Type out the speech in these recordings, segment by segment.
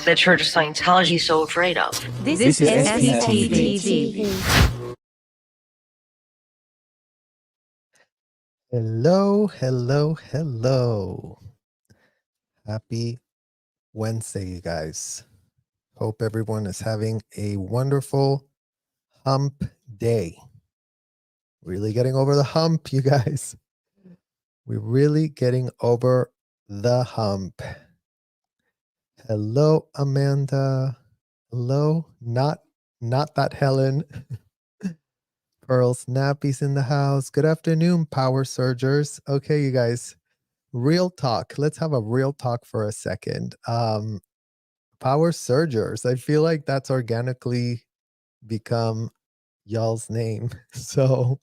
the Church of Scientology is so afraid of. This is SPTV. Hello, hello, hello. Happy Wednesday, you guys. Hope everyone is having a wonderful hump day. Really getting over the hump, you guys. We're really getting over the hump. Hello, Amanda. Hello, not that Helen. Pearl Snappy's in the house. Good afternoon, Power Surgers. Okay, you guys. Real talk. Let's have a real talk for a second. Power Surgers. I feel like that's organically become y'all's name. So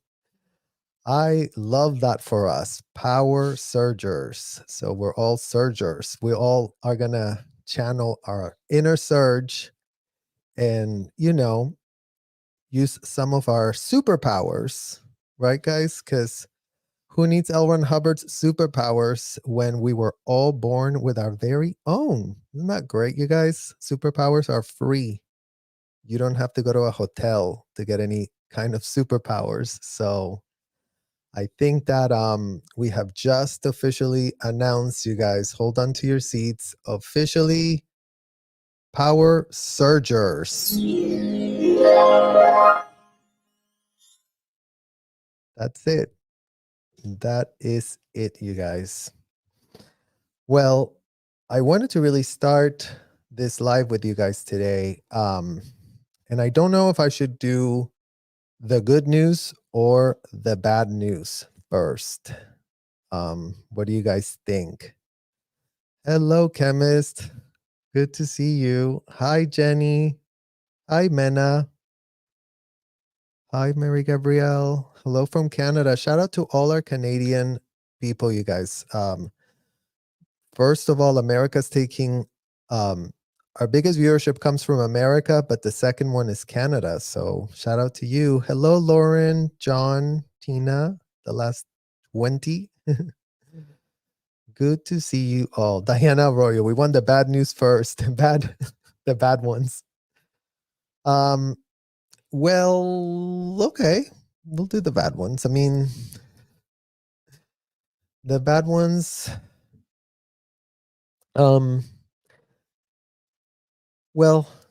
I love that for us. Power Surgers. So we're all surgers. We all are going to channel our inner surge and, use some of our superpowers, right, guys? Because who needs L. Ron Hubbard's superpowers when we were all born with our very own? Isn't that great, you guys? Superpowers are free. You don't have to go to a hotel to get any kind of superpowers. So I think that we have just officially announced, you guys, hold on to your seats, officially Power Surgers. That's it. That is it, you guys. Well, I wanted to really start this live with you guys today. And I don't know if I should do the good news or the bad news first. What do you guys think? Hello, chemist. Good to see you. Hi, Jenny. Hi, Mena. Hi, Mary Gabrielle. Hello from Canada. Shout out to all our Canadian people, you guys. First of all, America's taking, our biggest viewership comes from America, but the second one is Canada. So shout out to you. Hello, Lauren, John, Tina, the last 20. Good to see you all. Diana Arroyo, we won the bad news first. The bad ones. Well, okay. We'll do the bad ones. I mean, the bad ones. Well,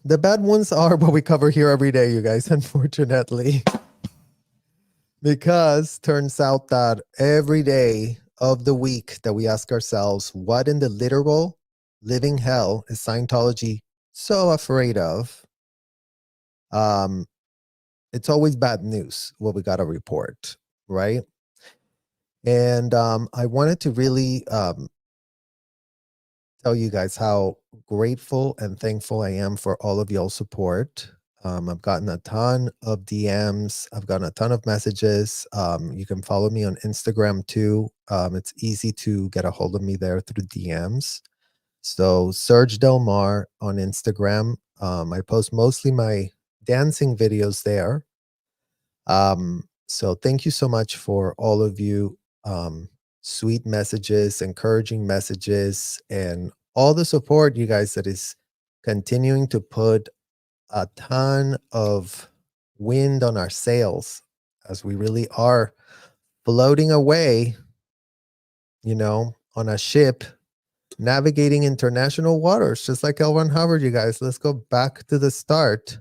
the bad ones are what we cover here every day, you guys, unfortunately. Because turns out that every day of the week that we ask ourselves, what in the literal living hell is Scientology so afraid of? It's always bad news, what we got to report, right? And I wanted to really tell you guys how grateful and thankful I am for all of y'all's support. I've gotten a ton of DMs. I've gotten a ton of messages. You can follow me on Instagram too. It's easy to get a hold of me there through DMs. So Serge Del Mar on Instagram. I post mostly my dancing videos there. So thank you so much for all of you sweet messages, encouraging messages, and all the support, you guys, that is continuing to put a ton of wind on our sails as we really are floating away, on a ship, navigating international waters, just like L. Ron Hubbard, you guys. Let's go back to the start.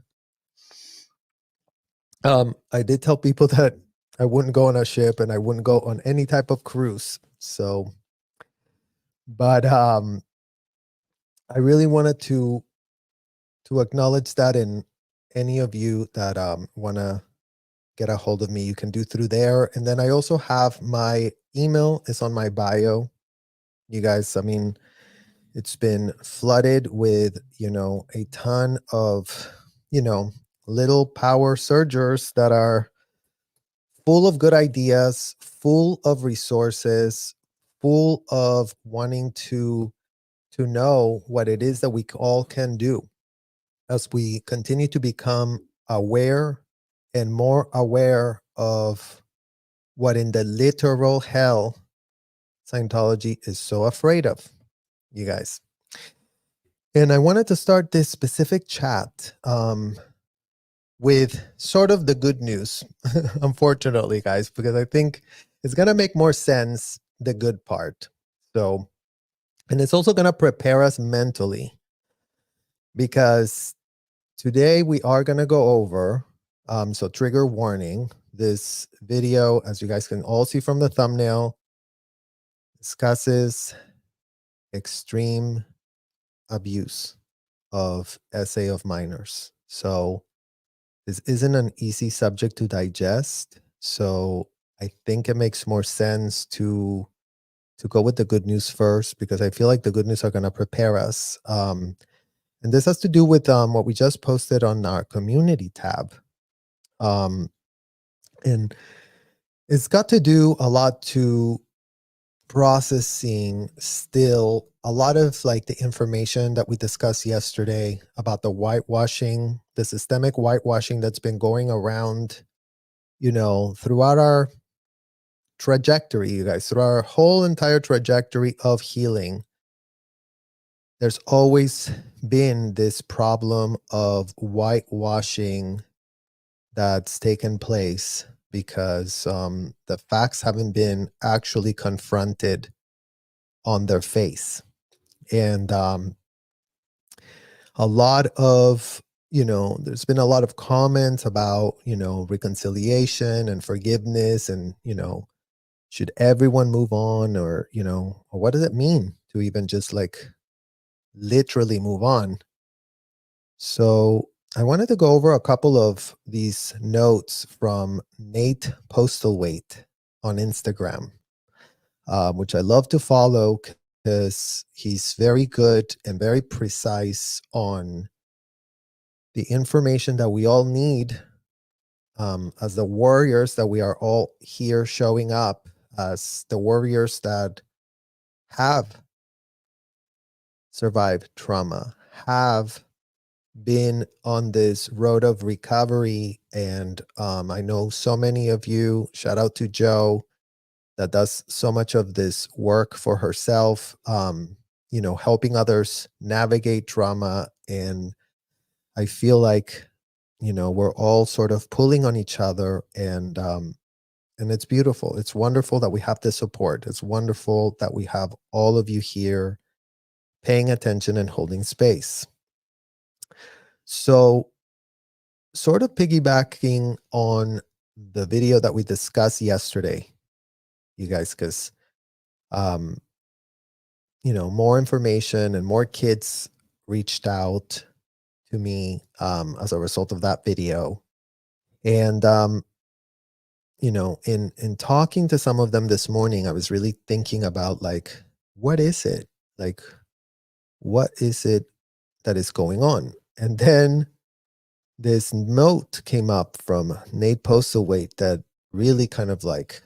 I did tell people that I wouldn't go on a ship and I wouldn't go on any type of cruise. So, but I really wanted to acknowledge that, in any of you that want to get a hold of me, you can do through there. And then I also have my email is on my bio. You guys, I mean, it's been flooded with, a ton of, little power surgers that are full of good ideas, full of resources, full of wanting to know what it is that we all can do as we continue to become aware and more aware of what in the literal hell Scientology is so afraid of, you guys. And I wanted to start this specific chat with sort of the good news, unfortunately, guys, because I think it's going to make more sense, the good part. So, and it's also going to prepare us mentally, because today we are going to go over, so trigger warning, this video, as you guys can all see from the thumbnail, discusses extreme abuse of SA of minors. So this isn't an easy subject to digest. So I think it makes more sense to go with the good news first, because I feel like the good news are going to prepare us. And this has to do with what we just posted on our community tab. And it's got to do a lot to processing still a lot of like the information that we discussed yesterday about the whitewashing, the systemic whitewashing that's been going around, throughout our trajectory, you guys, through our whole entire trajectory of healing. There's always been this problem of whitewashing that's taken place because the facts haven't been actually confronted on their face. And a lot of, there's been a lot of comments about, reconciliation and forgiveness and, should everyone move on, or, or what does it mean to even just like literally move on? So I wanted to go over a couple of these notes from Nate Postlethwaite on Instagram, which I love to follow because he's very good and very precise on the information that we all need, as the warriors that we are all here showing up as the warriors that have survived trauma, have been on this road of recovery. And I know so many of you, shout out to Joe, that does so much of this work for herself, helping others navigate trauma. And I feel like, we're all sort of pulling on each other, and it's beautiful. It's wonderful that we have this support. It's wonderful that we have all of you here paying attention and holding space. So, sort of piggybacking on the video that we discussed yesterday, you guys, because more information and more kids reached out to me as a result of that video. And in talking to some of them this morning, I was really thinking about like, what is it? Like, what is it that is going on? And then this note came up from Nate Postlethwaite that really kind of like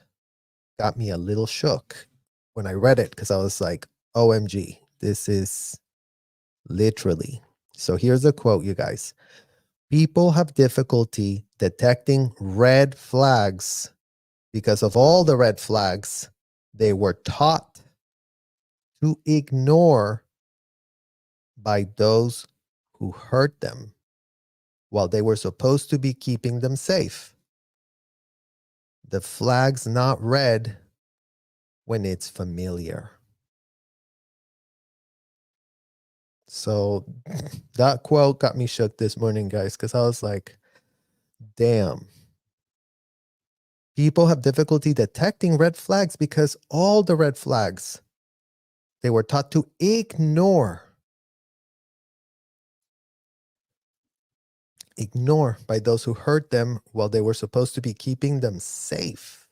got me a little shook when I read it, because I was like, OMG, this is literally. So here's a quote, you guys. People have difficulty detecting red flags because of all the red flags they were taught to ignore by those who hurt them while they were supposed to be keeping them safe. The flag's not red when it's familiar. So that quote got me shook this morning, guys, because I was like, damn. People have difficulty detecting red flags because all the red flags they were taught to ignore. Ignore by those who hurt them while they were supposed to be keeping them safe.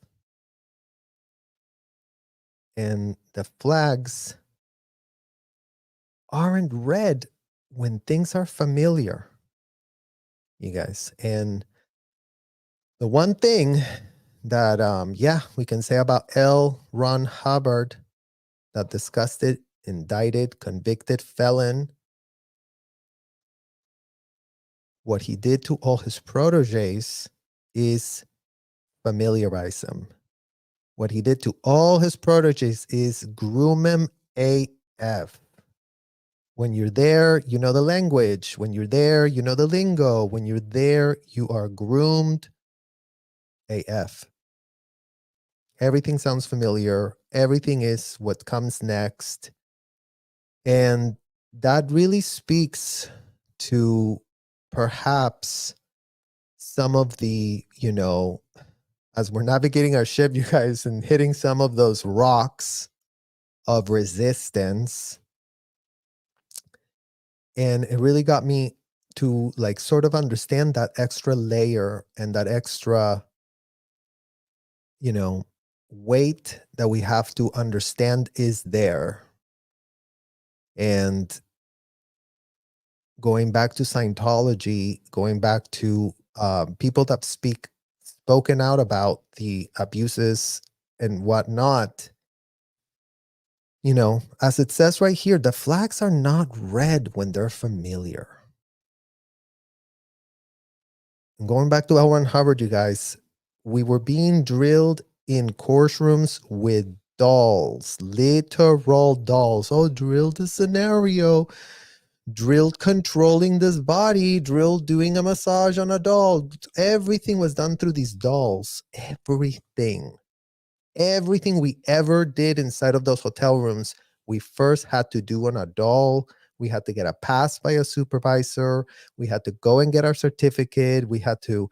And the flags aren't red when things are familiar, you guys. And the one thing that, we can say about L. Ron Hubbard, that disgusted, indicted, convicted felon, what he did to all his proteges is familiarize them. What he did to all his proteges is groom him AF. When you're there, you know the language. When you're there, you know the lingo. When you're there, you are groomed AF. Everything sounds familiar. Everything is what comes next. And that really speaks to perhaps some of the, as we're navigating our ship, you guys, and hitting some of those rocks of resistance. And it really got me to like sort of understand that extra layer and that extra, weight that we have to understand is there. And going back to Scientology, going back to people that spoken out about the abuses and whatnot, as it says right here, the flags are not red when they're familiar. And going back to L. Ron Hubbard, you guys, we were being drilled in courtrooms with dolls, literal dolls. Oh, drilled the scenario, drilled controlling this body, drilled doing a massage on a doll. Everything was done through these dolls. Everything we ever did inside of those hotel rooms, we first had to do on a doll. We had to get a pass by a supervisor. We had to go and get our certificate. We had to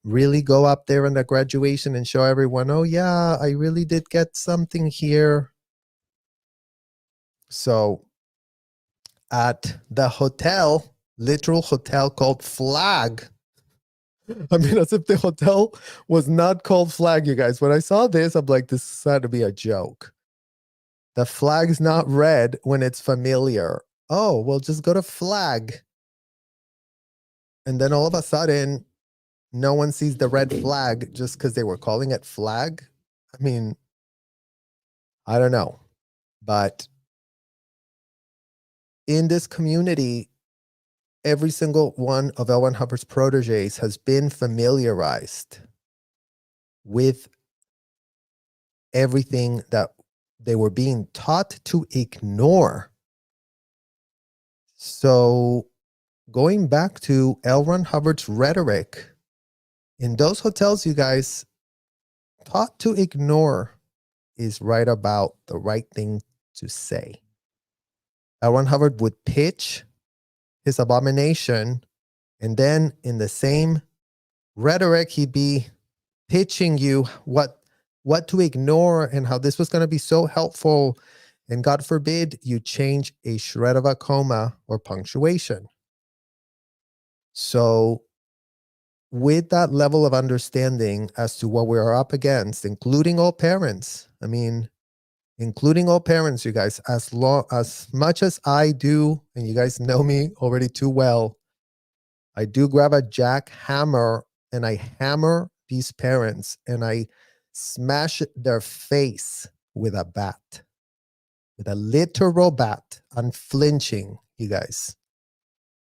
really go up there in the graduation and show everyone, oh yeah, I really did get something here. So at the hotel, literal hotel called Flag. I mean, as if the hotel was not called Flag, you guys. When I saw this, I'm like, this had to be a joke. The flag's not red when it's familiar. Oh, well, just go to Flag. And then all of a sudden, no one sees the red flag just because they were calling it Flag. I mean, I don't know. But in this community, every single one of L. Ron Hubbard's proteges has been familiarized with everything that they were being taught to ignore. So going back to L. Ron Hubbard's rhetoric, in those hotels, you guys, taught to ignore is right about the right thing to say. L. Ron Hubbard would pitch his abomination, and then in the same rhetoric, he'd be pitching you what to ignore and how this was going to be so helpful. And God forbid you change a shred of a comma or punctuation. So with that level of understanding as to what we are up against, including all parents, including all parents, you guys, as much as I do, and you guys know me already too well, I do grab a jackhammer and I hammer these parents and I smash their face with a bat, with a literal bat, unflinching, you guys.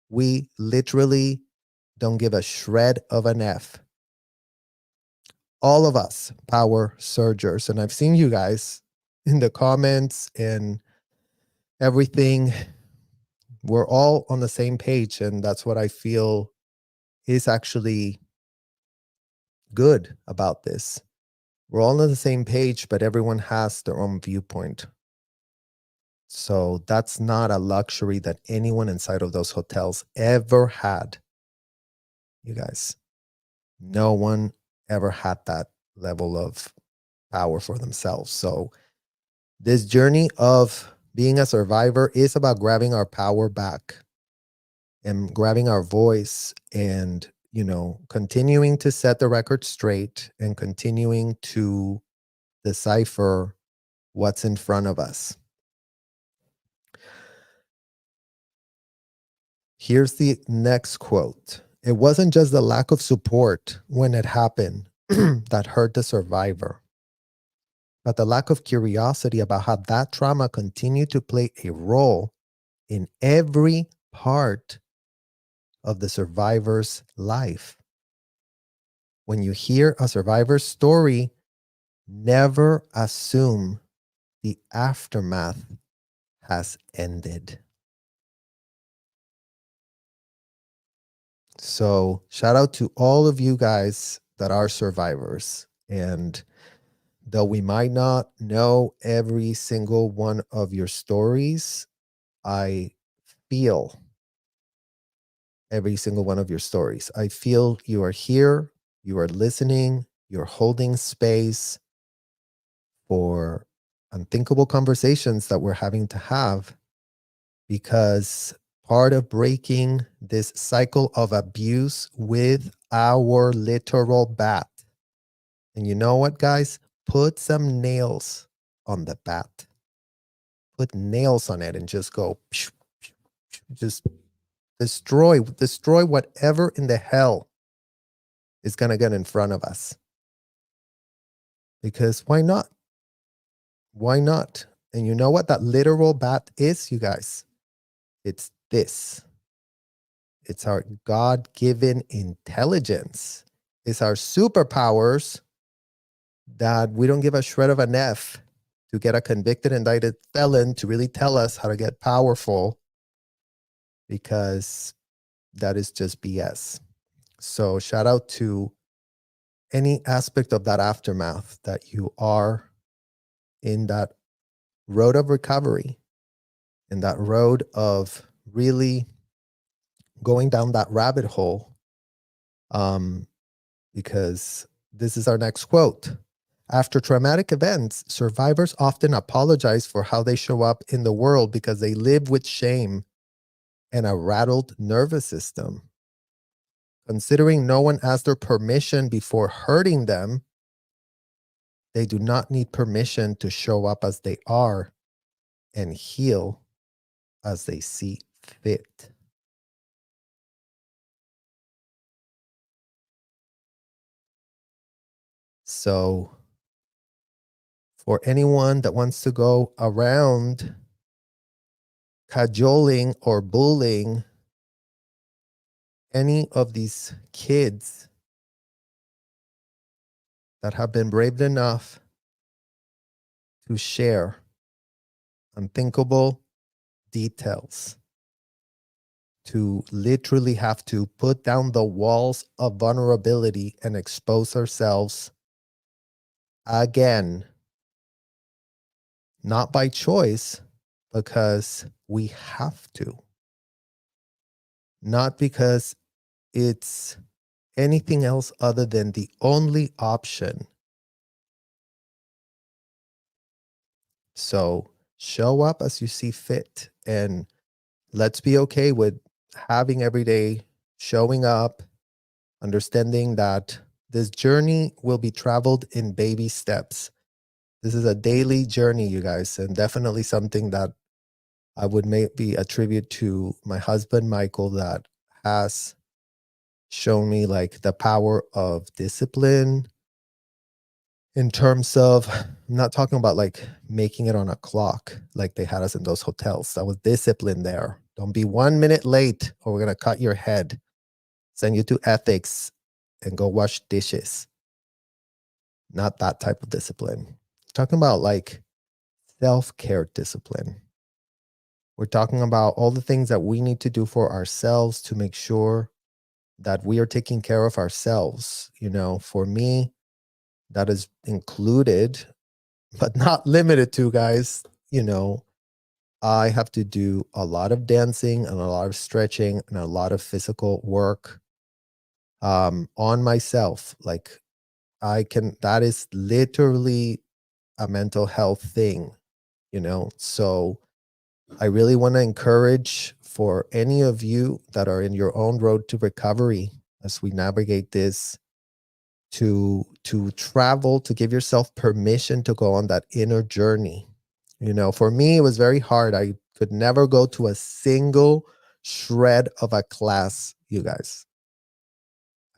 We literally don't give a shred of an F. All of us power surgers, and I've seen you guys in the comments and everything. We're all on the same page, and that's what I feel is actually good about this. We're all on the same page, but everyone has their own viewpoint. So that's not a luxury that anyone inside of those hotels ever had. You guys, no one ever had that level of power for themselves. So this journey of being a survivor is about grabbing our power back and grabbing our voice and, continuing to set the record straight and continuing to decipher what's in front of us. Here's the next quote. It wasn't just the lack of support when it happened that hurt the survivor, but the lack of curiosity about how that trauma continued to play a role in every part of the survivor's life. When you hear a survivor's story, never assume the aftermath has ended. So shout out to all of you guys that are survivors. And though we might not know every single one of your stories, I feel every single one of your stories. I feel you are here, you are listening, you're holding space for unthinkable conversations that we're having to have, because part of breaking this cycle of abuse with our literal bat. And you know what, guys? Put some nails on the bat. Put nails on it and just go, just destroy whatever in the hell is going to get in front of us. Because why not? Why not? And you know what that literal bat is, you guys? It's this. It's our God-given intelligence. It's our superpowers that we don't give a shred of an F to get a convicted, indicted felon to really tell us how to get powerful, because that is just BS. So shout out to any aspect of that aftermath that you are in that road of recovery, in that road of really going down that rabbit hole. Because this is our next quote. After traumatic events, survivors often apologize for how they show up in the world because they live with shame and a rattled nervous system. Considering no one asked their permission before hurting them, they do not need permission to show up as they are and heal as they see fit. So, for anyone that wants to go around cajoling or bullying any of these kids that have been brave enough to share unthinkable details, to literally have to put down the walls of vulnerability and expose ourselves again, not by choice, because we have to, not because it's anything else other than the only option. So show up as you see fit, and let's be okay with having every day showing up, understanding that this journey will be traveled in baby steps. This is a daily journey, you guys, and definitely something that I would maybe attribute to my husband, Michael, that has shown me like the power of discipline, in terms of, I'm not talking about like making it on a clock like they had us in those hotels. That was discipline there. Don't be 1 minute late or we're going to cut your head, send you to ethics, and go wash dishes. Not that type of discipline. Talking about like self-care discipline. We're talking about all the things that we need to do for ourselves to make sure that we are taking care of ourselves. You know, for me, that is included, but not limited to, guys. You know, I have to do a lot of dancing and a lot of stretching and a lot of physical work on myself. Like that is literally a mental health thing, you know? So I really want to encourage for any of you that are in your own road to recovery as we navigate this, to travel, to give yourself permission to go on that inner journey. You know, for me, it was very hard. I could never go to a single shred of a class, you guys.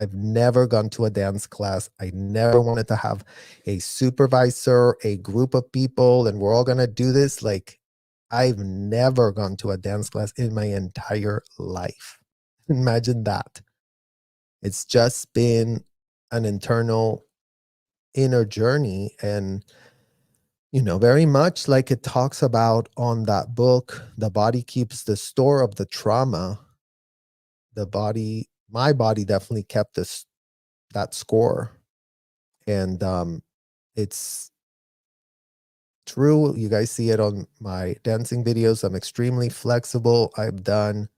I've never gone to a dance class. I never wanted to have a supervisor, a group of people, and we're all going to do this. Like, I've never gone to a dance class in my entire life. Imagine that. It's just been an internal inner journey. And, you know, very much like it talks about on that book, The Body Keeps the Store of the Trauma. The body my body definitely kept that score. And it's true. You guys see it on my dancing videos. I'm extremely flexible. I've done,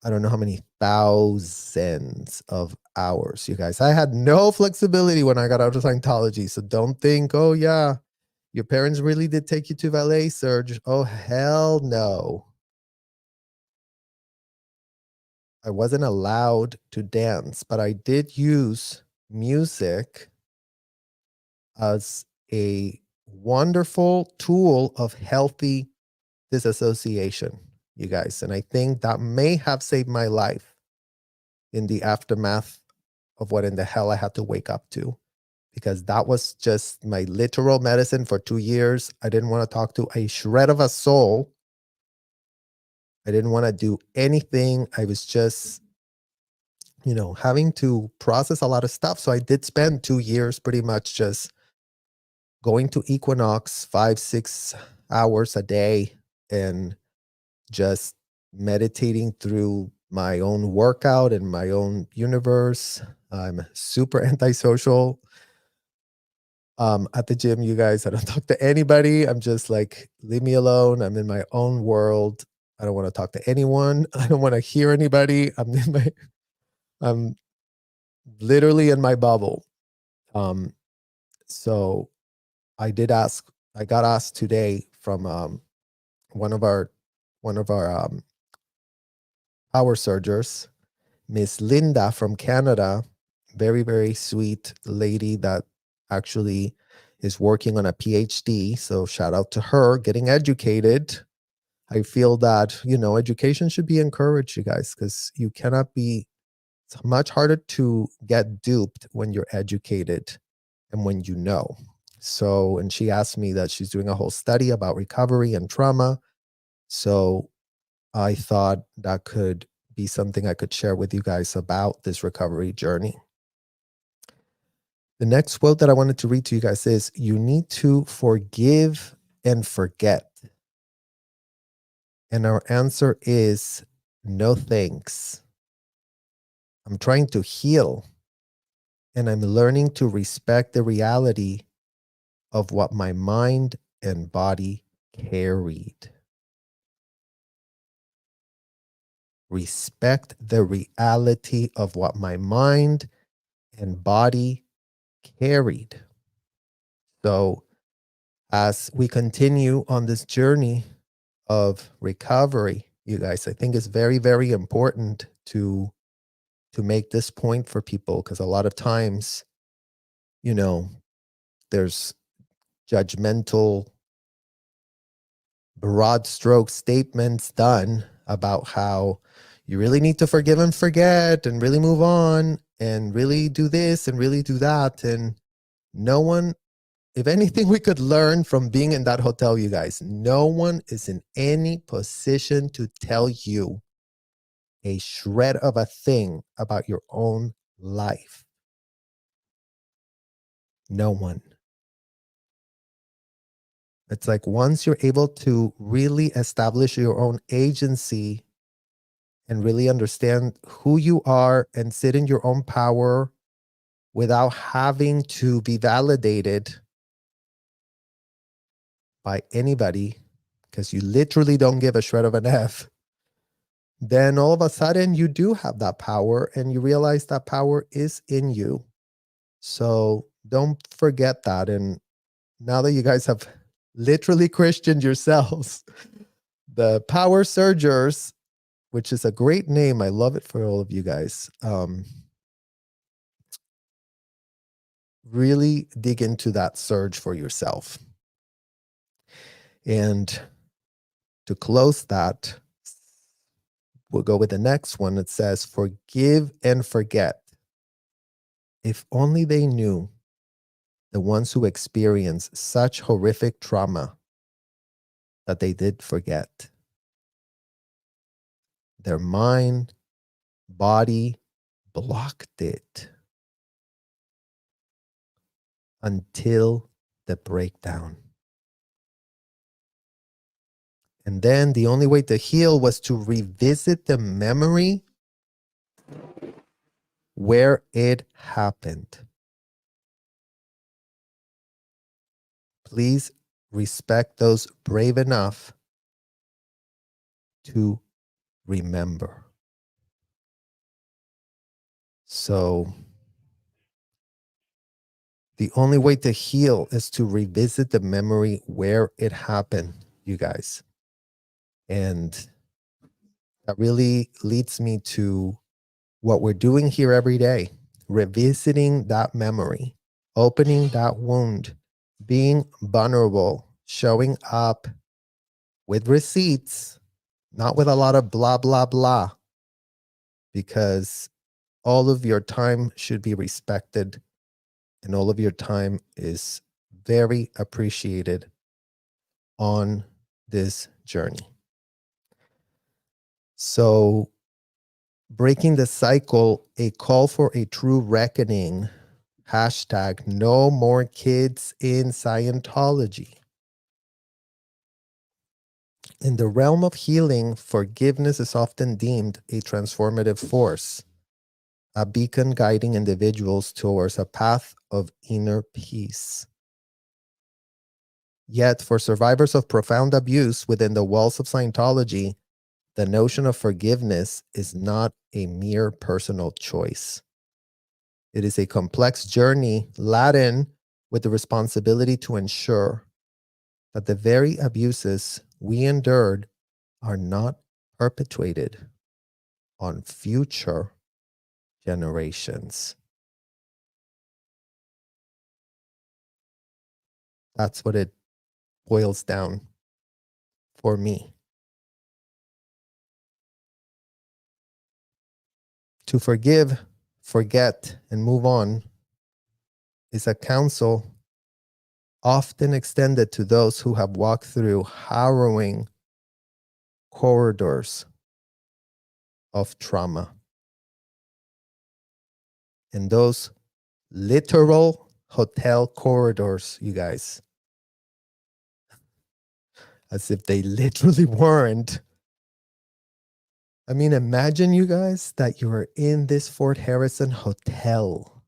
I don't know how many thousands of hours, you guys. I had no flexibility when I got out of Scientology. So don't think, oh yeah, your parents really did take you to valet, Serge. Oh, hell no. I wasn't allowed to dance, but I did use music as a wonderful tool of healthy disassociation, you guys. And I think that may have saved my life in the aftermath of what in the hell I had to wake up to, because that was just my literal medicine for 2 years. I didn't want to talk to a shred of a soul. I didn't want to do anything. I was just, having to process a lot of stuff. So I did spend 2 years pretty much just going to Equinox 5-6 hours a day and just meditating through my own workout and my own universe. I'm super antisocial at the gym, you guys. I don't talk to anybody. I'm just like, leave me alone. I'm in my own world. I don't want to talk to anyone. I don't want to hear anybody. I'm literally in my bubble. So I got asked today from one of our power surgers, Miss Linda from Canada, very, very sweet lady that actually is working on a PhD. So shout out to her, getting educated. I feel that, education should be encouraged, you guys, because it's much harder to get duped when you're educated and when you know. So, and she asked me that she's doing a whole study about recovery and trauma. So I thought that could be something I could share with you guys about this recovery journey. The next quote that I wanted to read to you guys is, you need to forgive and forget. And our answer is no thanks. I'm trying to heal, and I'm learning to respect the reality of what my mind and body carried. Respect the reality of what my mind and body carried. So as we continue on this journey of recovery, you guys, I think it's very, very important to make this point for people, because a lot of times, there's judgmental, broad stroke statements done about how you really need to forgive and forget and really move on and really do this and really do that. And no one, if anything, we could learn from being in that hotel, you guys, no one is in any position to tell you a shred of a thing about your own life. No one. It's like once you're able to really establish your own agency and really understand who you are and sit in your own power without having to be validated by anybody, because you literally don't give a shred of an F, then all of a sudden you do have that power and you realize that power is in you. So don't forget that. And now that you guys have literally Christianed yourselves, the power surgers, which is a great name. I love it for all of you guys. Really dig into that surge for yourself. And to close that, we'll go with the next one. It says, forgive and forget. If only they knew, the ones who experience such horrific trauma, that they did forget. Their mind, body blocked it until the breakdown. And then the only way to heal was to revisit the memory where it happened. Please respect those brave enough to remember. So the only way to heal is to revisit the memory where it happened, you guys. And that really leads me to what we're doing here every day, revisiting that memory, opening that wound, being vulnerable, showing up with receipts, not with a lot of blah, blah, blah, because all of your time should be respected and all of your time is very appreciated on this journey. So, breaking the cycle, a call for a true reckoning. Hashtag no more kids in Scientology. In the realm of healing, forgiveness is often deemed a transformative force, a beacon guiding individuals towards a path of inner peace. Yet, for survivors of profound abuse within the walls of Scientology, the notion of forgiveness is not a mere personal choice. It is a complex journey laden with the responsibility to ensure that the very abuses we endured are not perpetuated on future generations. That's what it boils down for me. To forgive, forget, and move on is a counsel often extended to those who have walked through harrowing corridors of trauma. And those literal hotel corridors, you guys, as if they literally weren't. I mean, imagine, you guys, that you are in this Fort Harrison hotel,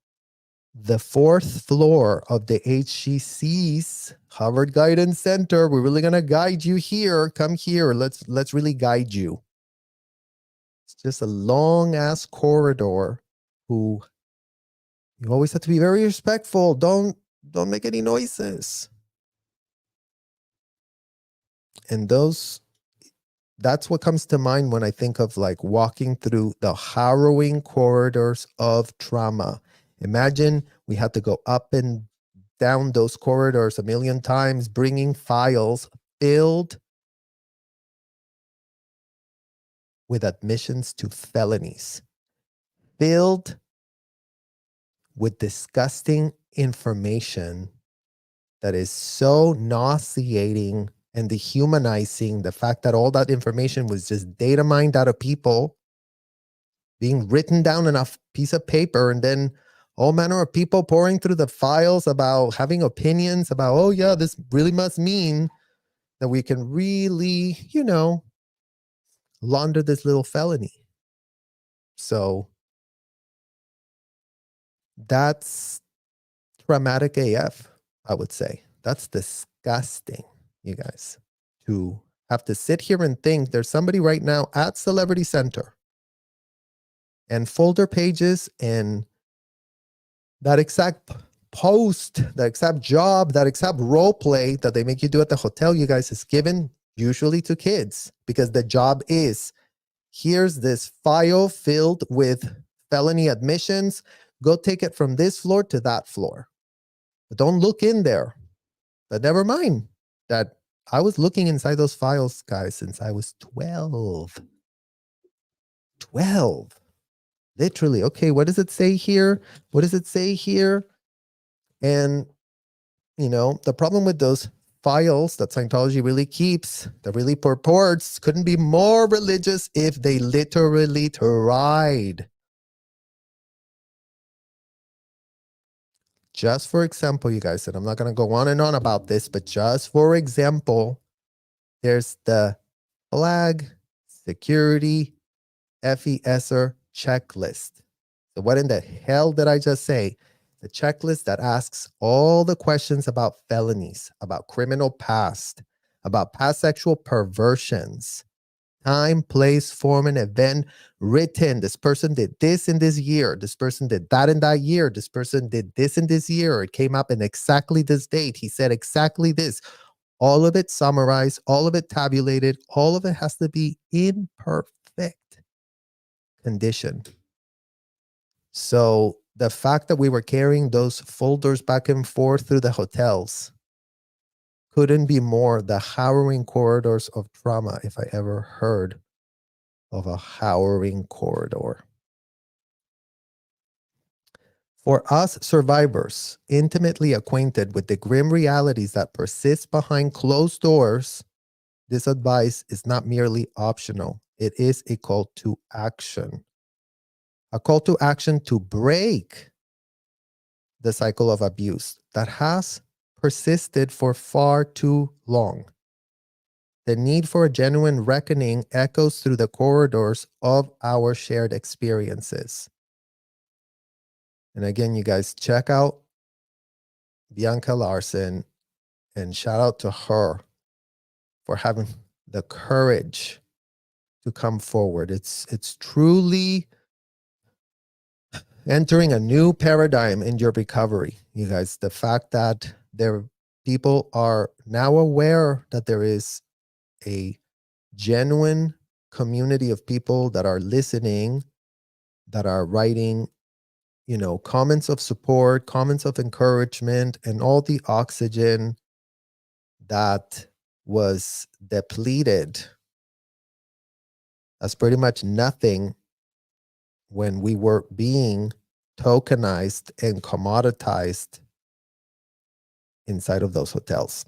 the 4th floor of the HCC's Harvard Guidance Center. We're really gonna guide you here. Come here. Let's really guide you. It's just a long ass corridor. Who you always have to be very respectful. Don't make any noises. And that's what comes to mind when I think of like walking through the harrowing corridors of trauma. Imagine we had to go up and down those corridors a million times, bringing files filled with admissions to felonies, filled with disgusting information that is so nauseating and dehumanizing. The fact that all that information was just data mined out of people, being written down on a piece of paper, and then all manner of people pouring through the files about having opinions about, oh yeah, this really must mean that we can really, launder this little felony. So that's traumatic AF, I would say. That's disgusting, you guys, to have to sit here and think there's somebody right now at Celebrity Center and folder pages and that exact post, that exact job, that exact role play that they make you do at the hotel, you guys, is given usually to kids, because the job is, here's this file filled with felony admissions. Go take it from this floor to that floor. But don't look in there. But never mind that I was looking inside those files, guys, since I was 12. 12. Literally. Okay, what does it say here? What does it say here? And, the problem with those files that Scientology really keeps, that really purports, couldn't be more religious if they literally tried. Just for example, you guys, and I'm not going to go on and on about this, but just for example, there's the flag security FESer checklist. So what in the hell did I just say? The checklist that asks all the questions about felonies, about criminal past, about past sexual perversions, time, place, form, and event written. This person did this in this year. This person did that in that year. This person did this in this year. It came up in exactly this date. He said exactly this. All of it summarized, all of it tabulated, all of it has to be in perfect condition. So the fact that we were carrying those folders back and forth through the hotels couldn't be more the harrowing corridors of trauma, if I ever heard of a harrowing corridor. For us survivors, intimately acquainted with the grim realities that persist behind closed doors, this advice is not merely optional. It is a call to action. A call to action to break the cycle of abuse that has persisted for far too long. The need for a genuine reckoning echoes through the corridors of our shared experiences. And again, you guys, check out Bianca Larson and shout out to her for having the courage to come forward. It's truly entering a new paradigm in your recovery, you guys. The fact that people are now aware that there is a genuine community of people that are listening, that are writing, comments of support, comments of encouragement, and all the oxygen that was depleted as pretty much nothing when we were being tokenized and commoditized inside of those hotels.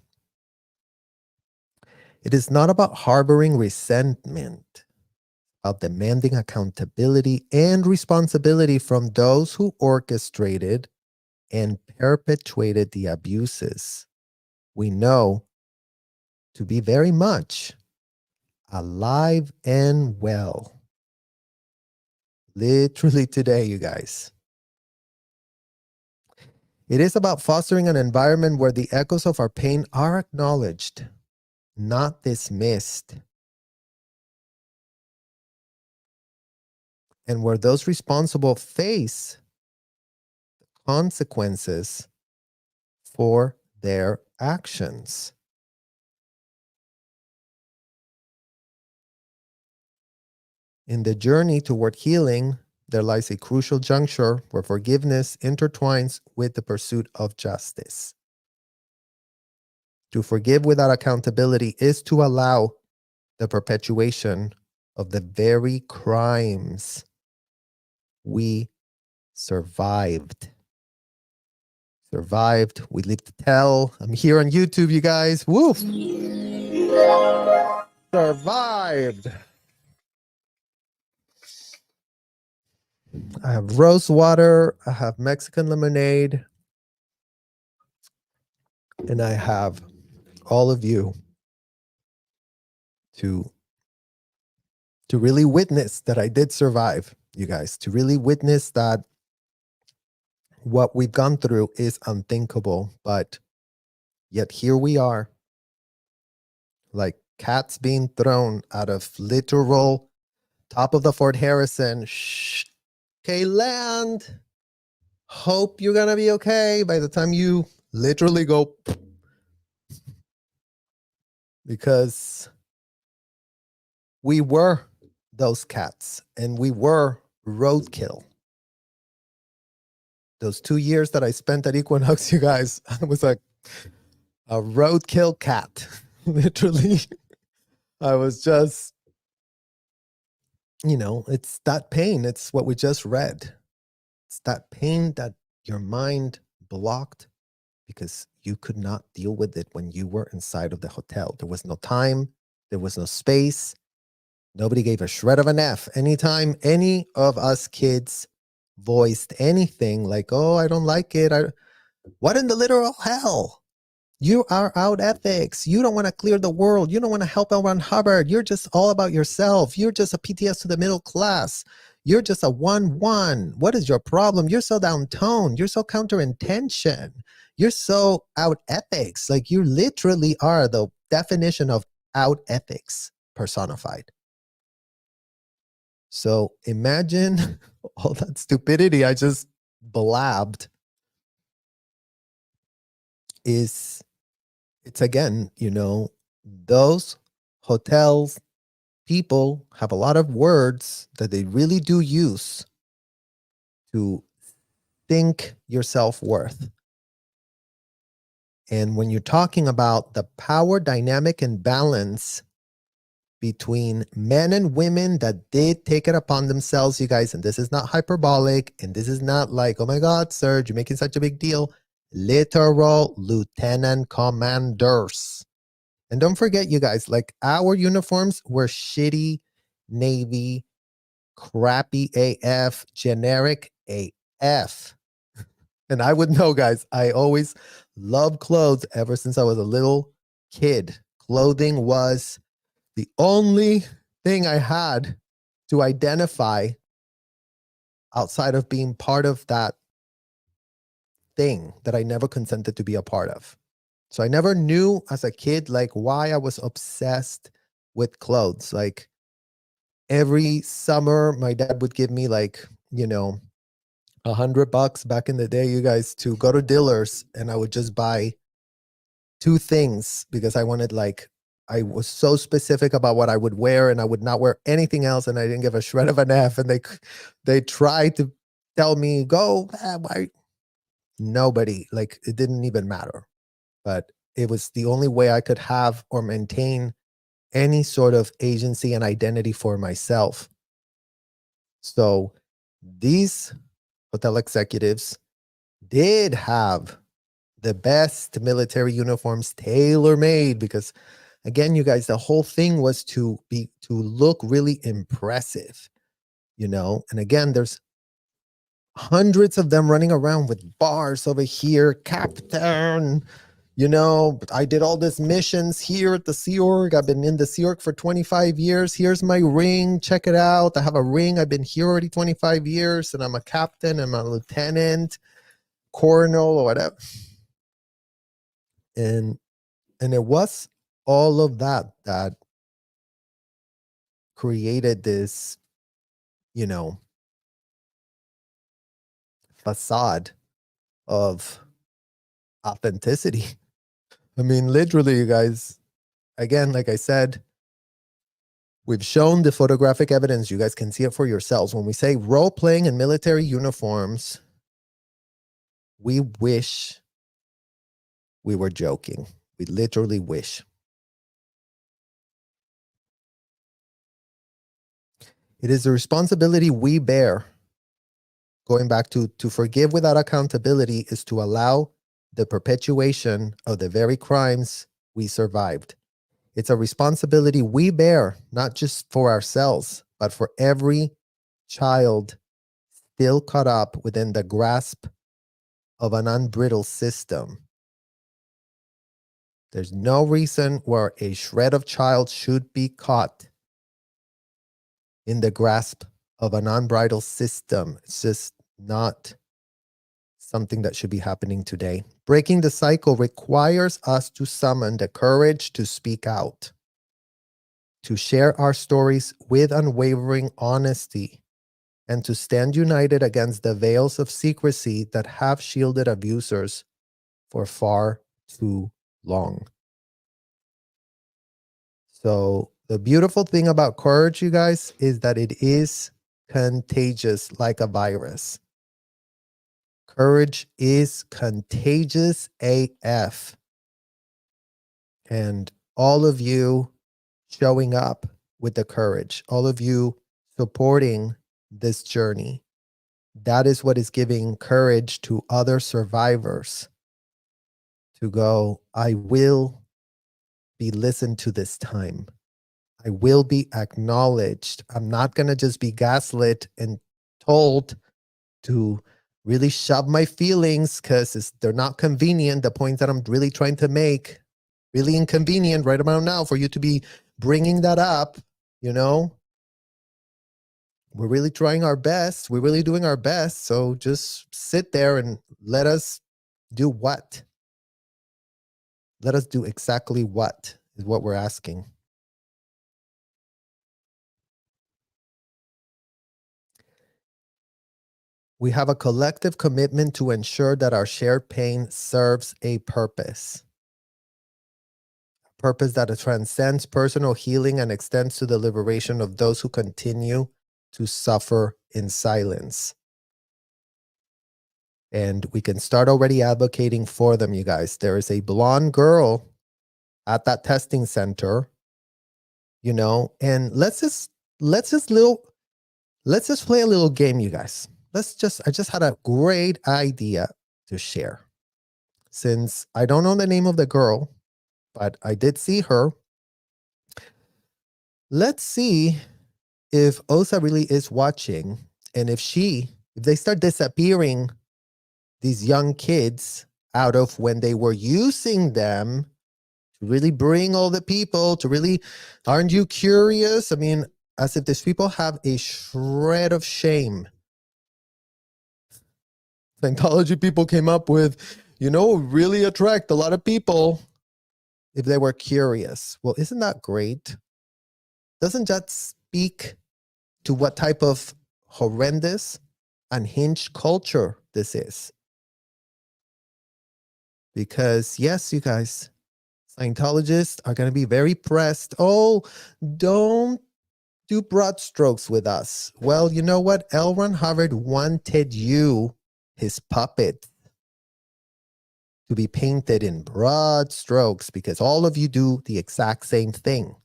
It is not about harboring resentment, about demanding accountability and responsibility from those who orchestrated and perpetuated the abuses we know to be very much alive and well. Literally today, you guys. It is about fostering an environment where the echoes of our pain are acknowledged, not dismissed, and where those responsible face consequences for their actions. In the journey toward healing, there lies a crucial juncture where forgiveness intertwines with the pursuit of justice. To forgive without accountability is to allow the perpetuation of the very crimes we survived. We live to tell. I'm here on YouTube, you guys. Woof! Survived. I have rose water, I have Mexican lemonade, and I have all of you to really witness that I did survive, you guys, to really witness that what we've gone through is unthinkable, but yet here we are, like cats being thrown out of literal top of the Fort Harrison. Shh. Okay, land. Hope you're gonna be okay by the time you literally go, because we were those cats and we were roadkill. Those 2 years that I spent at Equinox, you guys, I was like a roadkill cat. Literally. I was just, it's that pain. It's what we just read. It's that pain that your mind blocked because you could not deal with it when you were inside of the hotel. There was no time. There was no space. Nobody gave a shred of an F. Anytime any of us kids voiced anything like, oh, I don't like it. What in the literal hell? You are out ethics. You don't want to clear the world. You don't want to help L. Ron Hubbard. You're just all about yourself. You're just a PTS to the middle class. You're just a 1-1. What is your problem? You're so down-toned. You're so counter-intention. You're so out ethics. Like you literally are the definition of out ethics personified. So imagine all that stupidity I just blabbed it's again, those hotels, people have a lot of words that they really do use to think your self-worth. And when you're talking about the power dynamic and balance between men and women that did take it upon themselves, you guys, and this is not hyperbolic, and this is not like, oh my God, Serge, you're making such a big deal. Literal lieutenant commanders. And don't forget, you guys, like our uniforms were shitty Navy, crappy AF, generic AF. And I would know, guys, I always loved clothes ever since I was a little kid. Clothing was the only thing I had to identify outside of being part of that thing that I never consented to be a part of. So I never knew as a kid, like why I was obsessed with clothes. Like every summer, my dad would give me like, $100 back in the day, you guys, to go to Dillard's, and I would just buy 2 things because I wanted I was so specific about what I would wear, and I would not wear anything else, and I didn't give a shred of an F. And they tried to tell me, go, why? Nobody, like it didn't even matter. But it was the only way I could have or maintain any sort of agency and identity for myself. So these hotel executives did have the best military uniforms tailor-made because, again, you guys, the whole thing was to look really impressive, and again, there's hundreds of them running around with bars over here, captain, I did all these missions here at the Sea Org. I've been in the Sea Org for 25 years. Here's my ring. Check it out. I have a ring. I've been here already 25 years, and I'm a captain, I'm a lieutenant, colonel, or whatever. And it was all of that created this, facade of authenticity. I mean, literally, you guys, again, like I said, we've shown the photographic evidence. You guys can see it for yourselves. When we say role-playing in military uniforms, we wish we were joking. We literally wish. It is the responsibility we bear. Going back to forgive without accountability is to allow the perpetuation of the very crimes we survived. It's a responsibility we bear, not just for ourselves, but for every child still caught up within the grasp of an unbridled system. There's no reason where a shred of child should be caught in the grasp of an unbridled system. It's just not something that should be happening today. Breaking the cycle requires us to summon the courage to speak out, to share our stories with unwavering honesty, and to stand united against the veils of secrecy that have shielded abusers for far too long. So the beautiful thing about courage, you guys, is that it is contagious like a virus. Courage is contagious AF. And all of you showing up with the courage, all of you supporting this journey, that is what is giving courage to other survivors to go, I will be listened to this time. I will be acknowledged. I'm not going to just be gaslit and told to really shove my feelings because they're not convenient. The point that I'm really trying to make, really inconvenient right about now for you to be bringing that up, we're really trying our best. We're really doing our best. So just sit there and let us do what? Let us do exactly what is what we're asking. We have a collective commitment to ensure that our shared pain serves a purpose. A purpose that transcends personal healing and extends to the liberation of those who continue to suffer in silence. And we can start already advocating for them, you guys. There is a blonde girl at that testing center, you know, and let's just play a little game, you guys. I just had a great idea to share. Since I don't know the name of the girl, but I did see her. Let's see if Osa really is watching, and if they start disappearing these young kids out of when they were using them to really bring all the people to really, aren't you curious? I mean, as if these people have a shred of shame. Scientology people came up with, really attract a lot of people if they were curious. Well, isn't that great? Doesn't that speak to what type of horrendous, unhinged culture this is? Because yes, you guys, Scientologists are going to be very pressed. Oh, don't do broad strokes with us. Well, you know what? L. Ron Hubbard wanted you, his puppet, to be painted in broad strokes because all of you do the exact same thing.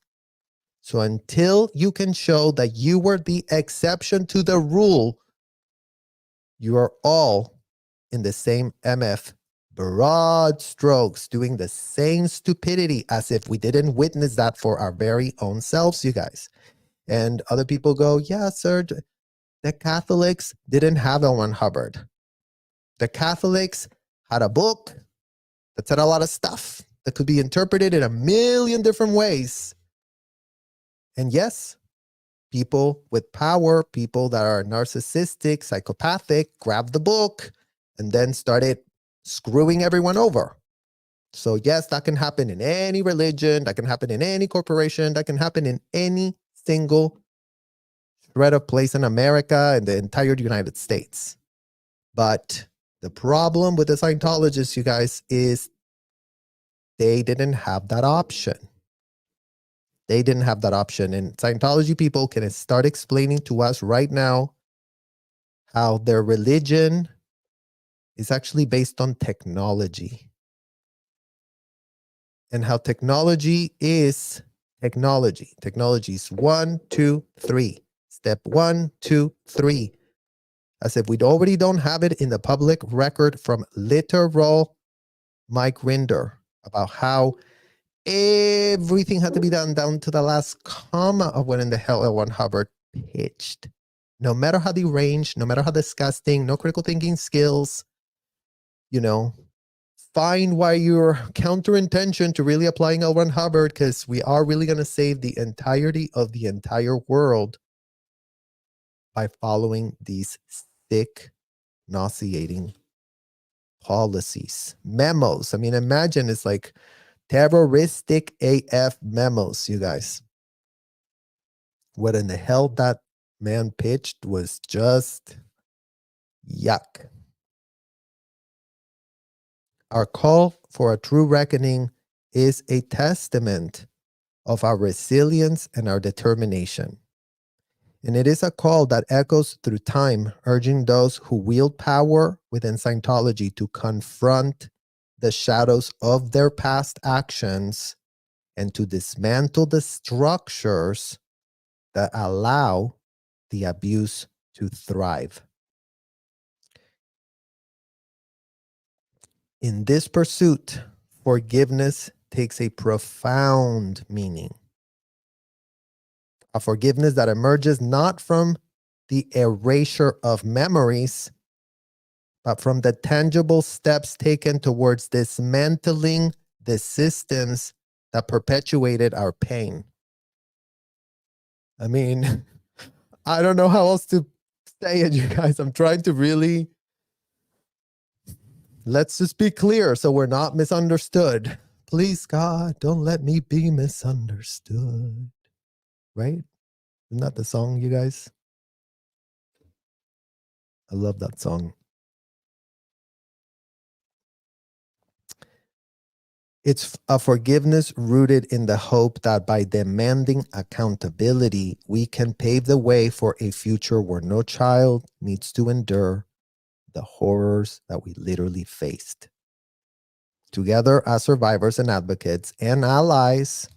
So until you can show that you were the exception to the rule, you are all in the same MF, broad strokes, doing the same stupidity as if we didn't witness that for our very own selves, you guys. And other people go, yeah, sir, the Catholics didn't have L. Ron Hubbard. The Catholics had a book that said a lot of stuff that could be interpreted in a million different ways. And yes, people with power, people that are narcissistic, psychopathic, grabbed the book and then started screwing everyone over. So yes, that can happen in any religion, that can happen in any corporation, that can happen in any single shred of place in America and the entire United States. But the problem with the Scientologists, you guys, is they didn't have that option. They didn't have that option. And Scientology people can start explaining to us right now how their religion is actually based on technology. And how technology is technology. Technology is 1, 2, 3. Step 1, 2, 3. As if we already don't have it in the public record from literal Mike Rinder about how everything had to be done down to the last comma of when in the hell L. Ron Hubbard pitched. No matter how deranged, no matter how disgusting, no critical thinking skills, find why you're counterintention to really applying L. Ron Hubbard, because we are really going to save the entirety of the entire world by following these thick, nauseating policies, memos. I mean, imagine it's like terroristic AF memos, you guys. What in the hell that man pitched was just yuck. Our call for a true reckoning is a testament of our resilience and our determination. And it is a call that echoes through time, urging those who wield power within Scientology to confront the shadows of their past actions and to dismantle the structures that allow the abuse to thrive. In this pursuit, forgiveness takes a profound meaning. A forgiveness that emerges not from the erasure of memories, but from the tangible steps taken towards dismantling the systems that perpetuated our pain. I mean, I don't know how else to say it, you guys. I'm trying to really, let's just be clear so we're not misunderstood. Please, God, don't let me be misunderstood. Right? Isn't that the song, you guys? I love that song. It's a forgiveness rooted in the hope that by demanding accountability, we can pave the way for a future where no child needs to endure the horrors that we literally faced. Together as survivors and advocates and allies,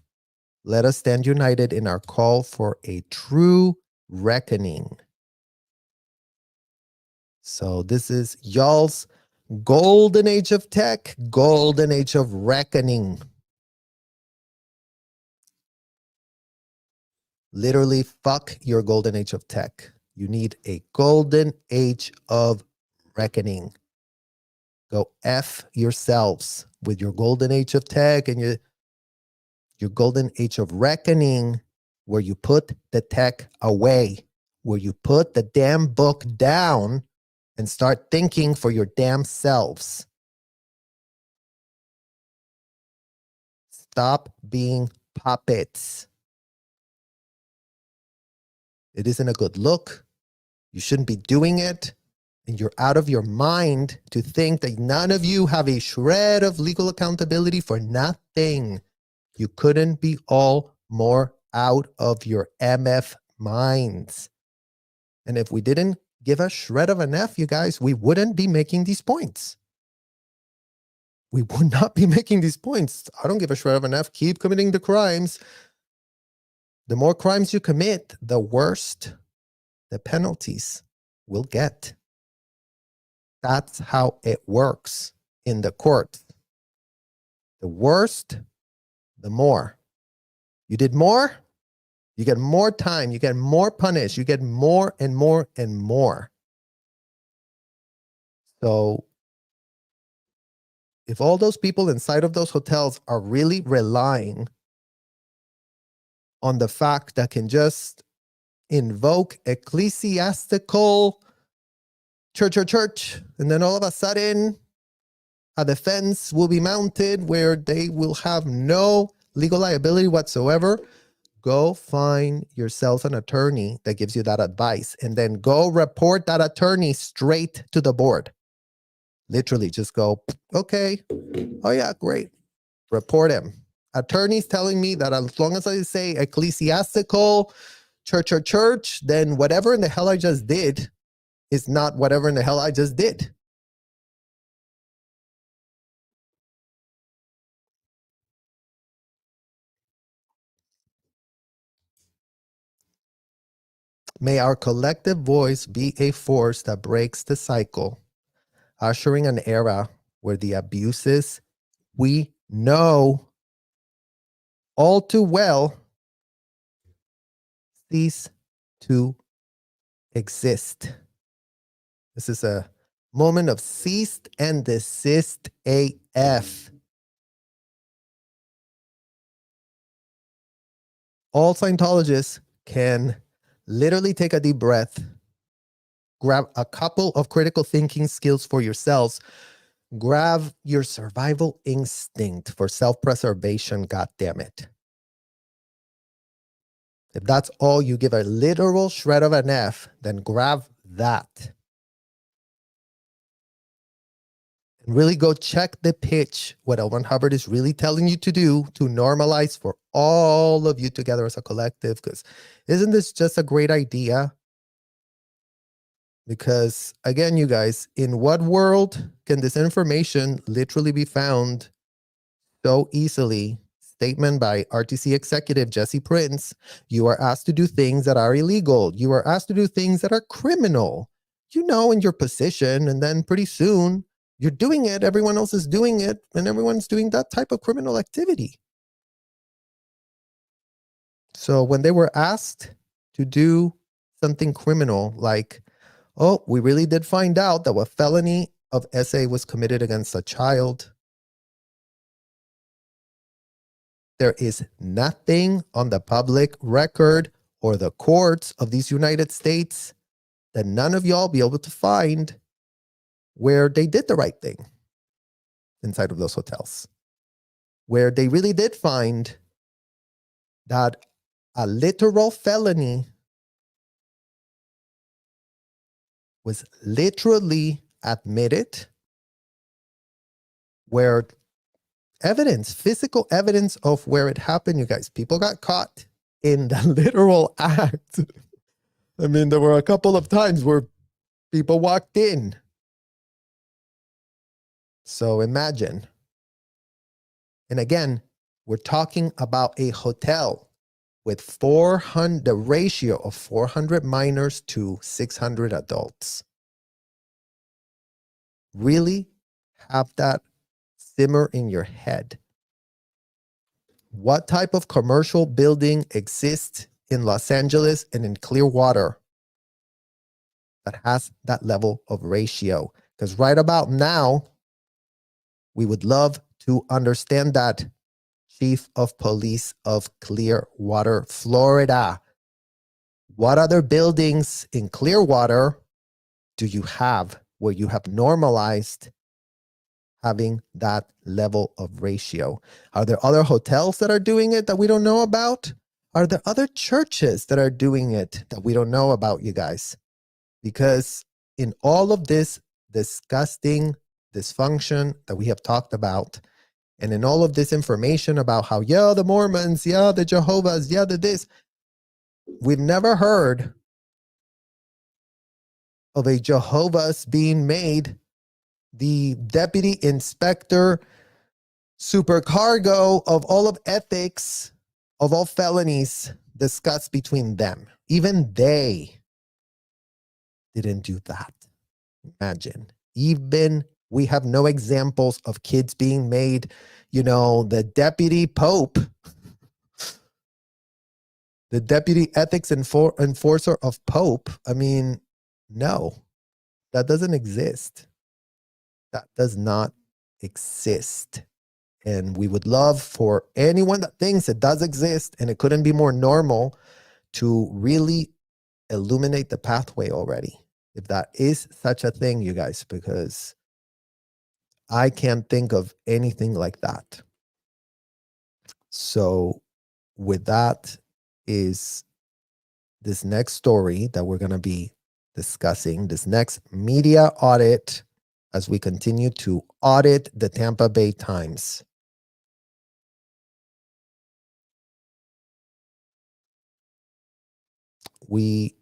let us stand united in our call for a true reckoning. So this is y'all's golden age of tech, golden age of reckoning. Literally, fuck your golden age of tech. You need a golden age of reckoning. Go F yourselves with your golden age of tech and your golden age of reckoning, where you put the tech away, where you put the damn book down and start thinking for your damn selves. Stop being puppets. It isn't a good look. You shouldn't be doing it. And you're out of your mind to think that none of you have a shred of legal accountability for nothing. You couldn't be all more out of your MF minds. And if we didn't give a shred of an F, you guys, we wouldn't be making these points. We would not be making these points. I don't give a shred of an F. Keep committing the crimes. The more crimes you commit, the worse the penalties will get. That's how it works in the court. The worse, the more. You did more, you get more time, you get more punished, you get more and more and more. So if all those people inside of those hotels are really relying on the fact that can just invoke ecclesiastical church, and then all of a sudden a defense will be mounted where they will have no legal liability whatsoever, go find yourself an attorney that gives you that advice, and then go report that attorney straight to the board. Literally just go, okay, oh yeah, great, report him. Attorneys telling me that as long as I say ecclesiastical church, then whatever in the hell I just did is not whatever in the hell I just did. May our collective voice be a force that breaks the cycle, ushering an era where the abuses we know all too well cease to exist. This is a moment of cease and desist AF. All Scientologists can literally take a deep breath, grab a couple of critical thinking skills for yourselves, grab your survival instinct for self-preservation, God damn it. If that's all you give a literal shred of an F, then grab that. And really go check the pitch, what L. Ron Hubbard is really telling you to do to normalize for all of you together as a collective. Because isn't this just a great idea? Because again, you guys, in what world can this information literally be found so easily? Statement by RTC executive Jesse Prince. You are asked to do things that are illegal. You are asked to do things that are criminal. You know, in your position, and then pretty soon you're doing it, everyone else is doing it, and everyone's doing that type of criminal activity. So when they were asked to do something criminal, like, oh, we really did find out that a felony of SA was committed against a child, there is nothing on the public record or the courts of these United States, that none of y'all be able to find where they did the right thing inside of those hotels, where they really did find that a literal felony was literally admitted, where evidence, physical evidence of where it happened, you guys, people got caught in the literal act. I mean, there were a couple of times where people walked in. So imagine. And again, we're talking about a hotel with 400, the ratio of 400 minors to 600 adults. Really have that simmer in your head. What type of commercial building exists in Los Angeles and in Clearwater that has that level of ratio? Because right about now, we would love to understand that. Chief of Police of Clearwater, Florida. What other buildings in Clearwater do you have where you have normalized having that level of ratio? Are there other hotels that are doing it that we don't know about? Are there other churches that are doing it that we don't know about, you guys? Because in all of this disgusting dysfunction that we have talked about, and in all of this information about how, yeah, the Mormons, yeah, the Jehovah's, yeah, the this, we've never heard of a Jehovah's being made the deputy inspector supercargo of all of ethics, of all felonies discussed between them. Even they didn't do that. Imagine. Even we have no examples of kids being made, the deputy pope, the deputy ethics enforcer of pope. I mean, no, that doesn't exist. That does not exist. And we would love for anyone that thinks it does exist and it couldn't be more normal to really illuminate the pathway already, if that is such a thing, you guys, because I can't think of anything like that. So with that is this next story that we're going to be discussing, this next media audit, as we continue to audit the Tampa Bay Times. We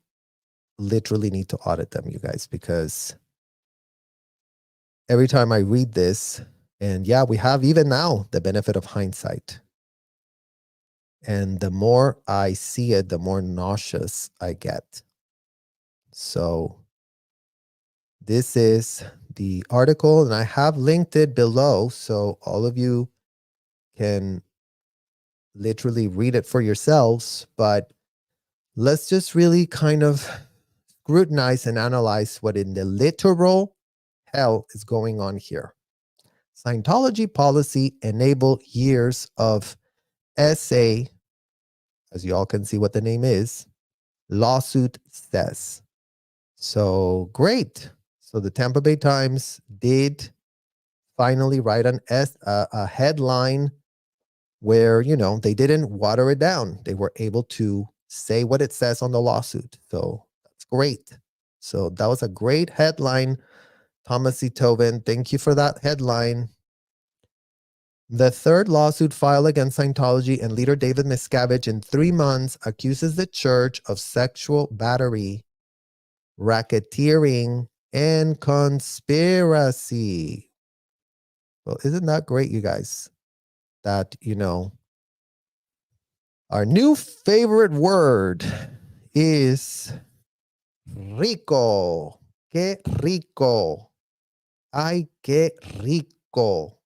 literally need to audit them, you guys, because every time I read this, and yeah, we have even now the benefit of hindsight. And the more I see it, the more nauseous I get. So this is the article, and I have linked it below, so all of you can literally read it for yourselves. But let's just really kind of scrutinize and analyze what in the literal hell is going on here. Scientology policy enable years of SA, as you all can see what the name is, lawsuit says. So great. So the Tampa Bay Times did finally write a headline where, they didn't water it down. They were able to say what it says on the lawsuit. So that's great. So that was a great headline. Thomas C. Tobin, thank you for that headline. The third lawsuit filed against Scientology and leader David Miscavige in 3 months accuses the church of sexual battery, racketeering, and conspiracy. Well, isn't that great, you guys? That, our new favorite word is rico. Que rico. Ay, que rico.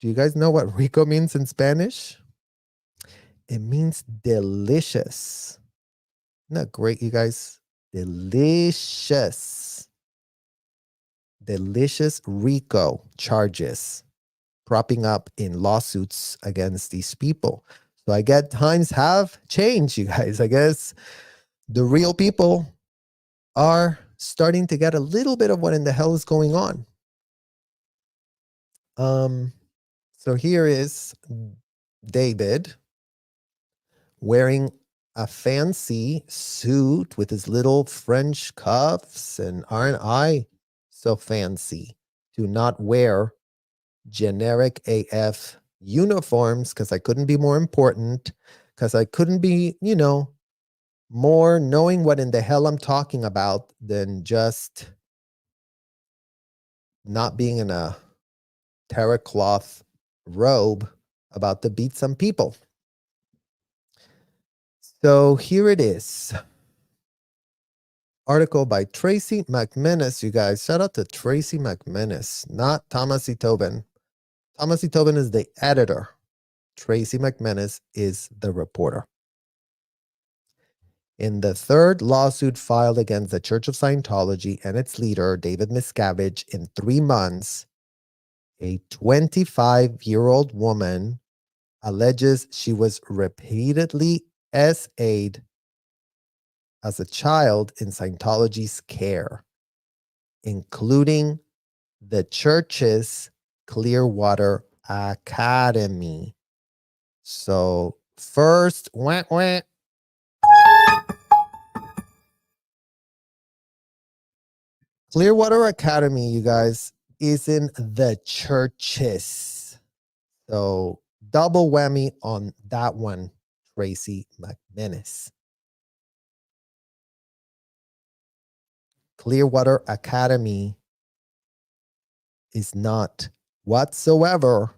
Do you guys know what rico means in Spanish? It means delicious. Isn't that great, you guys? Delicious. Delicious RICO charges propping up in lawsuits against these people. So I get times have changed, you guys. I guess the real people are starting to get a little bit of what in the hell is going on. So here is David wearing a fancy suit with his little French cuffs, and aren't I so fancy to not wear generic AF uniforms because I couldn't be more important, because I couldn't be, more knowing what in the hell I'm talking about than just not being in a terra cloth robe about to beat some people. So here it is. Article by Tracy McManus, you guys. Shout out to Tracy McManus, not Thomas E. Tobin. Thomas E. Tobin is the editor. Tracy McManus is the reporter. In the third lawsuit filed against the Church of Scientology and its leader, David Miscavige, in 3 months, a 25-year-old woman alleges she was repeatedly SA'd as a child in Scientology's care, including the church's Clearwater Academy. So first, Clearwater Academy, you guys, is in the churches. So double whammy on that one, Tracy McManus. Clearwater Academy is not whatsoever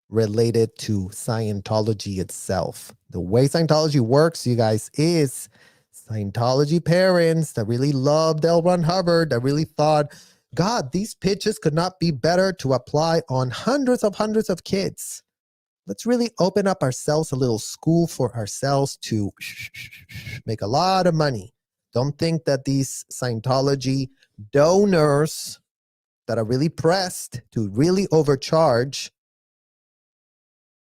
related to Scientology itself. The way Scientology works, you guys, is Scientology parents that really loved L. Ron Hubbard, that really thought, God, these pitches could not be better to apply on hundreds of kids. Let's really open up ourselves a little school for ourselves to make a lot of money. Don't think that these Scientology donors that are really pressed to really overcharge,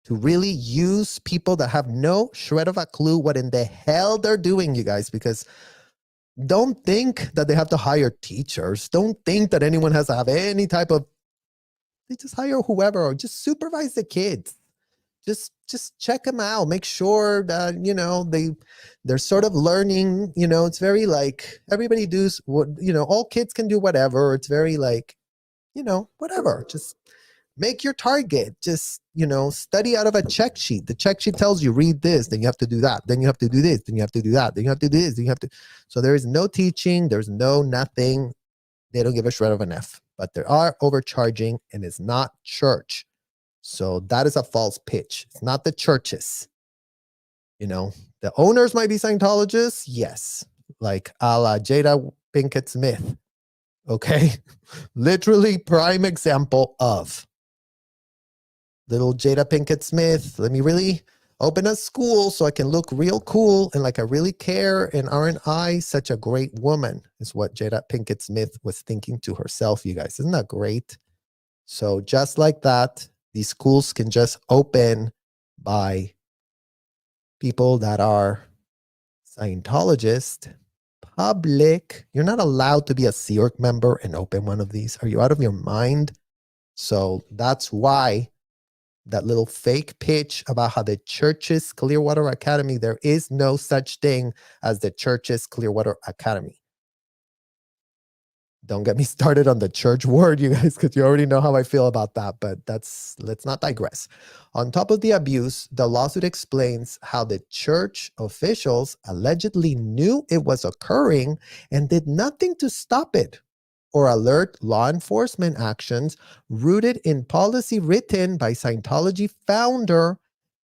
to really use people that have no shred of a clue what in the hell they're doing, you guys, because don't think that they have to hire teachers. Don't think that anyone has to have any type of, they just hire whoever or just supervise the kids. Just check them out. Make sure that, they're sort of learning, it's very like everybody does what, all kids can do whatever. It's very like, whatever. Just make your target. Just, study out of a check sheet. The check sheet tells you read this, then you have to do that. Then you have to do this, then you have to do that. Then you have to do this, then you have to. So there is no teaching. There's no nothing. They don't give a shred of an F, but there are overcharging and it's not church. So that is a false pitch. It's not the churches. The owners might be Scientologists. Yes. Like a la Jada Pinkett Smith. Okay. Literally prime example of little Jada Pinkett Smith. Let me really open a school so I can look real cool and like I really care. And aren't I such a great woman? Is what Jada Pinkett Smith was thinking to herself, you guys. Isn't that great? So just like that, these schools can just open by people that are Scientologists, public. You're not allowed to be a Sea Org member and open one of these. Are you out of your mind? So that's why that little fake pitch about how the church's Clearwater Academy, there is no such thing as the church's Clearwater Academy. Don't get me started on the church word, you guys, because you already know how I feel about that, but let's not digress. On top of the abuse, the lawsuit explains how the church officials allegedly knew it was occurring and did nothing to stop it or alert law enforcement actions rooted in policy written by Scientology founder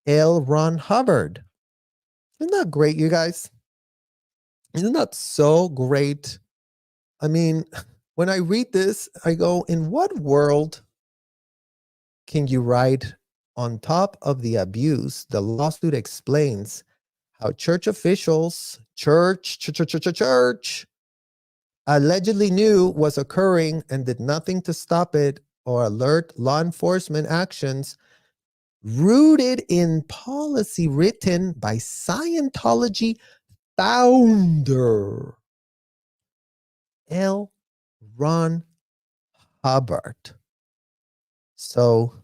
L. Ron Hubbard. Isn't that great, you guys? Isn't that so great? I mean, when I read this, I go, in what world can you write on top of the abuse? The lawsuit explains how church officials, church, allegedly knew was occurring and did nothing to stop it or alert law enforcement actions rooted in policy written by Scientology founder L. Ron Hubbard. So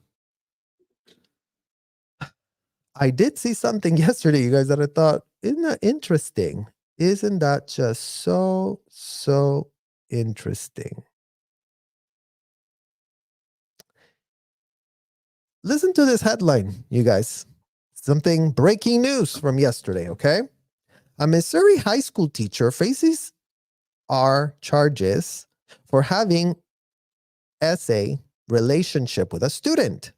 I did see something yesterday, you guys, that I thought, isn't that interesting? Isn't that just so interesting? Listen to this headline, you guys. Something breaking news from yesterday, okay? A Missouri high school teacher faces charges for having SA relationship with a student.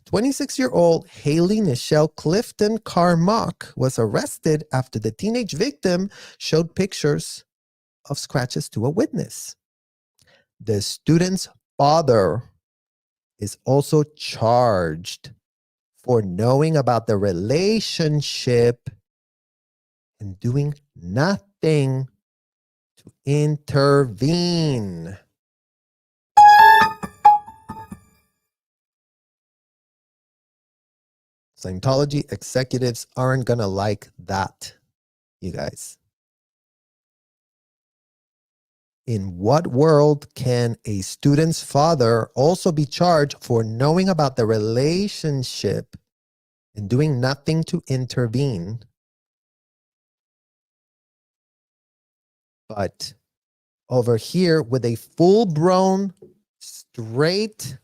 26-year-old Haley Nichelle Clifton Carmack was arrested after the teenage victim showed pictures of scratches to a witness. The student's father is also charged for knowing about the relationship and doing nothing to intervene. Scientology executives aren't gonna like that, you guys. In what world can a student's father also be charged for knowing about the relationship and doing nothing to intervene? But over here, with a full-blown, straight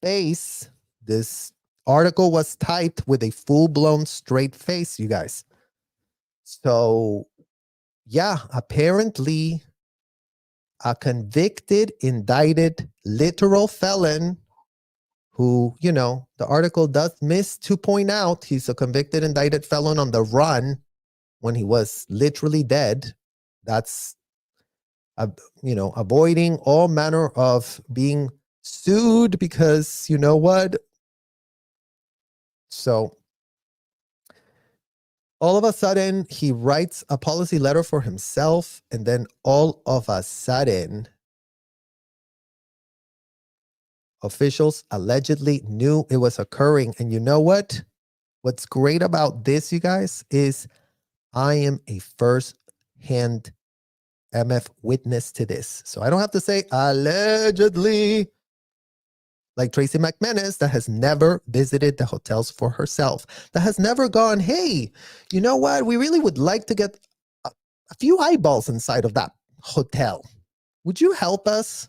face, this article was typed with a full-blown, straight face, you guys. So, yeah, apparently a convicted, indicted, literal felon who, you know, the article does miss to point out he's a convicted, indicted felon on the run when he was literally dead. That's, you know, avoiding all manner of being sued because, you know what? So all of a sudden, he writes a policy letter for himself, and then all of a sudden, officials allegedly knew it was occurring. And you know what? What's great about this, you guys, is I am a first-hand MF witness to this. So I don't have to say allegedly, like Tracy McManus, that has never visited the hotels for herself, that has never gone, hey, you know what? We really would like to get a few eyeballs inside of that hotel. Would you help us?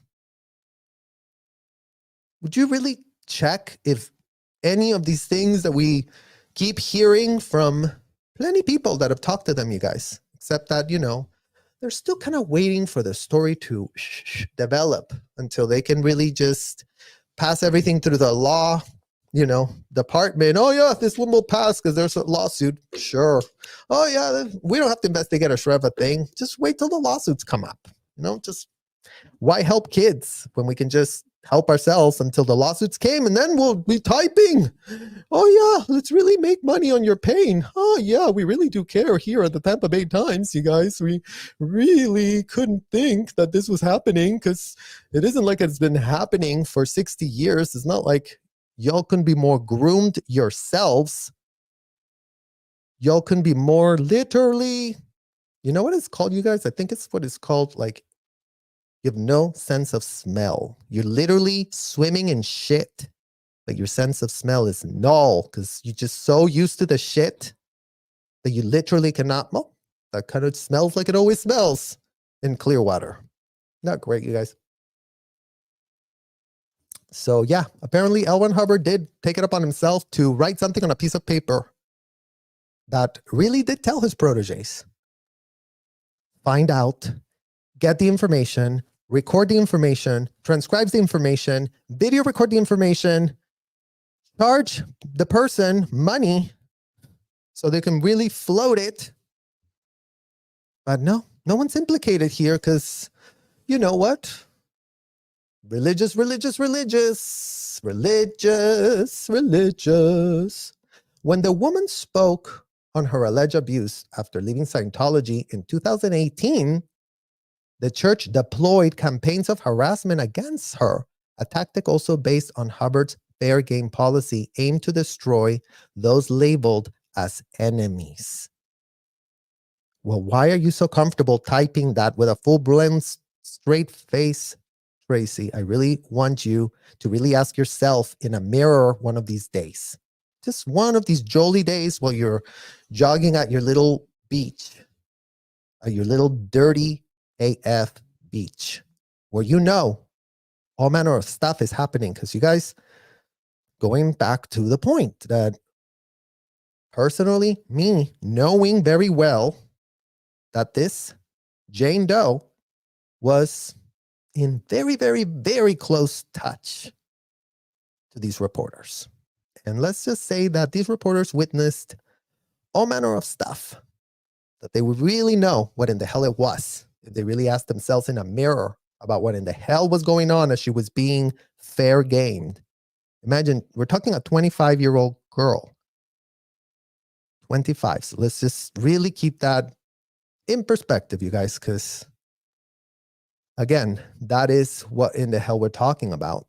Would you really check if any of these things that we keep hearing from plenty of people that have talked to them, you guys, except that, you know, they're still kind of waiting for the story to develop until they can really just pass everything through the law, you know, department. Oh yeah, this one will pass because there's a lawsuit. Sure. Oh yeah, we don't have to investigate a shred of a thing. Just wait till the lawsuits come up. You know, just why help kids when we can just help ourselves until the lawsuits came, and then we'll be typing. Oh yeah, let's really make money on your pain. Oh yeah, we really do care here at the Tampa Bay Times, you guys. We really couldn't think that this was happening because it isn't like it's been happening for 60 years. It's not like y'all can be more groomed yourselves. Y'all can be more literally, you know what it's called, you guys? I think it's what it's called, like, you have no sense of smell. You're literally swimming in shit. Like your sense of smell is null because you're just so used to the shit that you literally cannot, well, that kind of smells like it always smells in clear water. Not great, you guys. So yeah, apparently L. Ron Hubbard did take it up on himself to write something on a piece of paper that really did tell his proteges. Find out, get the information, record the information, transcribes the information, video record the information, charge the person money so they can really float it. But no one's implicated here because you know what? Religious. When the woman spoke on her alleged abuse after leaving Scientology in 2018, the church deployed campaigns of harassment against her, a tactic also based on Hubbard's fair game policy aimed to destroy those labeled as enemies. Well, why are you so comfortable typing that with a full-blown straight face, Tracy? I really want you to really ask yourself in a mirror one of these days. Just one of these jolly days while you're jogging at your little beach, at your little dirty AF beach, where you know all manner of stuff is happening. Because you guys, going back to the point that personally, me knowing very well that this Jane Doe was in very, very, very close touch to these reporters. And let's just say that these reporters witnessed all manner of stuff that they would really know what in the hell it was if they really asked themselves in a mirror about what in the hell was going on as she was being fair gamed. Imagine, we're talking a 25-year-old girl. 25. So let's just really keep that in perspective, you guys, because again, that is what in the hell we're talking about.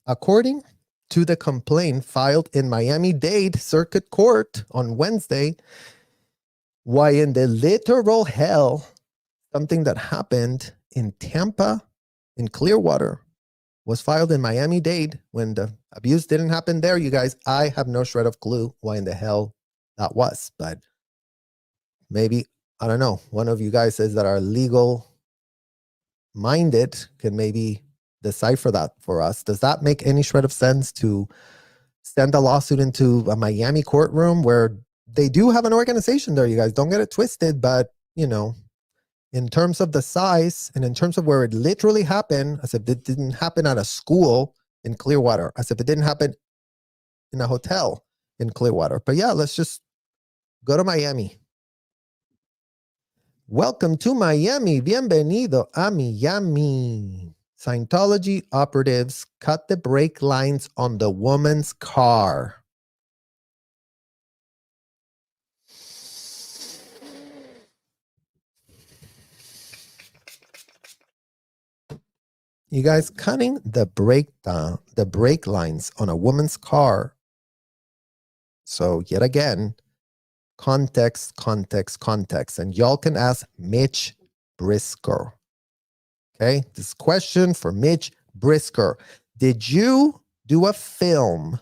According to the complaint filed in Miami-Dade Circuit Court on Wednesday, why in the literal hell, something that happened in Tampa, in Clearwater, was filed in Miami-Dade when the abuse didn't happen there, you guys. I have no shred of clue why in the hell that was, but maybe, I don't know, one of you guys says that are legal minded can maybe decipher that for us. Does that make any shred of sense to send a lawsuit into a Miami courtroom where they do have an organization there, you guys? Don't get it twisted, but you know, in terms of the size and in terms of where it literally happened, as if it didn't happen at a school in Clearwater, as if it didn't happen in a hotel in Clearwater. But yeah, let's just go to Miami. Welcome to Miami. Bienvenido a Miami. Scientology operatives cut the brake lines on the woman's car. You guys, cutting the brake lines on a woman's car. So yet again, context. And y'all can ask Mitch Brisker. Okay, this question for Mitch Brisker. Did you do a film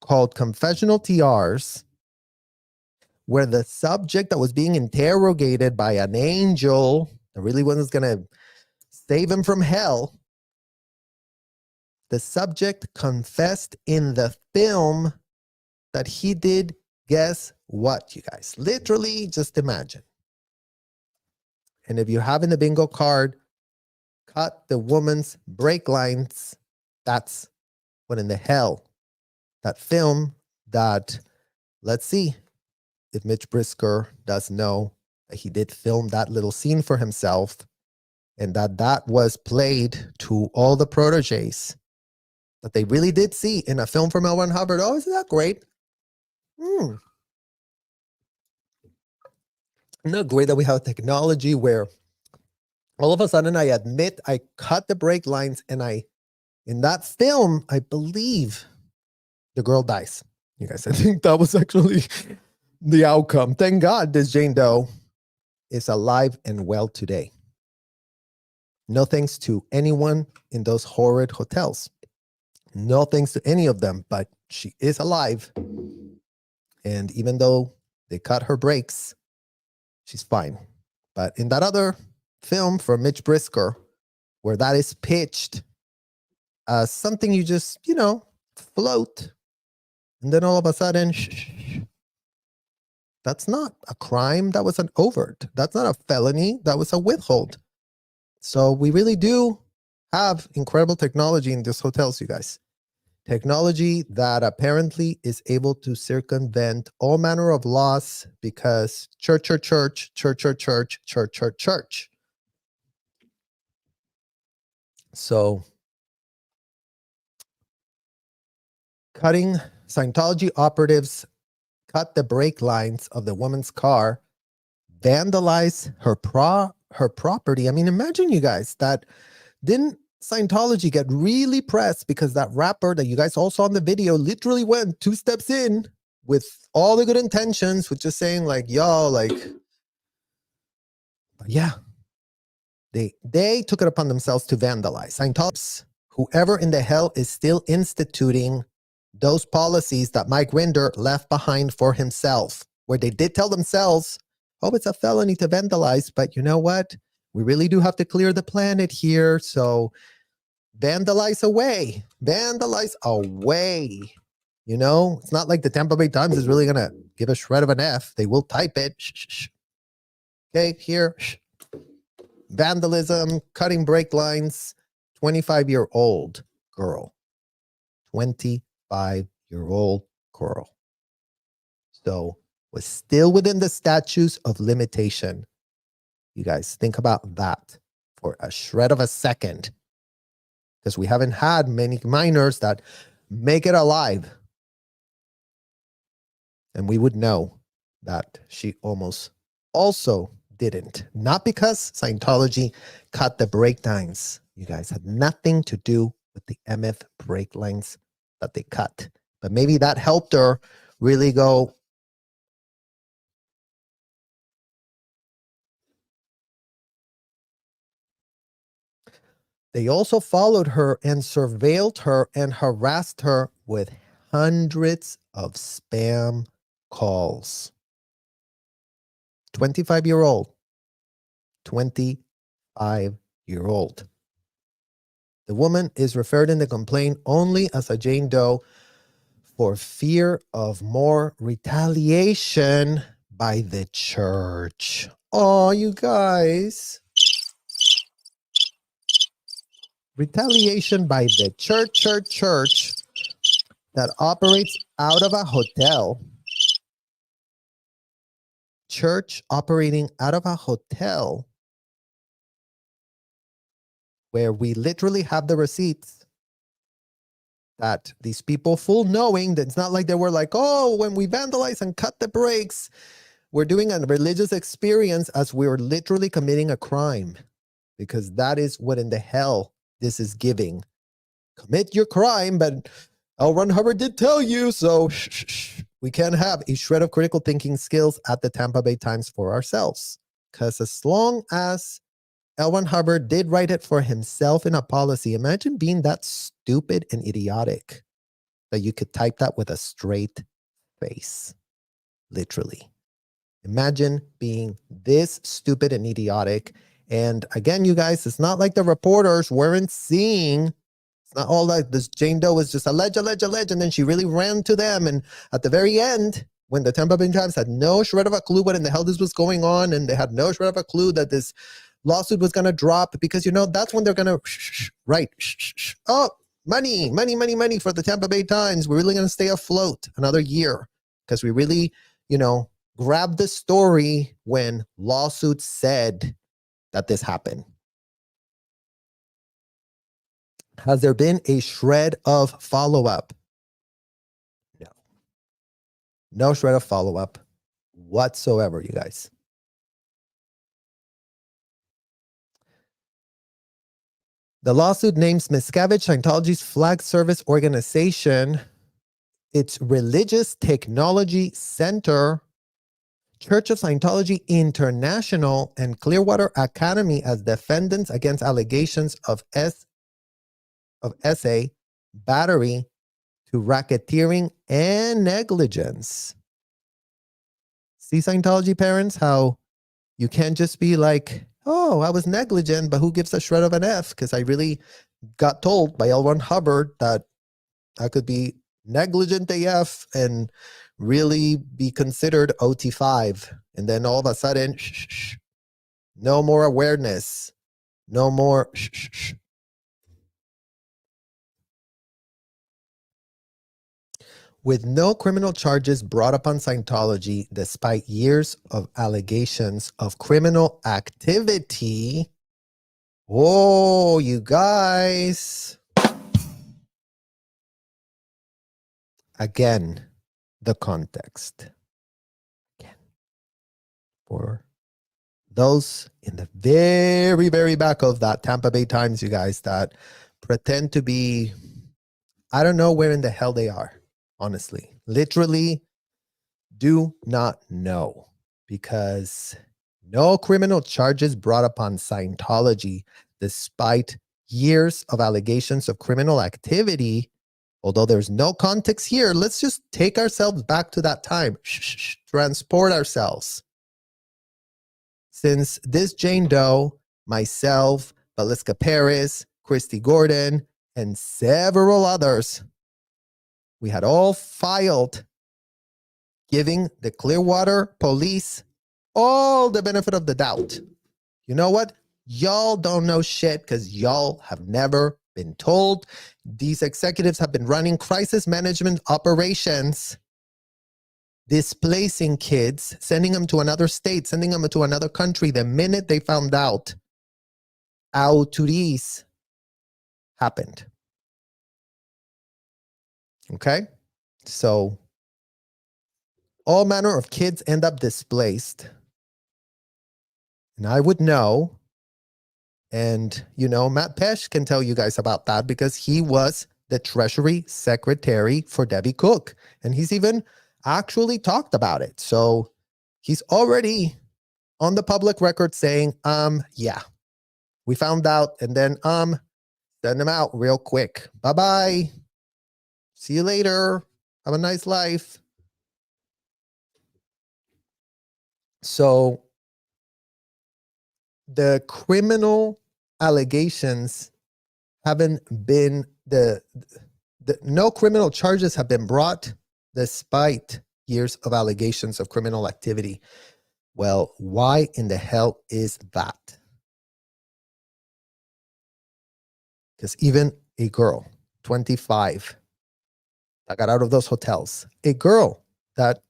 called Confessional TRs where the subject that was being interrogated by an angel that really wasn't going to save him from hell, the subject confessed in the film that he did, guess what, you guys? Literally, just imagine. And if you have in the bingo card, cut the woman's brake lines, that's what in the hell that film that, let's see if Mitch Brisker does know that he did film that little scene for himself and that was played to all the proteges that they really did see in a film from L. Ron Hubbard. Oh, isn't that great? Isn't it great that we have technology where all of a sudden I admit I cut the brake lines and in that film, I believe the girl dies. You guys, I think that was actually the outcome. Thank God this Jane Doe is alive and well today. No thanks to anyone in those horrid hotels. No thanks to any of them, but she is alive. And even though they cut her brakes, she's fine. But in that other film from Mitch Brisker, where that is pitched as something you just, float, and then all of a sudden, that's not a crime. That was an overt. That's not a felony. That was a withhold. So we really do have incredible technology in these hotels, you guys. Technology that apparently is able to circumvent all manner of laws because church. So cutting Scientology operatives cut the brake lines of the woman's car, vandalize her property. I mean, imagine you guys that didn't Scientology get really pressed because that rapper that you guys all saw in the video literally went 2 steps in with all the good intentions, with just saying like, yo, like, yeah, they took it upon themselves to vandalize. Scientologists, whoever in the hell is still instituting those policies that Mike Rinder left behind for himself, where they did tell themselves, oh, it's a felony to vandalize, but you know what? We really do have to clear the planet here, so vandalize away. Vandalize away. You know, it's not like the Tampa Bay Times is really going to give a shred of an F. They will type it. Shh, shh, shh. Okay, here. Shh. Vandalism, cutting brake lines, 25-year-old girl. 25-year-old girl. So was still within the statutes of limitation. You guys think about that for a shred of a second, because we haven't had many minors that make it alive. And we would know that she almost also didn't. Not because Scientology cut the brake lines. You guys had nothing to do with the MF brake lines that they cut. But maybe that helped her really go, they also followed her and surveilled her and harassed her with hundreds of spam calls. 25-year-old. 25-year-old. The woman is referred in the complaint only as a Jane Doe for fear of more retaliation by the church. Oh, you guys. Retaliation by the church that operates out of a hotel. Church operating out of a hotel where we literally have the receipts that these people, full knowing that it's not like they were like, oh, when we vandalize and cut the brakes, we're doing a religious experience, as we're literally committing a crime, because that is what in the hell this is giving. Commit your crime, but L. Ron Hubbard did tell you, so we can have a shred of critical thinking skills at the Tampa Bay Times for ourselves. Because as long as L. Ron Hubbard did write it for himself in a policy, imagine being that stupid and idiotic that you could type that with a straight face. Literally. Imagine being this stupid and idiotic. And again, you guys, it's not like the reporters weren't seeing. It's not all like this Jane Doe was just alleged, and then she really ran to them. And at the very end, when the Tampa Bay Times had no shred of a clue what in the hell this was going on, and they had no shred of a clue that this lawsuit was going to drop, because, you know, that's when they're going to right. Oh, money for the Tampa Bay Times. We're really going to stay afloat another year because we really, you know, grabbed the story when lawsuits said that this happened. Has there been a shred of follow-up? No. No shred of follow-up whatsoever, you guys. The lawsuit names Miscavige Scientology's flag service organization, its Religious Technology Center, Church of Scientology International, and Clearwater Academy as defendants against allegations of SA, battery to racketeering and negligence. See, Scientology parents, how you can't just be like, oh, I was negligent, but who gives a shred of an F? Because I really got told by L. Ron Hubbard that I could be negligent AF and really be considered OT5. And then all of a sudden, no more awareness, no more With no criminal charges brought upon Scientology, despite years of allegations of criminal activity. Oh, you guys. Again, the context. Again, for Those in the very, very back of that Tampa Bay Times, you guys, that pretend to be, I don't know where in the hell they are, honestly. Literally do not know, because no criminal charges brought upon Scientology despite years of allegations of criminal activity. Although there's no context here, let's just take ourselves back to that time. Transport ourselves. Since this Jane Doe, myself, Valiska Paris, Christy Gordon, and several others, we had all filed giving the Clearwater police all the benefit of the doubt. You know what? Y'all don't know shit because y'all have never been told. These executives have been running crisis management operations, displacing kids, sending them to another state, sending them to another country the minute they found out atrocities happened. Okay? So all manner of kids end up displaced. And I would know. And, you know, Matt Pesh can tell you guys about that because he was the Treasury Secretary for Debbie Cook. And he's even actually talked about it. So he's already on the public record saying, yeah, we found out, and then, send them out real quick. Bye-bye. See you later. Have a nice life. So the criminal allegations haven't been no criminal charges have been brought despite years of allegations of criminal activity. Well, why in the hell is that? Because even a girl, 25, that got out of those hotels, a girl that,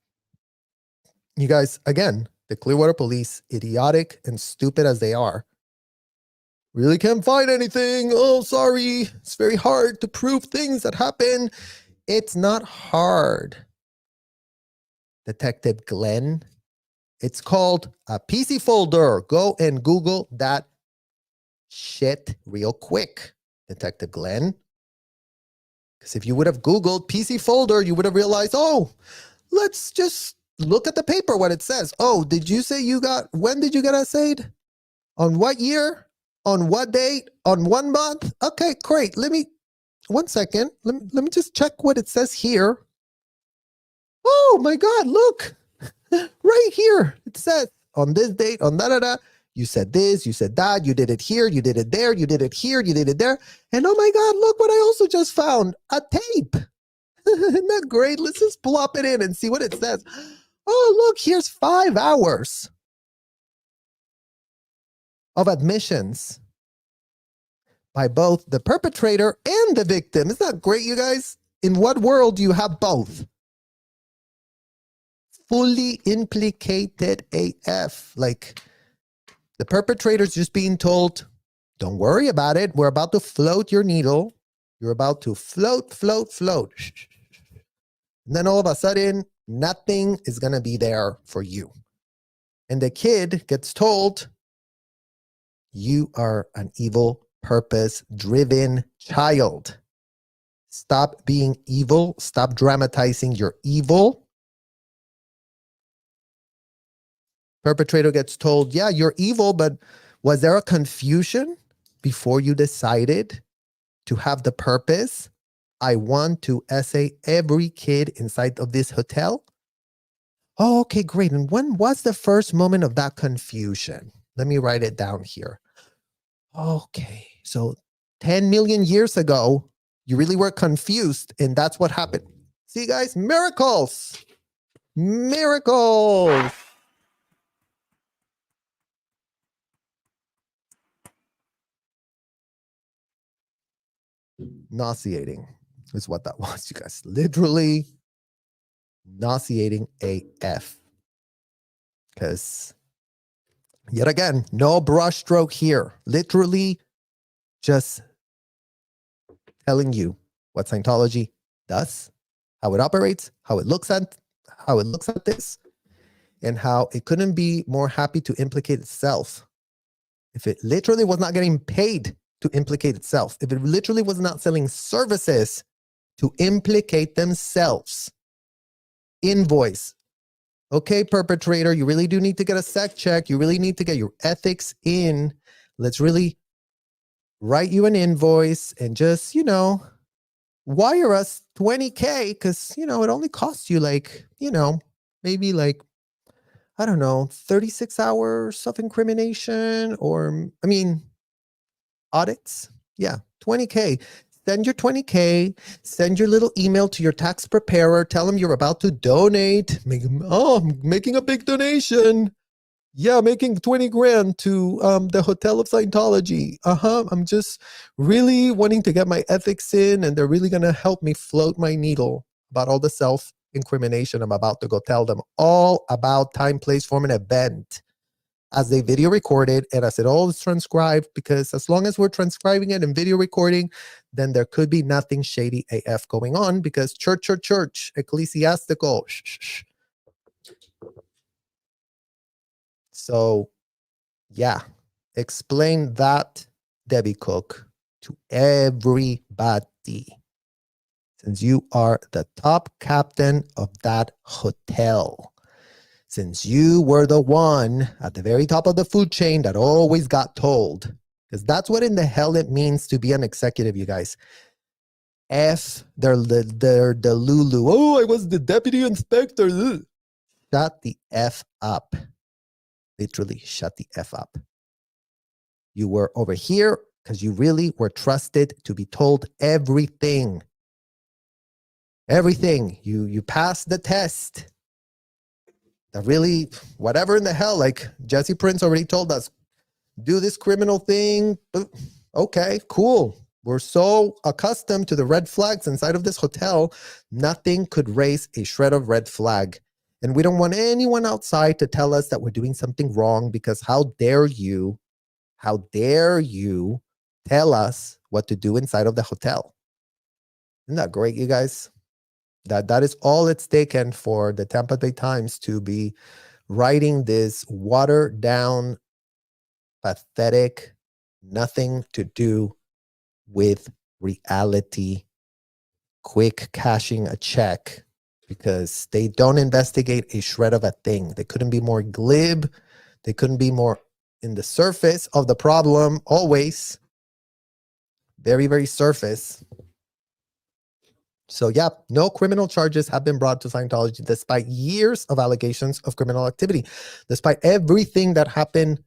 you guys, again, the Clearwater police, idiotic and stupid as they are, really can't find anything. Oh, sorry. It's very hard to prove things that happen. It's not hard, Detective Glenn. It's called a PC folder. Go and Google that shit real quick, Detective Glenn. Because if you would have Googled PC folder, you would have realized, oh, let's just look at the paper, what it says. Oh, did you say when did you get assayed? On what year? On what date? On 1 month? Okay, great. One second. Let me just check what it says here. Oh my God, look. Right here. It says on this date, on da-da-da. You said this, you said that, you did it here, you did it there, you did it here, you did it there. And oh my God, look what I also just found. A tape. Isn't that great? Let's just plop it in and see what it says. Oh, look, here's 5 hours of admissions by both the perpetrator and the victim. Isn't that great, you guys? In what world do you have both? Fully implicated AF. Like, the perpetrator's just being told, don't worry about it. We're about to float your needle. You're about to float. And then all of a sudden, nothing is going to be there for you. And the kid gets told, you are an evil, purpose-driven child. Stop being evil. Stop dramatizing your evil. Perpetrator gets told, yeah, you're evil, but was there a confusion before you decided to have the purpose? I want to essay every kid inside of this hotel. Oh, okay, great. And when was the first moment of that confusion? Let me write it down here. Okay, so 10 million years ago, you really were confused, and that's what happened. See, guys, miracles. Miracles. Nauseating is what that was, you guys. Literally nauseating AF. Because, yet again, no brushstroke here. Literally just telling you what Scientology does, how it operates, how it looks at this. and how it couldn't be more happy to implicate itself. If it literally was not getting paid to implicate itself, if it literally was not selling services to implicate themselves, invoice. Okay, perpetrator, you really do need to get a sec check. You really need to get your ethics in. Let's really write you an invoice and just, wire us 20K because, it only costs you maybe I don't know, 36 hours of incrimination or, audits. Yeah, 20K. Send your 20K, send your little email to your tax preparer, tell them you're about to donate. I'm making a big donation. Yeah, making 20 grand to the Hotel of Scientology. I'm just really wanting to get my ethics in, and they're really going to help me float my needle about all the self-incrimination I'm about to go tell them. All about time, place, form, and event. As they video recorded, and as it all is transcribed, because as long as we're transcribing it and video recording, then there could be nothing shady AF going on, because church, ecclesiastical. Shh. So, yeah, explain that, Debbie Cook, to everybody, since you are the top captain of that hotel. Since you were the one at the very top of the food chain that always got told, because that's what in the hell it means to be an executive, you guys. They're the Lulu. Oh, I was the deputy inspector. Ugh. Shut the F up. Literally, shut the F up. You were over here because you really were trusted to be told everything. Everything. You passed the test. That really, whatever in the hell, like Jesse Prince already told us, do this criminal thing. Okay, cool. We're so accustomed to the red flags inside of this hotel, nothing could raise a shred of red flag. And we don't want anyone outside to tell us that we're doing something wrong, because how dare you tell us what to do inside of the hotel? Isn't that great, you guys? That is all it's taken for the Tampa Bay Times to be writing this watered down, pathetic, nothing to do with reality, quick cashing a check, because they don't investigate a shred of a thing. They couldn't be more glib. They couldn't be more in the surface of the problem, always. Very, very surface. So, yeah, no criminal charges have been brought to Scientology despite years of allegations of criminal activity, despite everything that happened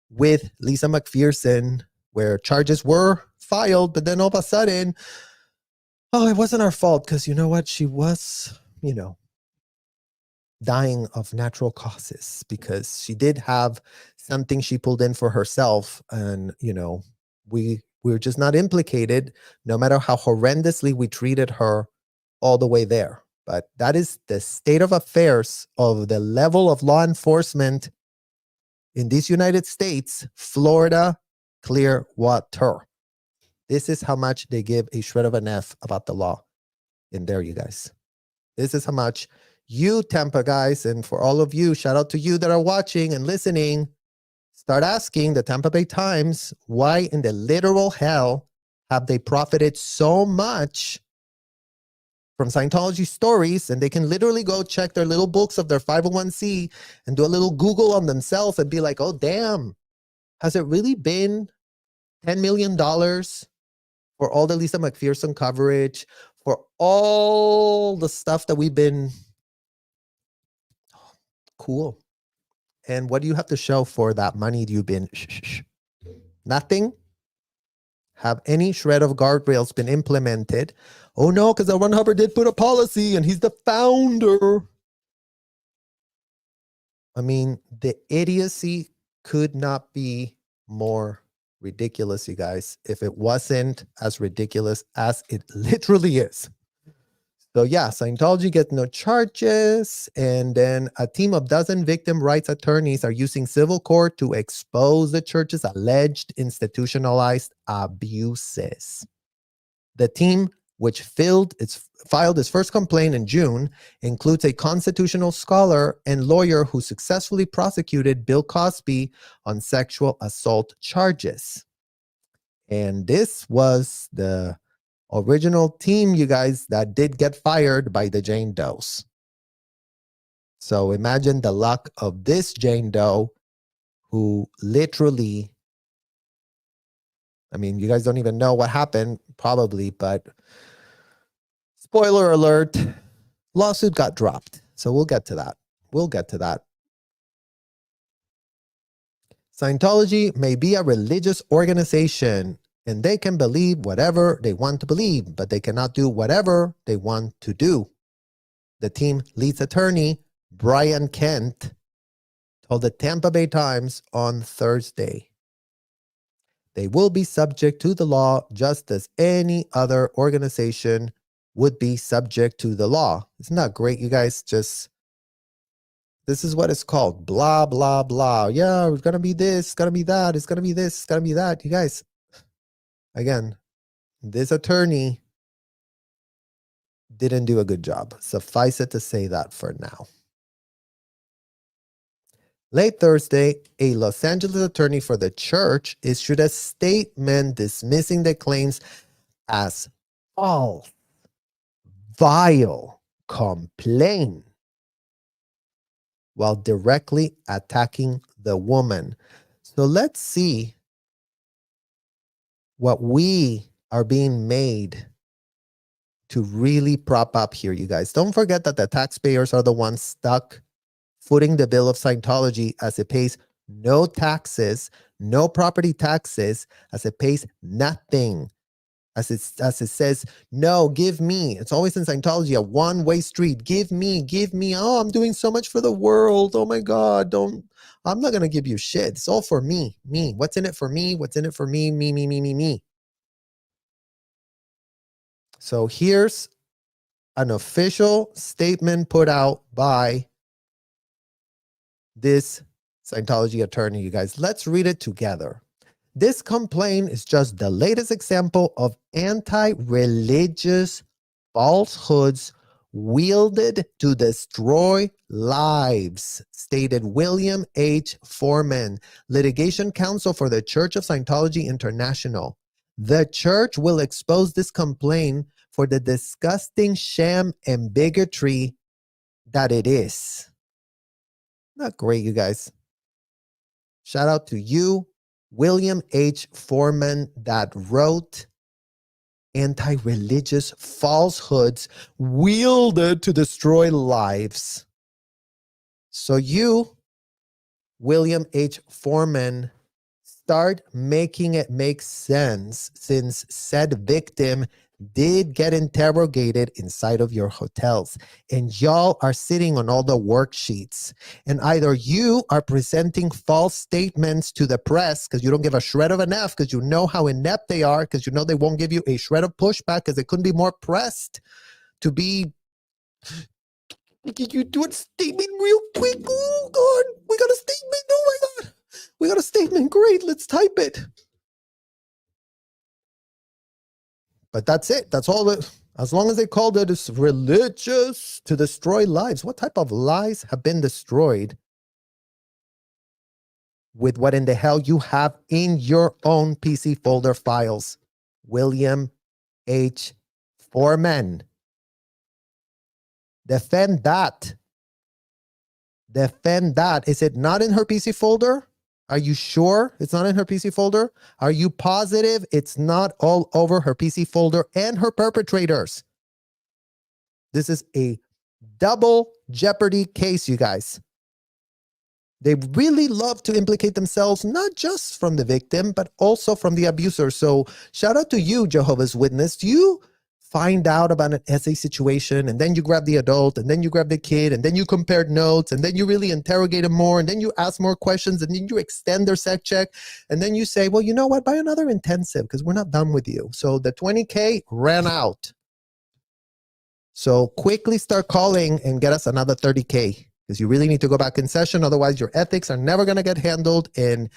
with Lisa McPherson, where charges were filed, but then all of a sudden, oh, it wasn't our fault because you know what? She was, dying of natural causes, because she did have something she pulled in for herself. And, we were just not implicated, no matter how horrendously we treated her all the way there. But that is the state of affairs of the level of law enforcement in these United States, Florida, Clearwater. This is how much they give a shred of an F about the law in there, you guys. This is how much you Tampa guys, and for all of you, shout out to you that are watching and listening, start asking the Tampa Bay Times, why in the literal hell have they profited so much from Scientology stories? And they can literally go check their little books of their 501c and do a little Google on themselves and be like, oh, damn, has it really been $10 million for all the Lisa McPherson coverage, for all the stuff that we've been cool? And what do you have to show for that money you've been nothing? Have any shred of guardrails been implemented? Oh no, because Ron Hubbard did put a policy and he's the founder. I mean, the idiocy could not be more ridiculous, you guys, if it wasn't as ridiculous as it literally is. So yeah, Scientology gets no charges, and then a team of dozen victim rights attorneys are using civil court to expose the church's alleged institutionalized abuses. The team which filed its first complaint in June, includes a constitutional scholar and lawyer who successfully prosecuted Bill Cosby on sexual assault charges. And this was the original team, you guys, that did get fired by the Jane Does. So imagine the luck of this Jane Doe who literally, I mean, you guys don't even know what happened, probably, but spoiler alert, lawsuit got dropped. So we'll get to that. We'll get to that. Scientology may be a religious organization and they can believe whatever they want to believe, but they cannot do whatever they want to do. The team lead's attorney, Brian Kent, told the Tampa Bay Times on Thursday. They will be subject to the law just as any other organization would be subject to the law. Isn't that great, you guys? Just, this is what it's called. Blah, blah, blah. Yeah, it's going to be this, it's going to be that, it's going to be this, it's going to be that. You guys, again, this attorney didn't do a good job. Suffice it to say that for now. Late Thursday, a Los Angeles attorney for the church issued a statement dismissing the claims as false, vile complaint, while directly attacking the woman. So let's see what we are being made to really prop up here, you guys. Don't forget that the taxpayers are the ones stuck footing the bill of Scientology, as it pays no taxes, no property taxes, as it pays nothing. As it says, no, give me. It's always in Scientology, a one-way street. Give me, give me. Oh, I'm doing so much for the world. Oh my God, I'm not going to give you shit. It's all for me, me. What's in it for me? What's in it for me? Me, me, me, me, me. So here's an official statement put out by this Scientology attorney, you guys. Let's read it together. This complaint is just the latest example of anti-religious falsehoods wielded to destroy lives, stated William H. Foreman, litigation counsel for the Church of Scientology International. The church will expose this complaint for the disgusting sham and bigotry that it is. Not great, you guys. Shout out to you, William H. Foreman, that wrote anti-religious falsehoods wielded to destroy lives. So you, William H. Foreman, start making it make sense, since said victim did get interrogated inside of your hotels, and y'all are sitting on all the worksheets, and either you are presenting false statements to the press because you don't give a shred of an F, because you know how inept they are, because you know they won't give you a shred of pushback, because they couldn't be more pressed to be. Did you do a statement real quick? Oh God, we got a statement. Oh my God, we got a statement. Great, let's type it. But that's it. That's all. As long as they called it as religious to destroy lives. What type of lies have been destroyed with what in the hell you have in your own PC folder files? William H. Foreman. Defend that. Defend that. Is it not in her PC folder? Are you sure it's not in her PC folder? Are you positive it's not all over her PC folder and her perpetrators? This is a double jeopardy case, you guys. They really love to implicate themselves, not just from the victim, but also from the abuser. So shout out to you, Jehovah's Witness. You find out about an essay situation, and then you grab the adult, and then you grab the kid, and then you compared notes, and then you really interrogate them more, and then you ask more questions, and then you extend their sec check, and then you say, well, you know what, buy another intensive, because we're not done with you. So the 20K ran out. So quickly start calling and get us another 30K, because you really need to go back in session. Otherwise, your ethics are never going to get handled, and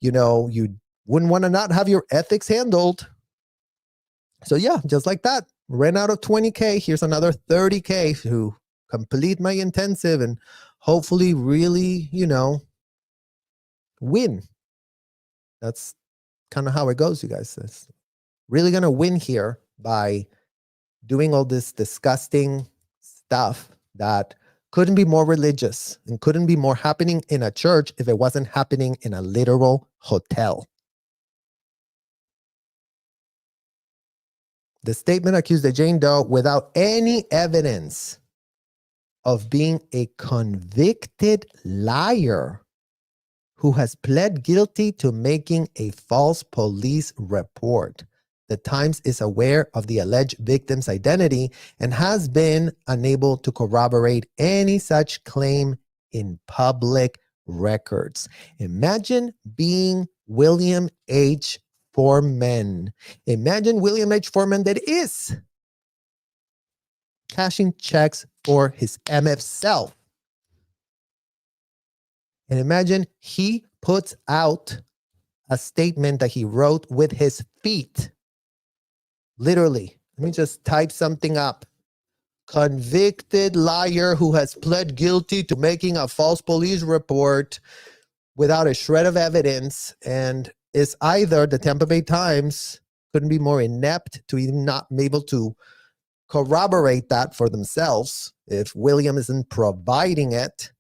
you know, you wouldn't want to not have your ethics handled. So yeah, just like that. ran out of 20K. Here's another 30K to complete my intensive and hopefully really, win. That's kind of how it goes, you guys. It's really going to win here by doing all this disgusting stuff that couldn't be more religious and couldn't be more happening in a church if it wasn't happening in a literal hotel. The statement accused Jane Doe without any evidence of being a convicted liar who has pled guilty to making a false police report. The Times is aware of the alleged victim's identity and has been unable to corroborate any such claim in public records. Imagine being William H. Foreman. Imagine William H. Foreman that is cashing checks for his MF self. And imagine he puts out a statement that he wrote with his feet. Literally, let me just type something up. Convicted liar who has pled guilty to making a false police report without a shred of evidence, and is either the Tampa Bay Times couldn't be more inept to even not be able to corroborate that for themselves if William isn't providing it,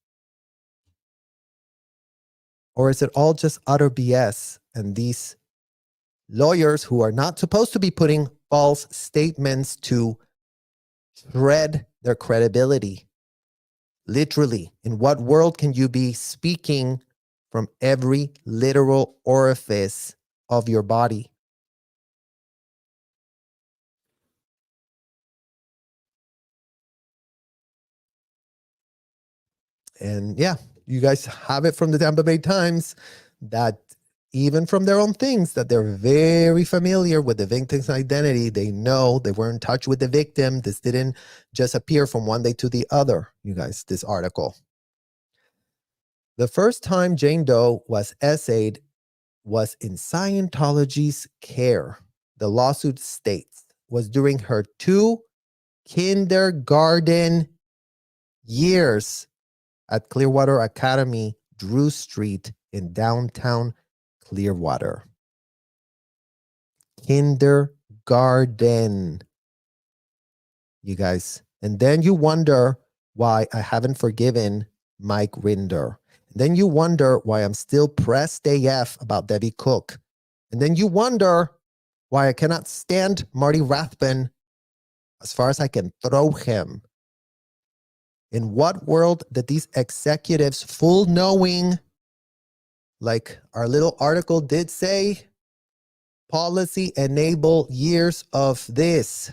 or is it all just utter BS and these lawyers who are not supposed to be putting false statements to shred their credibility? Literally, in what world can you be speaking from every literal orifice of your body? And yeah, you guys have it from the Tampa Bay Times that even from their own things, that they're very familiar with the victim's identity. They know they were in touch with the victim. This didn't just appear from one day to the other, you guys, this article. The first time Jane Doe was essayed was in Scientology's care. The lawsuit states was during her 2 kindergarten years at Clearwater Academy, Drew Street in downtown Clearwater. Kindergarten, you guys. And then you wonder why I haven't forgiven Mike Rinder. And then you wonder why I'm still pressed AF about Debbie Cook. And then you wonder why I cannot stand Marty Rathbun as far as I can throw him. In what world did these executives, full knowing, like our little article did say, policy enable years of this?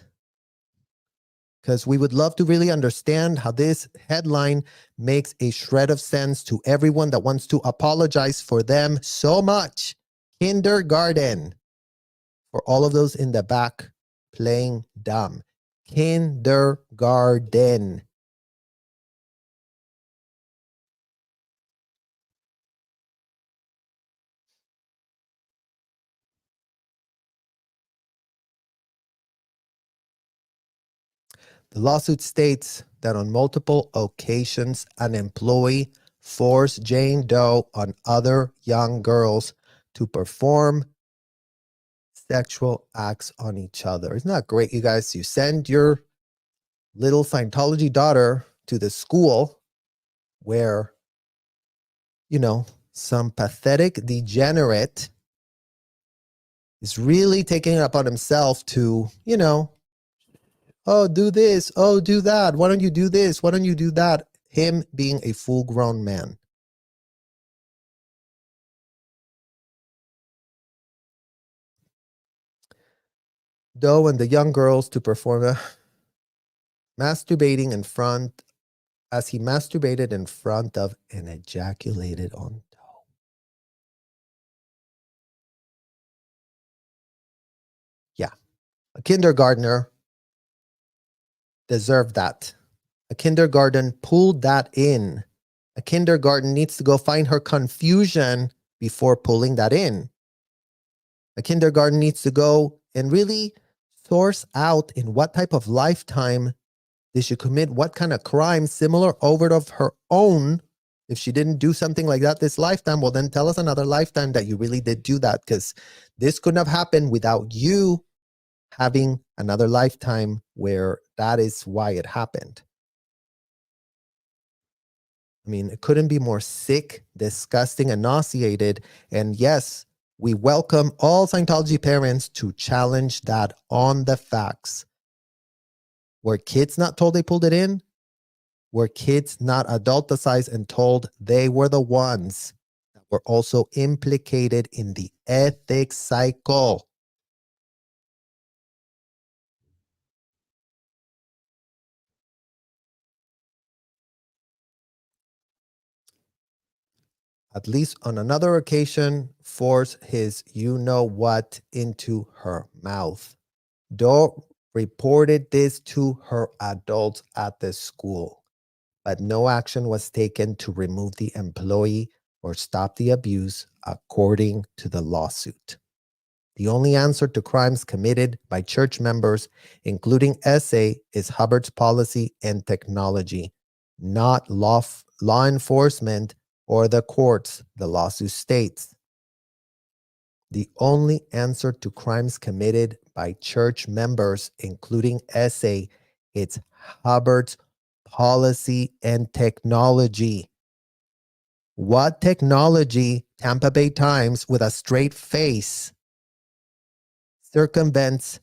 Because we would love to really understand how this headline makes a shred of sense to everyone that wants to apologize for them so much. Kindergarten. For all of those in the back playing dumb. Kindergarten. The lawsuit states that on multiple occasions, an employee forced Jane Doe on other young girls to perform sexual acts on each other. Isn't that great, you guys? You send your little Scientology daughter to the school where, some pathetic degenerate is really taking it upon himself to, oh, do this. Oh, do that. Why don't you do this? Why don't you do that? Him being a full-grown man. Doe and the young girls to perform masturbating in front, as he masturbated in front of and ejaculated on Doe. Yeah, a kindergartner deserved that. A kindergarten pulled that in. A kindergarten needs to go find her confusion before pulling that in. A kindergarten needs to go and really source out in what type of lifetime did she commit what kind of crime similar over of her own. If she didn't do something like that this lifetime, well, then tell us another lifetime that you really did do that, because this couldn't have happened without you having another lifetime where that is why it happened. I mean, it couldn't be more sick, disgusting, and nauseated. And yes, we welcome all Scientology parents to challenge that on the facts. Were kids not told they pulled it in? Were kids not adulticized and told they were the ones that were also implicated in the ethics cycle? At least on another occasion, force his you-know-what into her mouth. Doe reported this to her adults at the school, but no action was taken to remove the employee or stop the abuse, according to the lawsuit. The only answer to crimes committed by church members, including SA, is Hubbard's policy and technology, not law enforcement or the courts, the lawsuit states. The only answer to crimes committed by church members, including SA, it's Hubbard's policy and technology. What technology, Tampa Bay Times, with a straight face, circumvents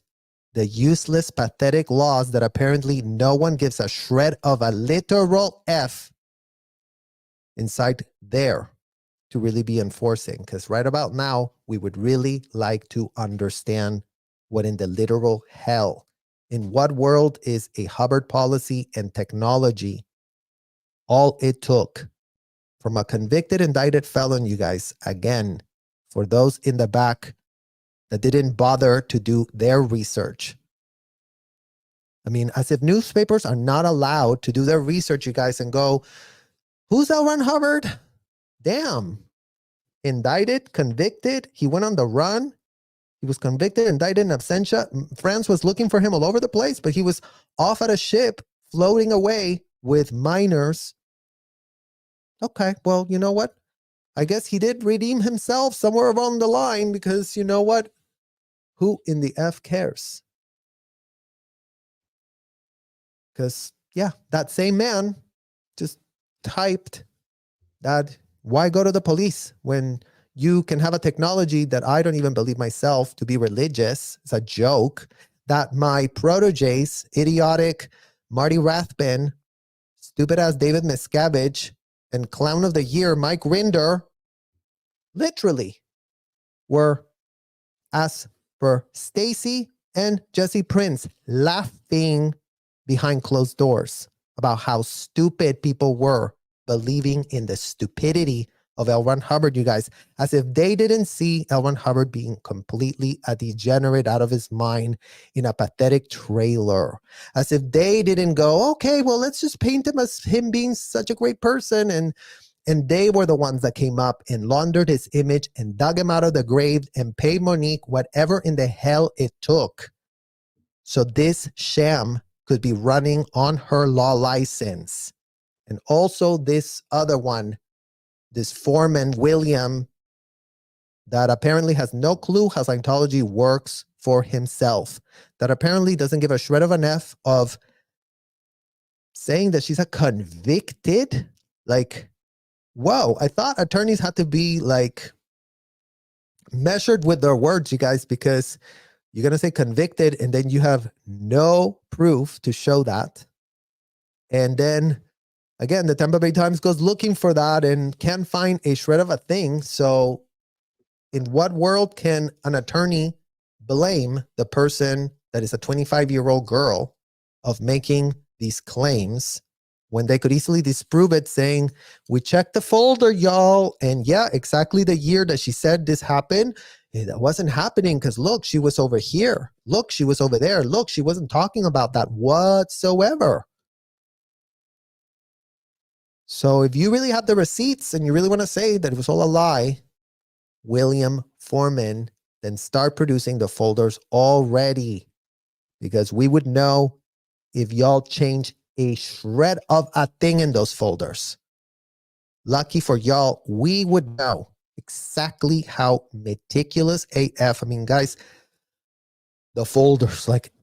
the useless, pathetic laws that apparently no one gives a shred of a literal F inside there to really be enforcing? Because right about now, we would really like to understand what in the literal hell, in what world is a Hubbard policy and technology all it took from a convicted, indicted felon, you guys, again, for those in the back that didn't bother to do their research. I mean, as if newspapers are not allowed to do their research, you guys, and go, who's L. Ron Hubbard? Damn. Indicted, convicted. He went on the run. He was convicted, indicted in absentia. France was looking for him all over the place, but he was off at a ship floating away with minors. Okay, well, you know what? I guess he did redeem himself somewhere along the line, because you know what? Who in the F cares? Because, yeah, that same man just typed that, why go to the police when you can have a technology that I don't even believe myself to be religious? It's a joke that my proteges, idiotic Marty Rathbun, stupid ass David Miscavige, and clown of the year Mike Rinder, literally were, as for Stacy and Jesse Prince, laughing behind closed doors about how stupid people were believing in the stupidity of L. Ron Hubbard, you guys, as if they didn't see L. Ron Hubbard being completely a degenerate out of his mind in a pathetic trailer, as if they didn't go, okay, well, let's just paint him as him being such a great person. And they were the ones that came up and laundered his image and dug him out of the grave and paid Monique whatever in the hell it took so this sham could be running on her law license. And also this other one, this foreman, William, that apparently has no clue how Scientology works for himself, that apparently doesn't give a shred of an F of saying that she's a convicted. Like, whoa, I thought attorneys had to be like measured with their words, you guys, because you're going to say convicted and then you have no proof to show that. And then again, the Tampa Bay Times goes looking for that and can't find a shred of a thing. So in what world can an attorney blame the person that is a 25-year-old girl of making these claims when they could easily disprove it, saying, we checked the folder, y'all, and yeah, exactly the year that she said this happened, that wasn't happening because look, she was over here. Look, she was over there. Look, she wasn't talking about that whatsoever. So if you really have the receipts and you really want to say that it was all a lie, William Foreman, then start producing the folders already. because we would know if y'all change a shred of a thing in those folders. Lucky for y'all, we would know exactly how meticulous AF. I mean, guys, the folders, like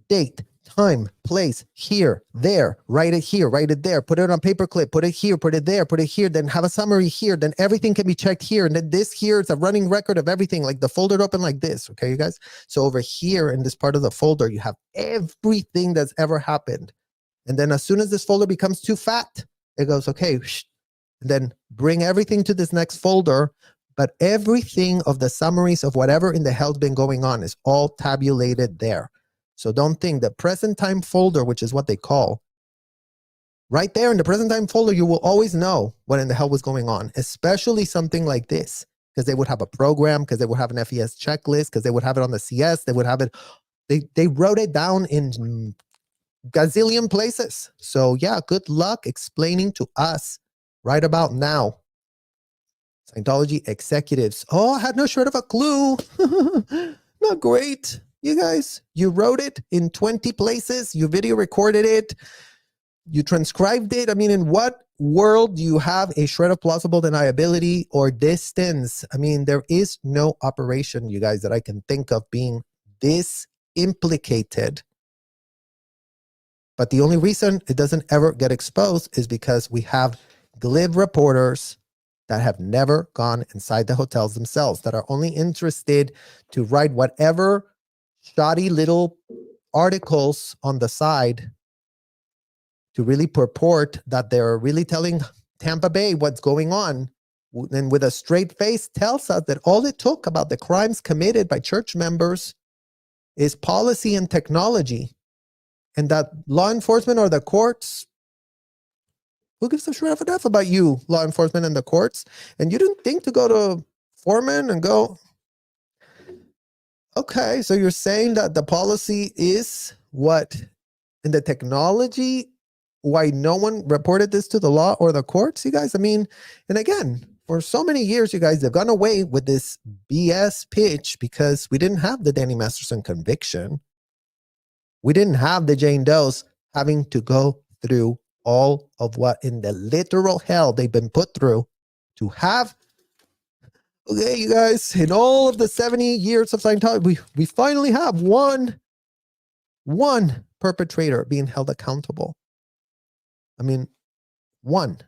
date, time, place, here, there, write it here, write it there, put it on paperclip, put it here, put it there, put it here, then have a summary here, then everything can be checked here. And then this here is a running record of everything, like the folder open like this. Okay, you guys? So over here in this part of the folder, you have everything that's ever happened. And then as soon as this folder becomes too fat, it goes, okay, and then bring everything to this next folder. But everything of the summaries of whatever in the hell's been going on is all tabulated there. So don't think the present time folder, which is what they call, right there in the present time folder, you will always know what in the hell was going on, especially something like this, because they would have a program, because they would have an FES checklist, because they would have it on the CS, they would have it, they wrote it down in gazillion places. So yeah, good luck explaining to us right about now. Scientology executives. Oh, I had no shred of a clue. Not great. You guys, you wrote it in 20 places. You video recorded it. You transcribed it. I mean, in what world do you have a shred of plausible deniability or distance? I mean, there is no operation, you guys, that I can think of being this implicated. But the only reason it doesn't ever get exposed is because we have glib reporters that have never gone inside the hotels themselves, that are only interested to write whatever shoddy little articles on the side to really purport that they're really telling Tampa Bay what's going on, and with a straight face tells us that all it took about the crimes committed by church members is policy and technology, and that law enforcement or the courts, who gives a shred of a F about you, law enforcement and the courts? And you didn't think to go to Foreman and go, okay, so you're saying that the policy is what? And the technology, why no one reported this to the law or the courts, you guys? I mean, and again, for so many years, you guys have gone away with this BS pitch because we didn't have the Danny Masterson conviction. We didn't have the Jane Does having to go through all of what in the literal hell they've been put through to have. Okay, you guys, in all of the 70 years of Scientology, we finally have one perpetrator being held accountable. I mean, one.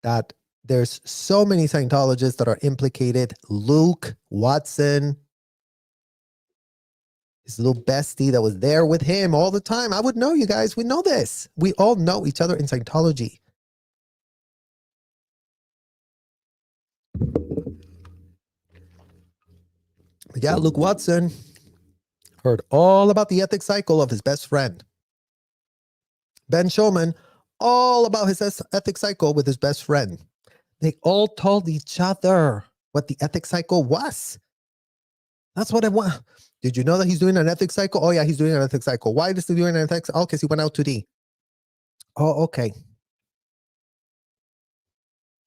That there's so many Scientologists that are implicated. Luke Watson, his little bestie that was there with him all the time. I would know, you guys. We know this. We all know each other in Scientology. But yeah, Luke Watson heard all about the ethics cycle of his best friend. Ben Shulman, all about his ethics cycle with his best friend. They all told each other what the ethics cycle was. That's what I want. Did you know that he's doing an ethics cycle? Oh yeah, he's doing an ethics cycle. Why is he doing an ethics? Oh, because he went out 2D. Oh, okay.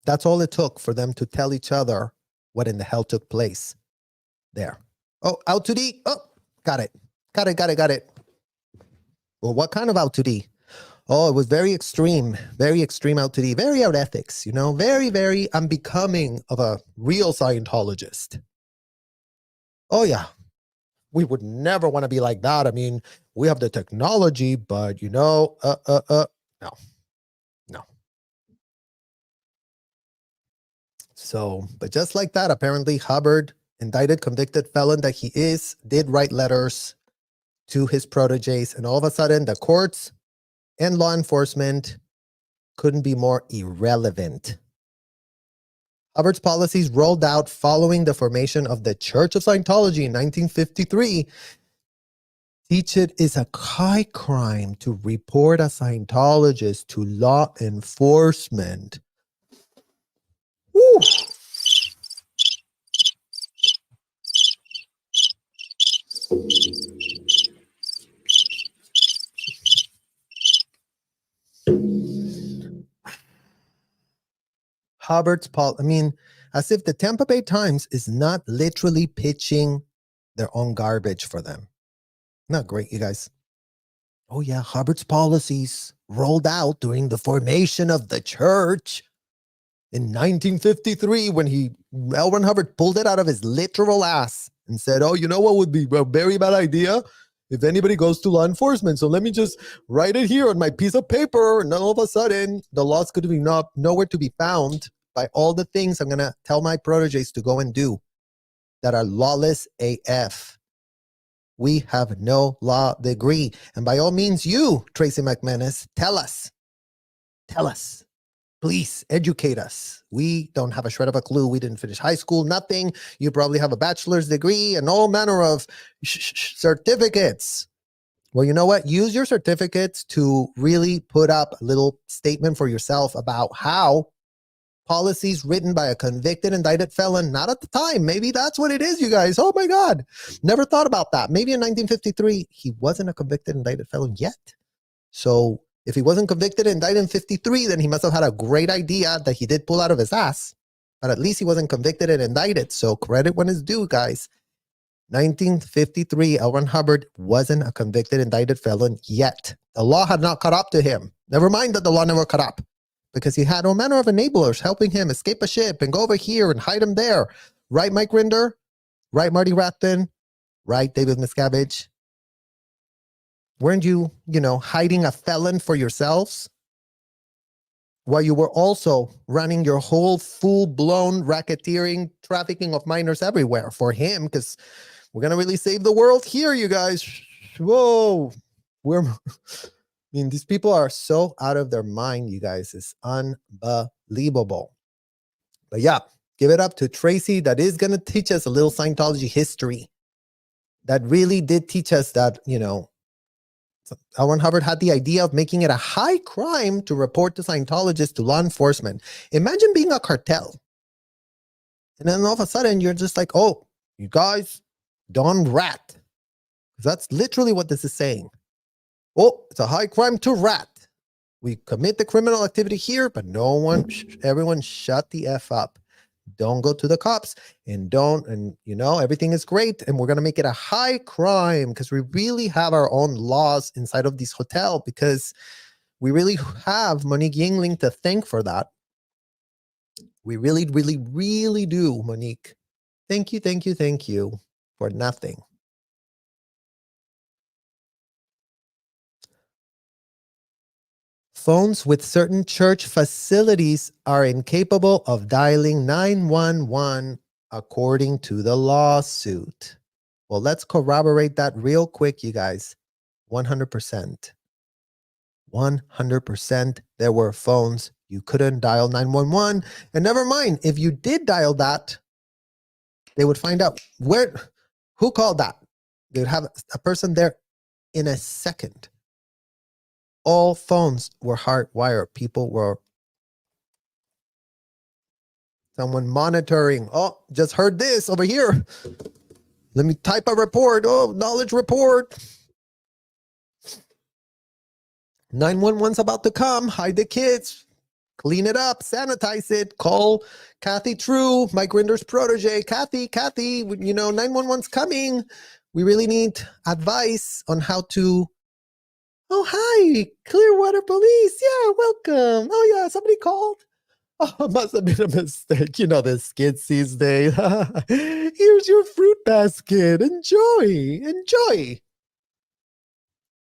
That's all it took for them to tell each other what in the hell took place there. Oh, out 2D. Oh, got it. Well, what kind of out 2D? Oh, it was very extreme out 2D, very out ethics, you know, very unbecoming of a real Scientologist. Oh yeah, we would never want to be like that. I mean, we have the technology, but you know, no. So, but just like that, apparently Hubbard, indicted, convicted felon that he is, did write letters to his proteges, and all of a sudden the courts and law enforcement couldn't be more irrelevant. Hubbard's policies rolled out following the formation of the Church of Scientology in 1953 teach it is a high crime to report a Scientologist to law enforcement. Woo. Hubbard's I mean, as if the Tampa Bay Times is not literally pitching their own garbage for them. Not great, you guys. Oh yeah, Hubbard's policies rolled out during the formation of the church in 1953 when L. Ron Hubbard pulled it out of his literal ass and said, oh, you know what would be a very bad idea? If anybody goes to law enforcement. So let me just write it here on my piece of paper. And all of a sudden, the laws could be nowhere to be found by all the things I'm going to tell my proteges to go and do that are lawless AF. We have no law degree. And by all means, you, Tracy McManus, tell us. Please educate us. We don't have a shred of a clue. We didn't finish high school, nothing. You probably have a bachelor's degree and all manner of certificates. Well, you know what? Use your certificates to really put up a little statement for yourself about how policies written by a convicted, indicted felon, not at the time. Maybe that's what it is, you guys. Oh my God. Never thought about that. Maybe in 1953, he wasn't a convicted, indicted felon yet. So if he wasn't convicted and indicted in 53, then he must have had a great idea that he did pull out of his ass. But at least he wasn't convicted and indicted. So credit when it's due, guys. 1953, L. Ron Hubbard wasn't a convicted, indicted felon yet. The law had not caught up to him. Never mind that the law never caught up. Because he had all manner of enablers helping him escape a ship and go over here and hide him there. Right, Mike Rinder? Right, Marty Rathbun? Right, David Miscavige? Weren't you, hiding a felon for yourselves? While you were also running your whole full-blown racketeering, trafficking of minors everywhere for him, because we're going to really save the world here, you guys. Whoa. These people are so out of their mind, you guys. It's unbelievable. But yeah, give it up to Tracy. That is going to teach us a little Scientology history. That really did teach us that, L. Ron Hubbard had the idea of making it a high crime to report to Scientologists to law enforcement. Imagine being a cartel. And then all of a sudden, you're just like, oh, you guys, don't rat. That's literally what this is saying. Oh, it's a high crime to rat. We commit the criminal activity here, but everyone shut the F up. Don't go to the cops and everything is great. And we're going to make it a high crime because we really have our own laws inside of this hotel because we really have Monique Yingling to thank for that. We really, really, really do, Monique. Thank you for nothing. Phones with certain church facilities are incapable of dialing 911 according to the lawsuit. Well, let's corroborate that real quick, you guys. 100%. 100% there were phones you couldn't dial 911. And never mind, if you did dial that, they would find out who called that. They would have a person there in a second. All phones were hardwired. Someone monitoring. Oh, just heard this over here. Let me type a report. Oh, knowledge report. 911's about to come. Hide the kids. Clean it up. Sanitize it. Call Kathy True, Mike Rinder's protege. Kathy, 911's coming. We really need advice on how to... Oh, hi, Clearwater Police. Yeah, welcome. Oh, yeah, somebody called. Oh, it must have been a mistake. The skits these days. Here's your fruit basket. Enjoy.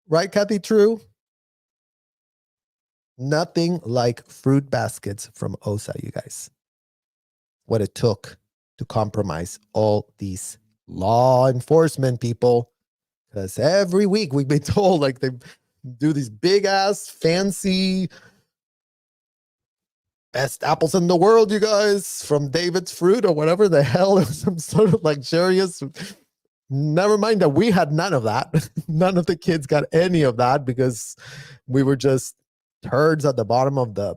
Right, Kathy True? Nothing like fruit baskets from OSA, you guys. What it took to compromise all these law enforcement people. Because every week we've been told they do these big ass fancy best apples in the world, you guys, from David's Fruit or whatever the hell, some sort of luxurious. Never mind that we had none of that. None of the kids got any of that because we were just turds at the bottom of the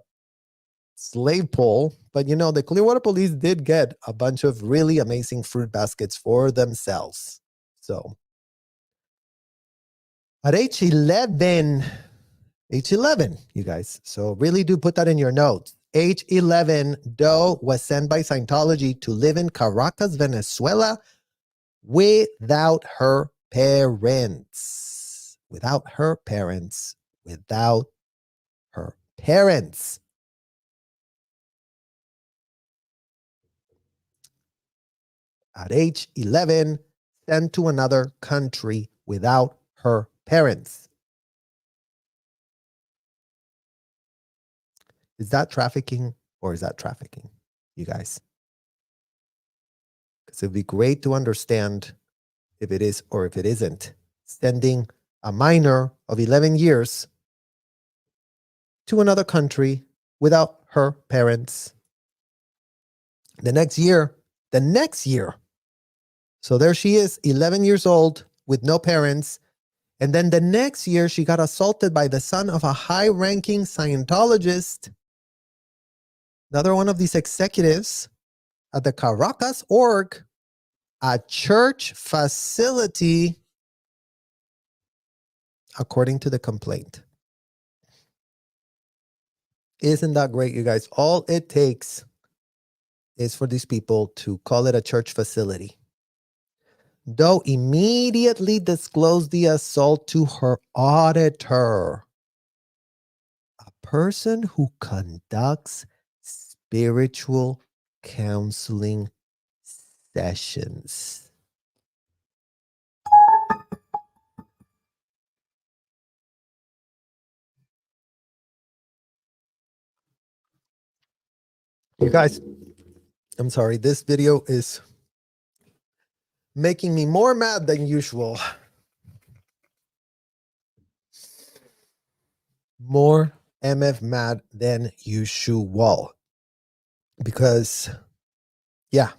slave pole. But the Clearwater Police did get a bunch of really amazing fruit baskets for themselves. So at age 11, you guys. So really do put that in your notes. age 11, Doe was sent by Scientology to live in Caracas, Venezuela without her parents. Without her parents. Without her parents. At age 11, sent to another country without her parents. Is that trafficking or is that trafficking, you guys? Because it'd be great to understand if it is or if it isn't. Sending a minor of 11 years to another country without her parents. The next year. So there she is, 11 years old with no parents. And then the next year, she got assaulted by the son of a high-ranking Scientologist, another one of these executives at the Caracas org, a church facility, according to the complaint. Isn't that great, you guys? All it takes is for these people to call it a church facility. Doe immediately disclosed the assault to her auditor, a person who conducts spiritual counseling sessions. You guys, I'm sorry, this video is making me more mad than usual. More MF mad than usual. Because, yeah,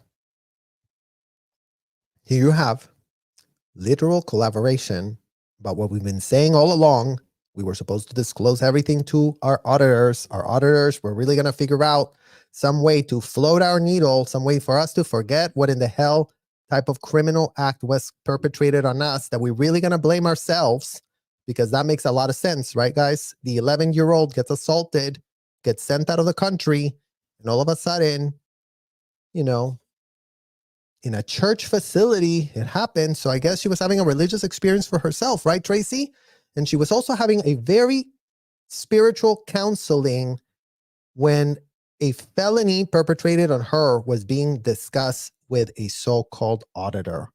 here you have literal collaboration about what we've been saying all along. We were supposed to disclose everything to our auditors. Our auditors were really going to figure out some way to float our needle, some way for us to forget what in the hell type of criminal act was perpetrated on us, that we're really going to blame ourselves, because that makes a lot of sense, right, guys? The 11-year-old gets assaulted, gets sent out of the country, and all of a sudden, you know, in a church facility, it happened. So I guess she was having a religious experience for herself, right, Tracy? And she was also having a very spiritual counseling when a felony perpetrated on her was being discussed with a so-called auditor,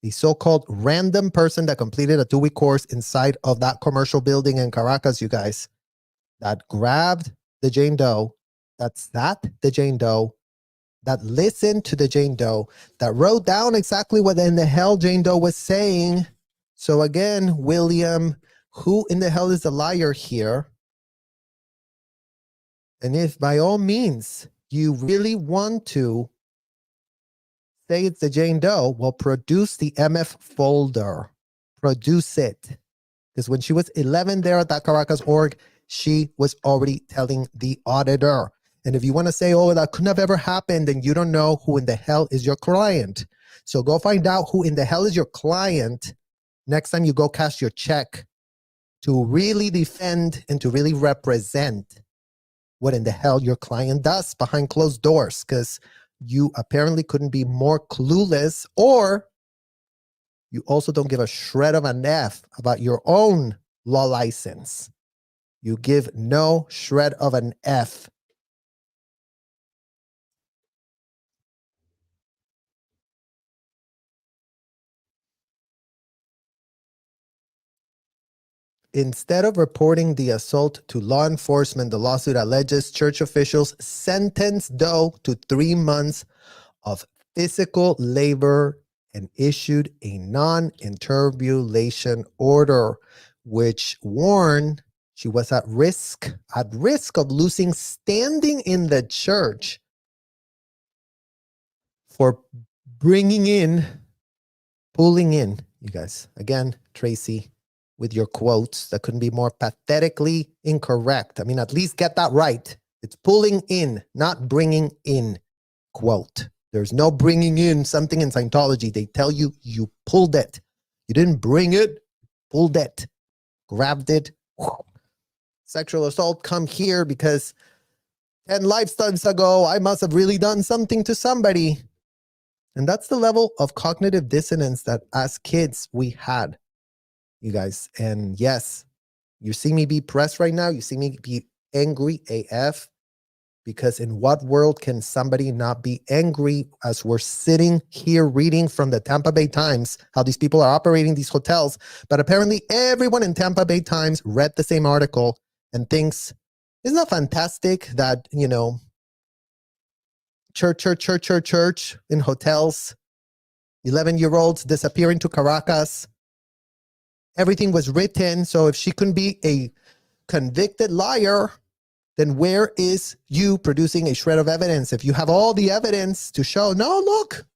the so-called random person that completed a 2-week course inside of that commercial building in Caracas, you guys, that grabbed the Jane Doe, the Jane Doe, that listened to the Jane Doe, that wrote down exactly what in the hell Jane Doe was saying. So again, William, who in the hell is the liar here? And if by all means you really want to say it's the Jane Doe, well, produce the MF folder. Produce it. Because when she was 11 there at that Caracas org, she was already telling the auditor. And if you want to say, oh, that couldn't have ever happened, then you don't know who in the hell is your client. So go find out who in the hell is your client next time you go cash your check, to really defend and to really represent what in the hell your client does behind closed doors, because you apparently couldn't be more clueless, or you also don't give a shred of an F about your own law license. You give no shred of an F. Instead of reporting the assault to law enforcement, the lawsuit alleges church officials sentenced Doe to 3 months of physical labor and issued a non-interpolation order, which warned she was at risk of losing standing in the church for pulling in, you guys. Again, Tracy, with your quotes that couldn't be more pathetically incorrect. I mean, at least get that right. It's pulling in, not bringing in, quote. There's no bringing in something in Scientology. They tell you, you pulled it. You didn't bring it, pulled it, grabbed it. Sexual assault, come here, because 10 lifetimes ago, I must have really done something to somebody. And that's the level of cognitive dissonance that as kids we had, you guys. And yes, you see me be pressed right now. You see me be angry AF. Because in what world can somebody not be angry as we're sitting here reading from the Tampa Bay Times how these people are operating these hotels? But apparently everyone in Tampa Bay Times read the same article and thinks, isn't that fantastic that, church in hotels, 11-year-olds disappearing to Caracas. Everything was written. So if she couldn't be a convicted liar, then where is you producing a shred of evidence? If you have all the evidence to show, no, look,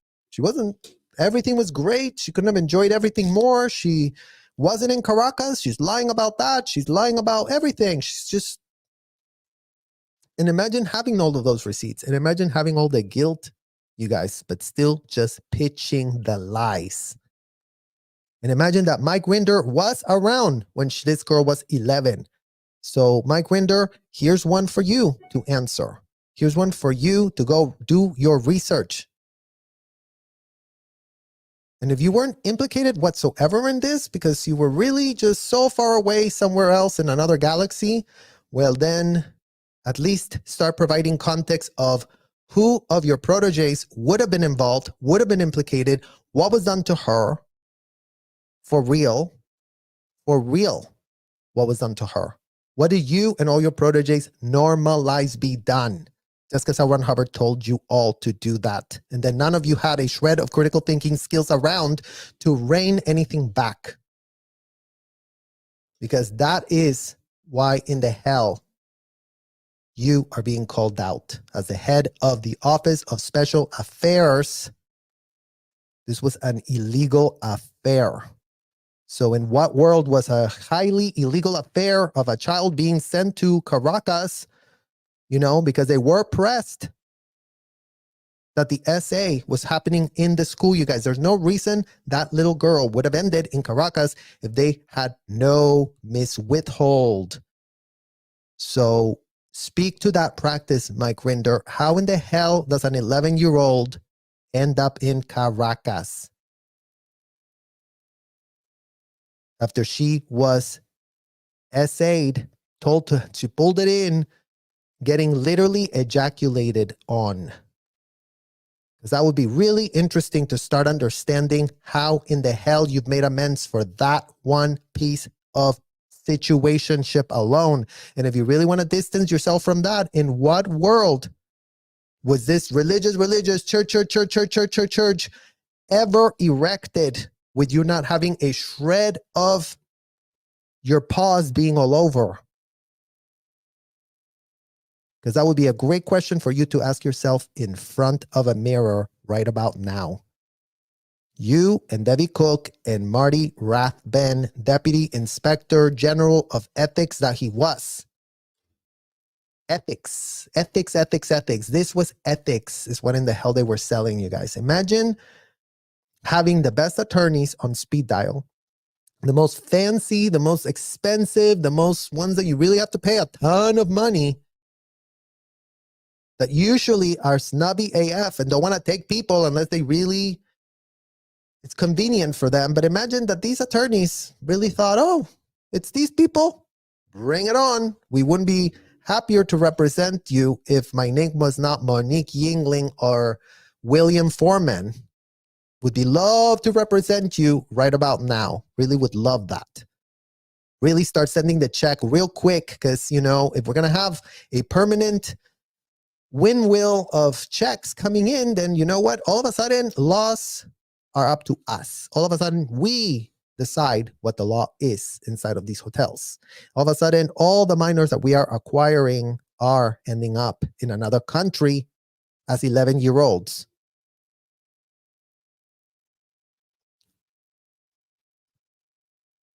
everything was great. She couldn't have enjoyed everything more. She wasn't in Caracas. She's lying about that. She's lying about everything. And imagine having all of those receipts and imagine having all the guilt, you guys, but still just pitching the lies. And imagine that Mike Rinder was around when this girl was 11. So Mike Rinder, here's one for you to answer. Here's one for you to go do your research. And if you weren't implicated whatsoever in this because you were really just so far away somewhere else in another galaxy, well then at least start providing context of who of your proteges would have been involved, would have been implicated, what was done to her for real, what was done to her. What do you and all your proteges normalize be done? Just because L. Ron Hubbard told you all to do that. And then none of you had a shred of critical thinking skills around to rein anything back. Because that is why in the hell you are being called out as the head of the Office of Special Affairs. This was an illegal affair. So in what world was a highly illegal affair of a child being sent to Caracas, because they were pressed that the SA was happening in the school, you guys. There's no reason that little girl would have ended in Caracas if they had no miswithhold. So speak to that practice, Mike Rinder. How in the hell does an 11-year-old end up in Caracas? After she was essayed, she pulled it in, getting literally ejaculated on. Because that would be really interesting to start understanding how in the hell you've made amends for that one piece of situationship alone. And if you really want to distance yourself from that, in what world was this religious church ever erected with you not having a shred of your paws being all over? Because that would be a great question for you to ask yourself in front of a mirror right about now. You and Debbie Cook and Marty Rathben, Deputy Inspector General of Ethics that he was. Ethics. This was ethics is what in the hell they were selling, you guys. Imagine having the best attorneys on speed dial, the most fancy, the most expensive, the most ones that you really have to pay a ton of money, that usually are snobby AF and don't want to take people unless it's convenient for them. But imagine that these attorneys really thought, oh, it's these people, bring it on. We wouldn't be happier to represent you if my name was not Monique Yingling or William Foreman. Would be love to represent you right about now. Really would love that. Really start sending the check real quick because, if we're going to have a permanent windmill of checks coming in, then you know what? All of a sudden, laws are up to us. All of a sudden, we decide what the law is inside of these hotels. All of a sudden, all the minors that we are acquiring are ending up in another country as 11-year-olds.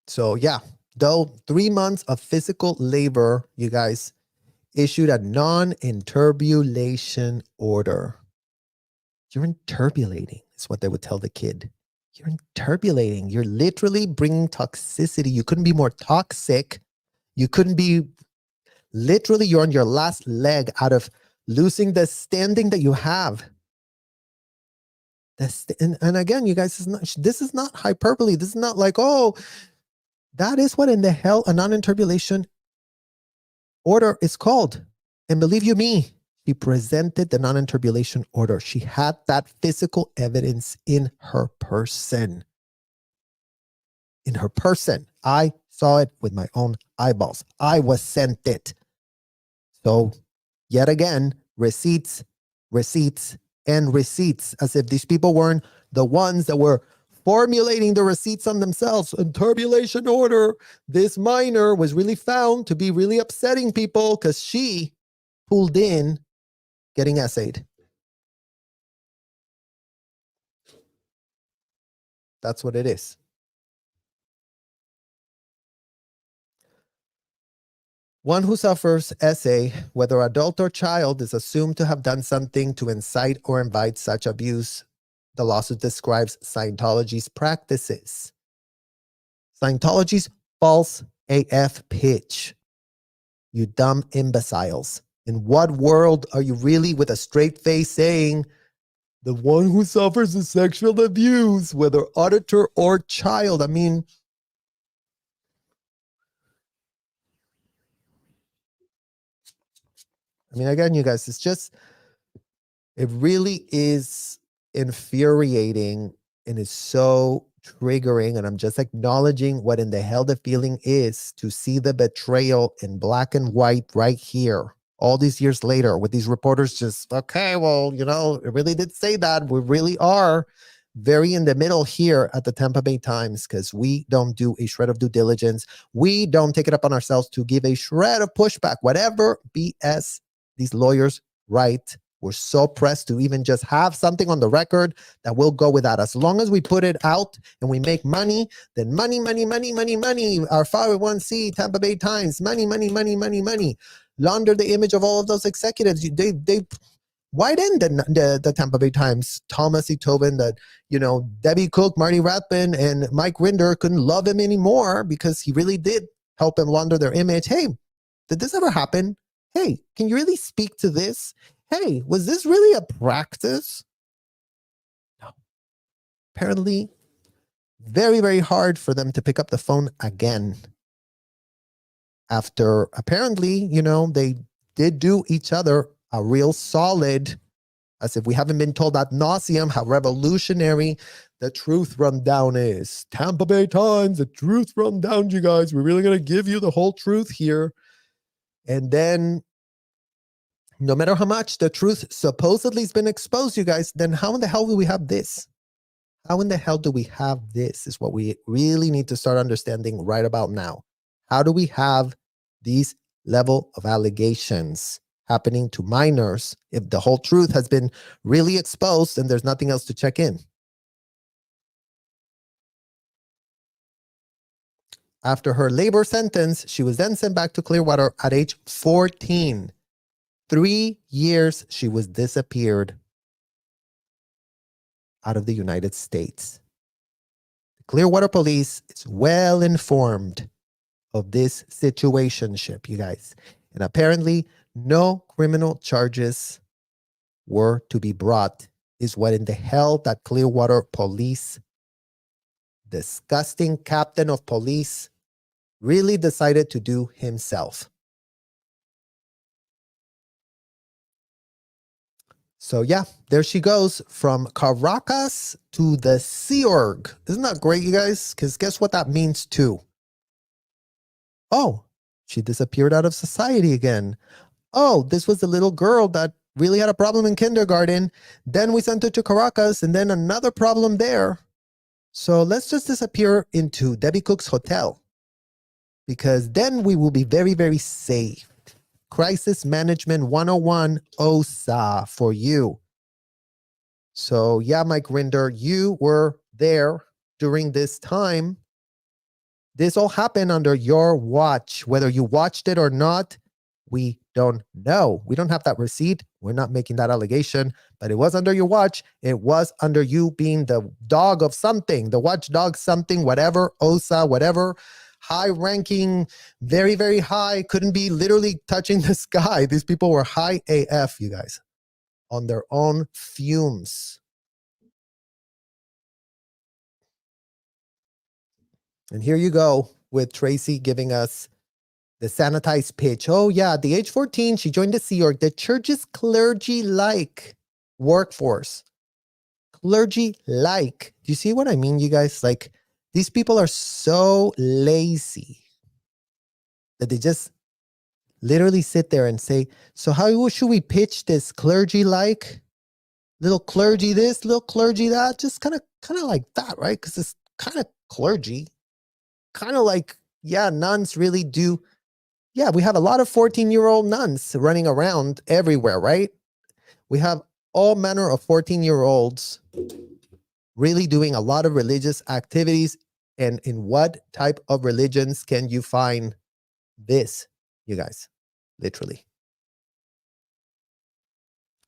So yeah, though 3 months of physical labor, you guys, issued a non-interbulation order. You're interbulating is what they would tell the kid. You're interbulating. You're literally bringing toxicity. You couldn't be more toxic. You couldn't be, literally you're on your last leg out of losing the standing that you have. And again, you guys, this is not hyperbole. This is not like, oh, that is what in the hell a non-interpolation order is called. And believe you me, she presented the non-interpolation order. She had that physical evidence in her person. In her person. I saw it with my own eyeballs. I was sent it. So yet again, receipts, and receipts, as if these people weren't the ones that were formulating the receipts on themselves. Interpolation order. This minor was really found to be really upsetting people because she pulled in getting essayed. That's what it is. One who suffers essay, whether adult or child, is assumed to have done something to incite or invite such abuse. The lawsuit describes Scientology's practices. Scientology's false AF pitch. You dumb imbeciles. In what world are you really with a straight face saying the one who suffers a sexual abuse, whether auditor or child? I mean, again, you guys, it really is infuriating and is so triggering. And I'm just acknowledging what in the hell the feeling is to see the betrayal in black and white right here, all these years later, with these reporters just, okay, well, it really did say that. We really are very in the middle here at the Tampa Bay Times because we don't do a shred of due diligence. We don't take it up on ourselves to give a shred of pushback, whatever BS these lawyers write. We're so pressed to even just have something on the record that will go with that. As long as we put it out and we make money, then money. Our 501c, Tampa Bay Times, money. Launder the image of all of those executives. They widen the Tampa Bay Times. Thomas E. Tobin, that, Debbie Cook, Marty Rathbun, and Mike Rinder couldn't love him anymore because he really did help them launder their image. Hey, did this ever happen? Hey, can you really speak to this? Hey, was this really a practice? No. Apparently, very, very hard for them to pick up the phone again. After apparently, they did do each other a real solid, as if we haven't been told ad nauseum how revolutionary the truth rundown is. Tampa Bay Times, the truth rundown, you guys. We're really going to give you the whole truth here. And then, no matter how much the truth supposedly has been exposed, you guys, then how in the hell do we have this? How in the hell do we have this is what we really need to start understanding right about now. How do we have these level of allegations happening to minors if the whole truth has been really exposed and there's nothing else to check in? After her labor sentence, she was then sent back to Clearwater at age 14. 3 years she was disappeared out of the United States. The Clearwater police is well informed of this situationship, you guys. And apparently no criminal charges were to be brought, is what in the hell that Clearwater police, disgusting captain of police, really decided to do himself. So yeah, there she goes from Caracas to the Sea Org. Isn't that great, you guys? Because guess what that means too? Oh, she disappeared out of society again. Oh, this was the little girl that really had a problem in kindergarten. Then we sent her to Caracas and then another problem there. So let's just disappear into Debbie Cook's hotel because then we will be very, very safe. Crisis Management 101 OSA for you. So yeah, Mike Rinder, you were there during this time. This all happened under your watch. Whether you watched it or not, we don't know. We don't have that receipt. We're not making that allegation, but it was under your watch. It was under you being the dog of something, the watchdog something, whatever, OSA, whatever. high ranking, very, very high, couldn't be literally touching the sky. These people were high AF, you guys, on their own fumes. And here you go with Tracy giving us the sanitized pitch. Oh, yeah, at the age 14, she joined the Sea Org, the church's clergy-like workforce. Clergy-like. Do you see what I mean, you guys? Like, these people are so lazy that they just literally sit there and say, so how should we pitch this clergy-like? Little clergy this, little clergy that, just kind of like that, right? Because it's kind of clergy. Kind of like, yeah, nuns really do. Yeah, we have a lot of 14-year-old nuns running around everywhere, right? We have all manner of 14-year-olds really doing a lot of religious activities. And in what type of religions can you find this, you guys? Literally.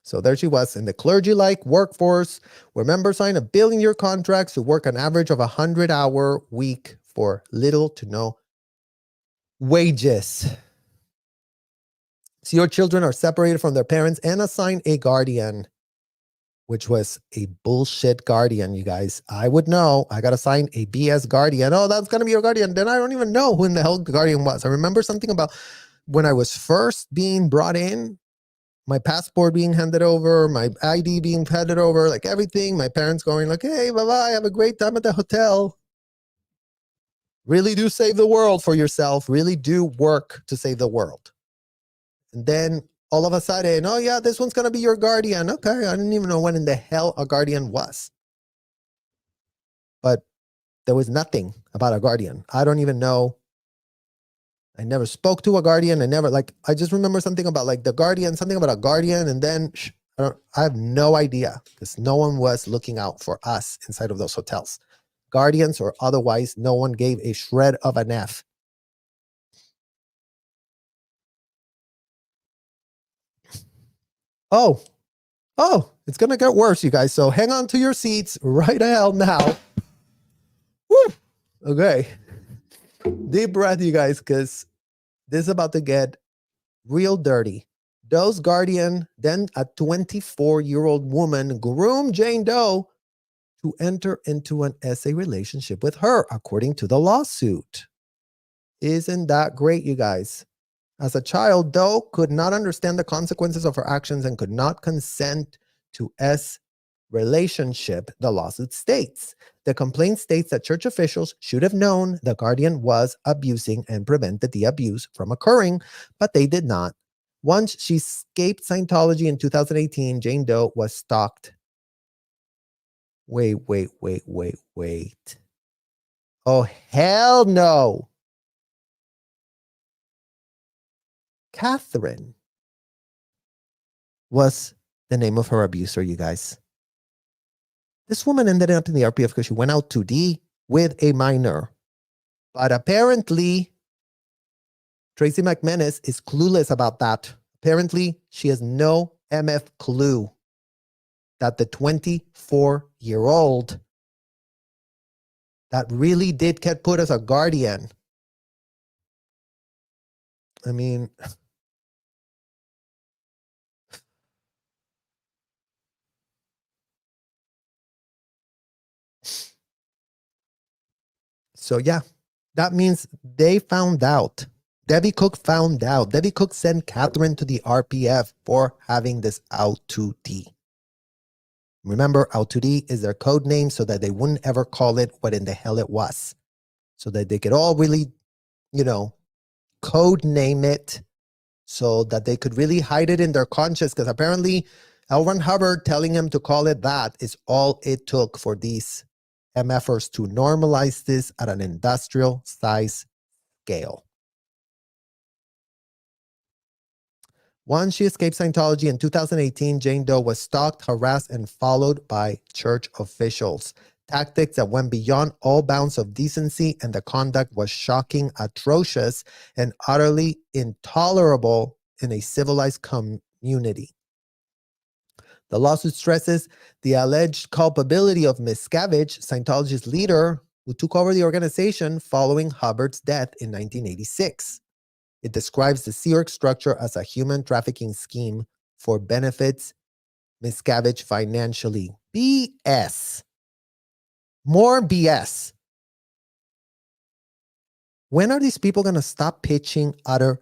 So there she was in the clergy-like workforce where members sign $1 billion contracts to work an average of 100-hour week for little to no wages. So your children are separated from their parents and assigned a guardian, which was a bullshit guardian, you guys. I would know. I got assigned a BS guardian. Oh, that's going to be your guardian. Then I don't even know who in the hell the guardian was. I remember something about when I was first being brought in, my passport being handed over, my ID being handed over, like everything. My parents going like, hey, bye-bye, have a great time at the hotel. Really do save the world for yourself. Really do work to save the world. And then all of a sudden, oh yeah, this one's going to be your guardian. Okay, I didn't even know what in the hell a guardian was. But there was nothing about a guardian. I don't even know. I never spoke to a guardian. I just remember something about like the guardian, something about a guardian. And then I have no idea because no one was looking out for us inside of those hotels. Guardians or otherwise, no one gave a shred of an F. Oh, it's going to get worse, you guys. So hang on to your seats right hell now. Woo! Okay. Deep breath, you guys, because this is about to get real dirty. Doe's guardian, then a 24-year-old woman, groomed Jane Doe to enter into an SA relationship with her, according to the lawsuit. Isn't that great, you guys? As a child, Doe could not understand the consequences of her actions and could not consent to S relationship, the lawsuit states. The complaint states that church officials should have known the guardian was abusing and prevented the abuse from occurring, but they did not. Once she escaped Scientology in 2018, Jane Doe was stalked. Wait. Oh, hell no. Catherine was the name of her abuser, you guys. This woman ended up in the RPF because she went out 2D with a minor. But apparently, Tracy McManus is clueless about that. Apparently, she has no MF clue that the 24-year-old that really did get put as a guardian. I mean, so yeah, that means they found out. Debbie Cook found out. Debbie Cook sent Catherine to the RPF for having this out 2D. Remember, out 2D is their code name so that they wouldn't ever call it what in the hell it was. So that they could all really, code name it so that they could really hide it in their conscience. Because apparently L. Ron Hubbard telling him to call it that is all it took for these MFers to normalize this at an industrial size scale. Once she escaped Scientology in 2018, Jane Doe was stalked, harassed, and followed by church officials. Tactics that went beyond all bounds of decency, and the conduct was shocking, atrocious, and utterly intolerable in a civilized community. The lawsuit stresses the alleged culpability of Ms. Scavage, Scientology's leader, who took over the organization following Hubbard's death in 1986. It describes the Sea Org structure as a human trafficking scheme for benefits miscavige financially. BS. More BS. When are these people going to stop pitching utter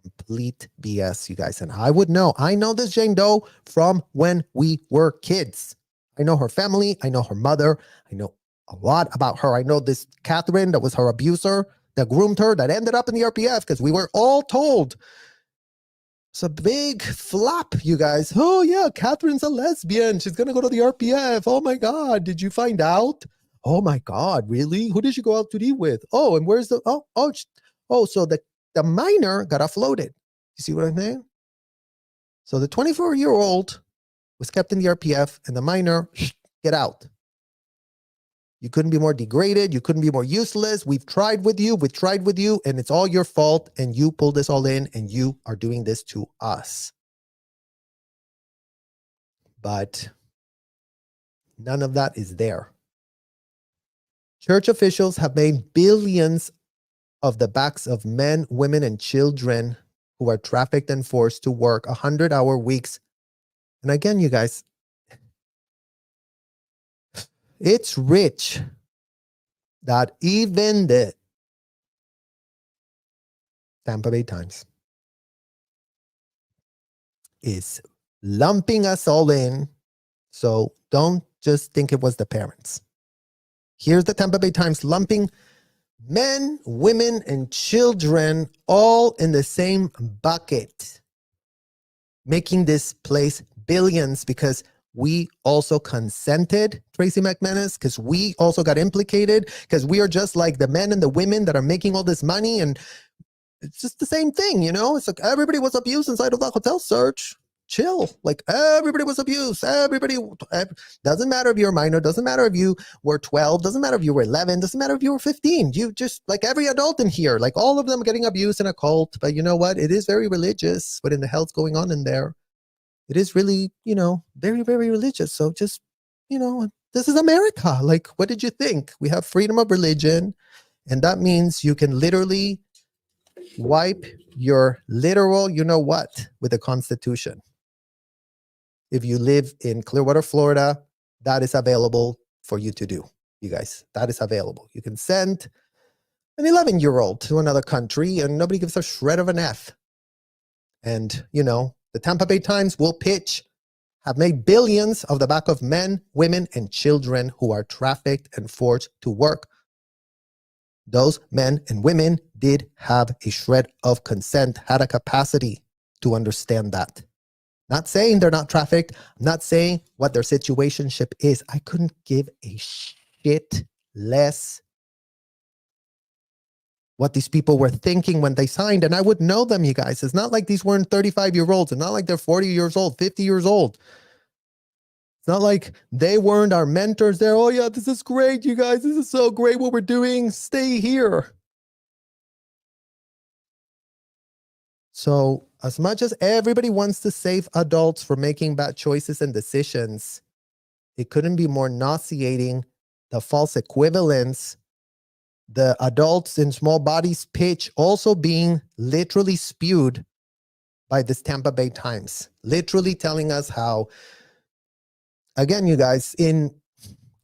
complete BS, you guys? And I would know. I know this Jane Doe from when we were kids. I know her family. I know her mother. I know a lot about her. I know this Catherine that was her abuser, that groomed her, that ended up in the RPF because we were all told. It's a big flop, you guys. Oh, yeah, Catherine's a lesbian. She's going to go to the RPF. Oh, my God. Did you find out? Oh, my God. Really? Who did she go out to eat with? Oh, and where's the... So the minor got offloaded. You see what I'm saying? So the 24-year-old was kept in the RPF and the minor, get out. You couldn't be more degraded. You couldn't be more useless. We've tried with you. And it's all your fault. And you pulled this all in and you are doing this to us. But none of that is there. Church officials have made billions of the backs of men, women, and children who are trafficked and forced to work 100-hour weeks. And again, you guys, it's rich that even the Tampa Bay Times is lumping us all in. So don't just think it was the parents. Here's the Tampa Bay Times lumping men, women, and children all in the same bucket, making this place billions because we also consented, Tracy McManus, because we also got implicated, because we are just like the men and the women that are making all this money. And it's just the same thing, you know? It's like everybody was abused inside of that hotel search. Chill. Like everybody was abused. Doesn't matter if you're a minor, doesn't matter if you were 12, doesn't matter if you were 11, doesn't matter if you were 15. You just, like every adult in here, like all of them getting abused in a cult. But you know what? It is very religious. What in the hell's going on in there? It is really, very, very religious. So just, this is America. Like, what did you think? We have freedom of religion. And that means you can literally wipe your literal, with the Constitution. If you live in Clearwater, Florida, that is available for you to do, you guys. That is available. You can send an 11-year-old to another country and nobody gives a shred of an F. And, the Tampa Bay Times will pitch, have made billions of the back of men, women, and children who are trafficked and forced to work. Those men and women did have a shred of consent, had a capacity to understand that. Not saying they're not trafficked. I'm not saying what their situationship is. I couldn't give a shit less what these people were thinking when they signed, and I would know them, you guys. It's not like these weren't 35-year-olds. It's not like they're 40 years old, 50 years old. It's not like they weren't our mentors there. Oh yeah, this is great, you guys. This is so great what we're doing. Stay here. So as much as everybody wants to save adults from making bad choices and decisions, it couldn't be more nauseating, the false equivalence, the adults in small bodies pitch also being literally spewed by this Tampa Bay Times, literally telling us how, again, you guys,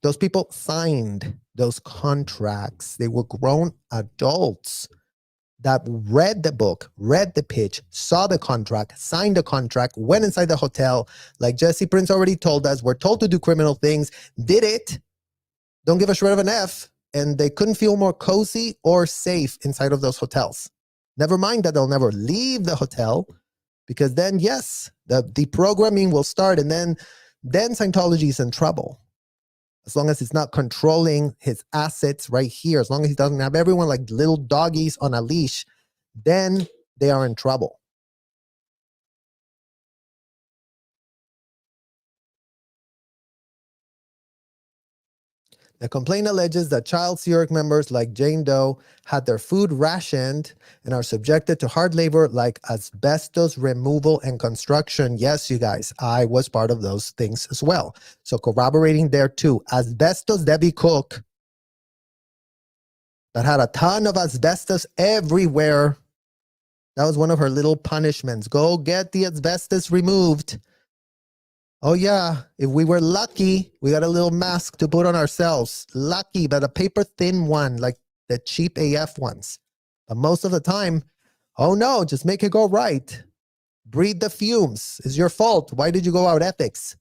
those people signed those contracts. They were grown adults that read the book, read the pitch, saw the contract, signed the contract, went inside the hotel. Like Jesse Prince already told us, we're told to do criminal things, did it, don't give a shred of an F. And they couldn't feel more cozy or safe inside of those hotels. Never mind that they'll never leave the hotel, because then, yes, the deprogramming will start, and then Scientology is in trouble. As long as it's not controlling his assets right here, as long as he doesn't have everyone like little doggies on a leash, then they are in trouble. The complaint alleges that child Sea Org members like Jane Doe had their food rationed and are subjected to hard labor like asbestos removal and construction. Yes, you guys, I was part of those things as well. So corroborating there too. Asbestos Debbie Cook that had a ton of asbestos everywhere. That was one of her little punishments. Go get the asbestos removed. Oh yeah, if we were lucky, we got a little mask to put on ourselves. Lucky, but a paper thin one, like the cheap AF ones. But most of the time, oh no, just make it go right. Breathe the fumes. It's your fault. Why did you go out ethics?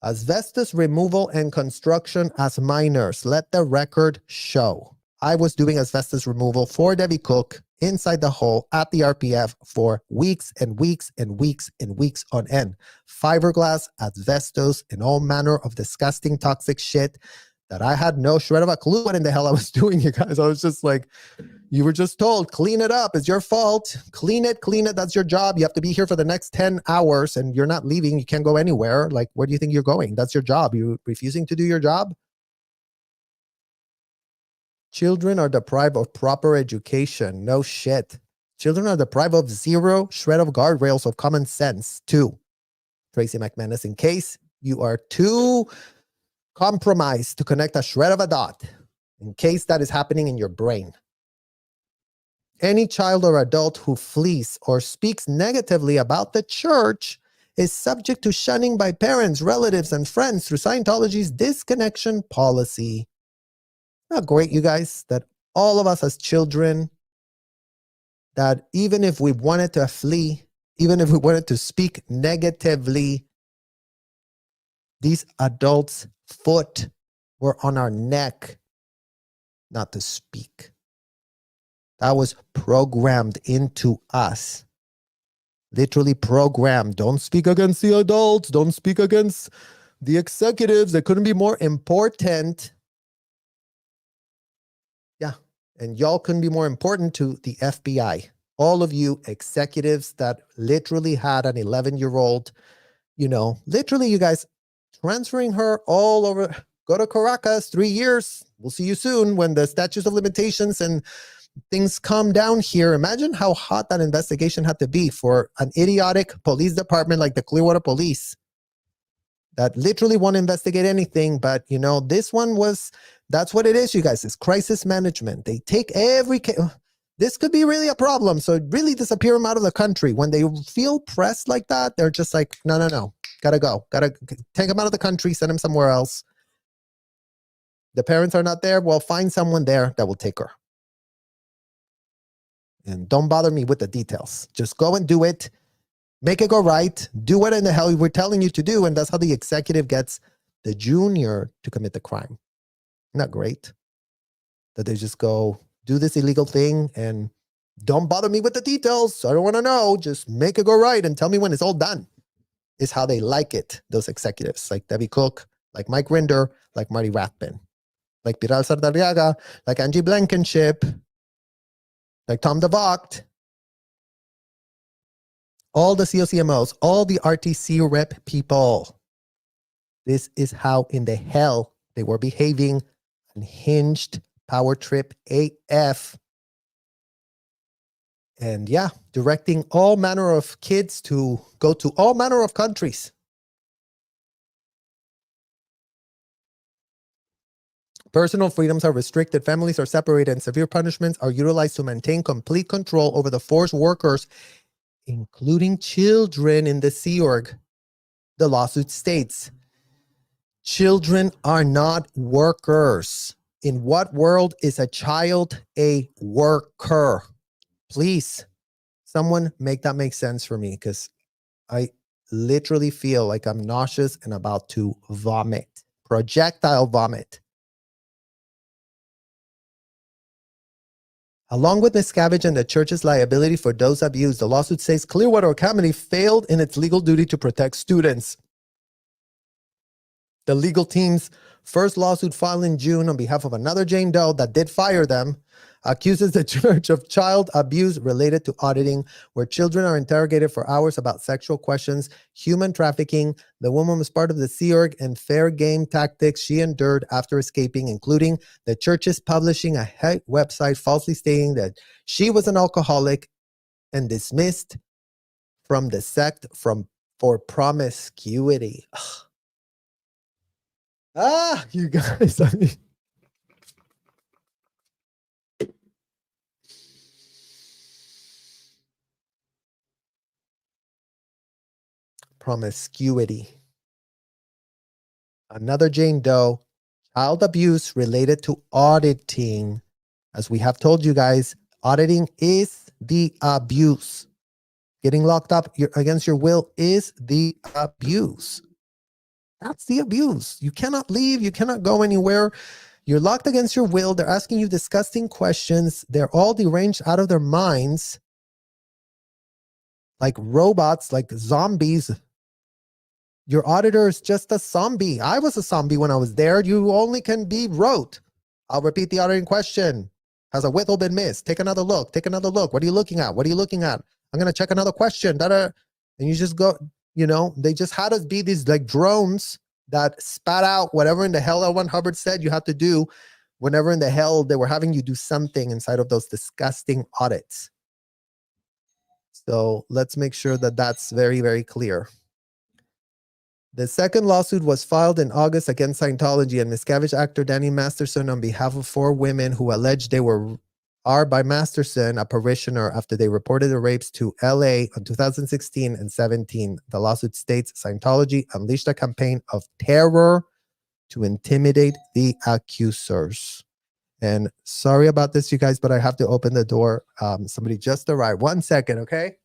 Asbestos removal and construction as minors. Let the record show. I was doing asbestos removal for Debbie Cook inside the hole at the RPF for weeks and weeks and weeks and weeks on end. Fiberglass, asbestos, and all manner of disgusting toxic shit that I had no shred of a clue what in the hell I was doing, you guys. I was just like, you were just told, clean it up. It's your fault. Clean it. That's your job. You have to be here for the next 10 hours and you're not leaving. You can't go anywhere. Like, where do you think you're going? That's your job. You refusing to do your job? Children are deprived of proper education. No shit. Children are deprived of zero shred of guardrails of common sense, too. Tracy McManus, in case you are too compromised to connect a shred of a dot, in case that is happening in your brain. Any child or adult who flees or speaks negatively about the church is subject to shunning by parents, relatives, and friends through Scientology's disconnection policy. Not great, you guys, that all of us as children, that even if we wanted to flee, even if we wanted to speak negatively, these adults' foot were on our neck not to speak. That was programmed into us. Literally programmed. Don't speak against the adults. Don't speak against the executives. They couldn't be more important. Yeah. And y'all couldn't be more important to the FBI. All of you executives that literally had an 11-year-old, literally you guys transferring her all over. Go to Caracas, 3 years. We'll see you soon when the statutes of limitations and things calm down here. Imagine how hot that investigation had to be for an idiotic police department like the Clearwater Police that literally won't investigate anything. But, this one was, that's what it is, you guys. It's crisis management. They take every case. This could be really a problem. So really disappear them out of the country. When they feel pressed like that, they're just like, no. Gotta go. Gotta take them out of the country, send them somewhere else. The parents are not there. Well, find someone there that will take her. And don't bother me with the details. Just go and do it. Make it go right. Do what in the hell we're telling you to do. And that's how the executive gets the junior to commit the crime. Not great. That they just go do this illegal thing and don't bother me with the details. I don't want to know. Just make it go right and tell me when it's all done. Is how they like it, those executives. Like Debbie Cook, like Mike Rinder, like Marty Rathbun, like Piral Sardariaga, like Angie Blankenship, like Tom DeVocht, all the COCMOs, all the RTC rep people. This is how in the hell they were behaving. Unhinged, power trip AF. And yeah, directing all manner of kids to go to all manner of countries. Personal freedoms are restricted, families are separated, and severe punishments are utilized to maintain complete control over the forced workers, including children in the Sea Org. The lawsuit states, children are not workers. In what world is a child a worker? Please, someone make that make sense for me, because I literally feel like I'm nauseous and about to vomit. Projectile vomit. Along with miscavige and the church's liability for those abused, the lawsuit says Clearwater Academy failed in its legal duty to protect students. The legal team's first lawsuit filed in June on behalf of another Jane Doe that did fire them accuses the church of child abuse related to auditing, where children are interrogated for hours about sexual questions, human trafficking. The woman was part of the Sea Org and fair game tactics she endured after escaping, including the church's publishing a hate website falsely stating that she was an alcoholic and dismissed from the sect for promiscuity. Ugh. You guys, I mean, promiscuity. Another Jane Doe, child abuse related to auditing. As we have told you guys, auditing is the abuse. Getting locked up against your will is the abuse. That's the abuse. You cannot leave. You cannot go anywhere. You're locked against your will. They're asking you disgusting questions. They're all deranged out of their minds. Like robots, like zombies. Your auditor is just a zombie. I was a zombie when I was there. You only can be rote. I'll repeat the auditing question. Has a whistle been missed? Take another look. Take another look. What are you looking at? What are you looking at? I'm going to check another question. And you just go, they just had us be these like drones that spat out whatever in the hell L. Ron Hubbard said you had to do whenever in the hell they were having you do something inside of those disgusting audits. So let's make sure that that's very, very clear. The second lawsuit was filed in August against Scientology and Miscavige actor Danny Masterson on behalf of 4 women who alleged they are by Masterson a parishioner after they reported the rapes to LA in 2016 and 17. The lawsuit states Scientology unleashed a campaign of terror to intimidate the accusers. And sorry about this, you guys, but I have to open the door. Somebody just arrived. 1 second, okay?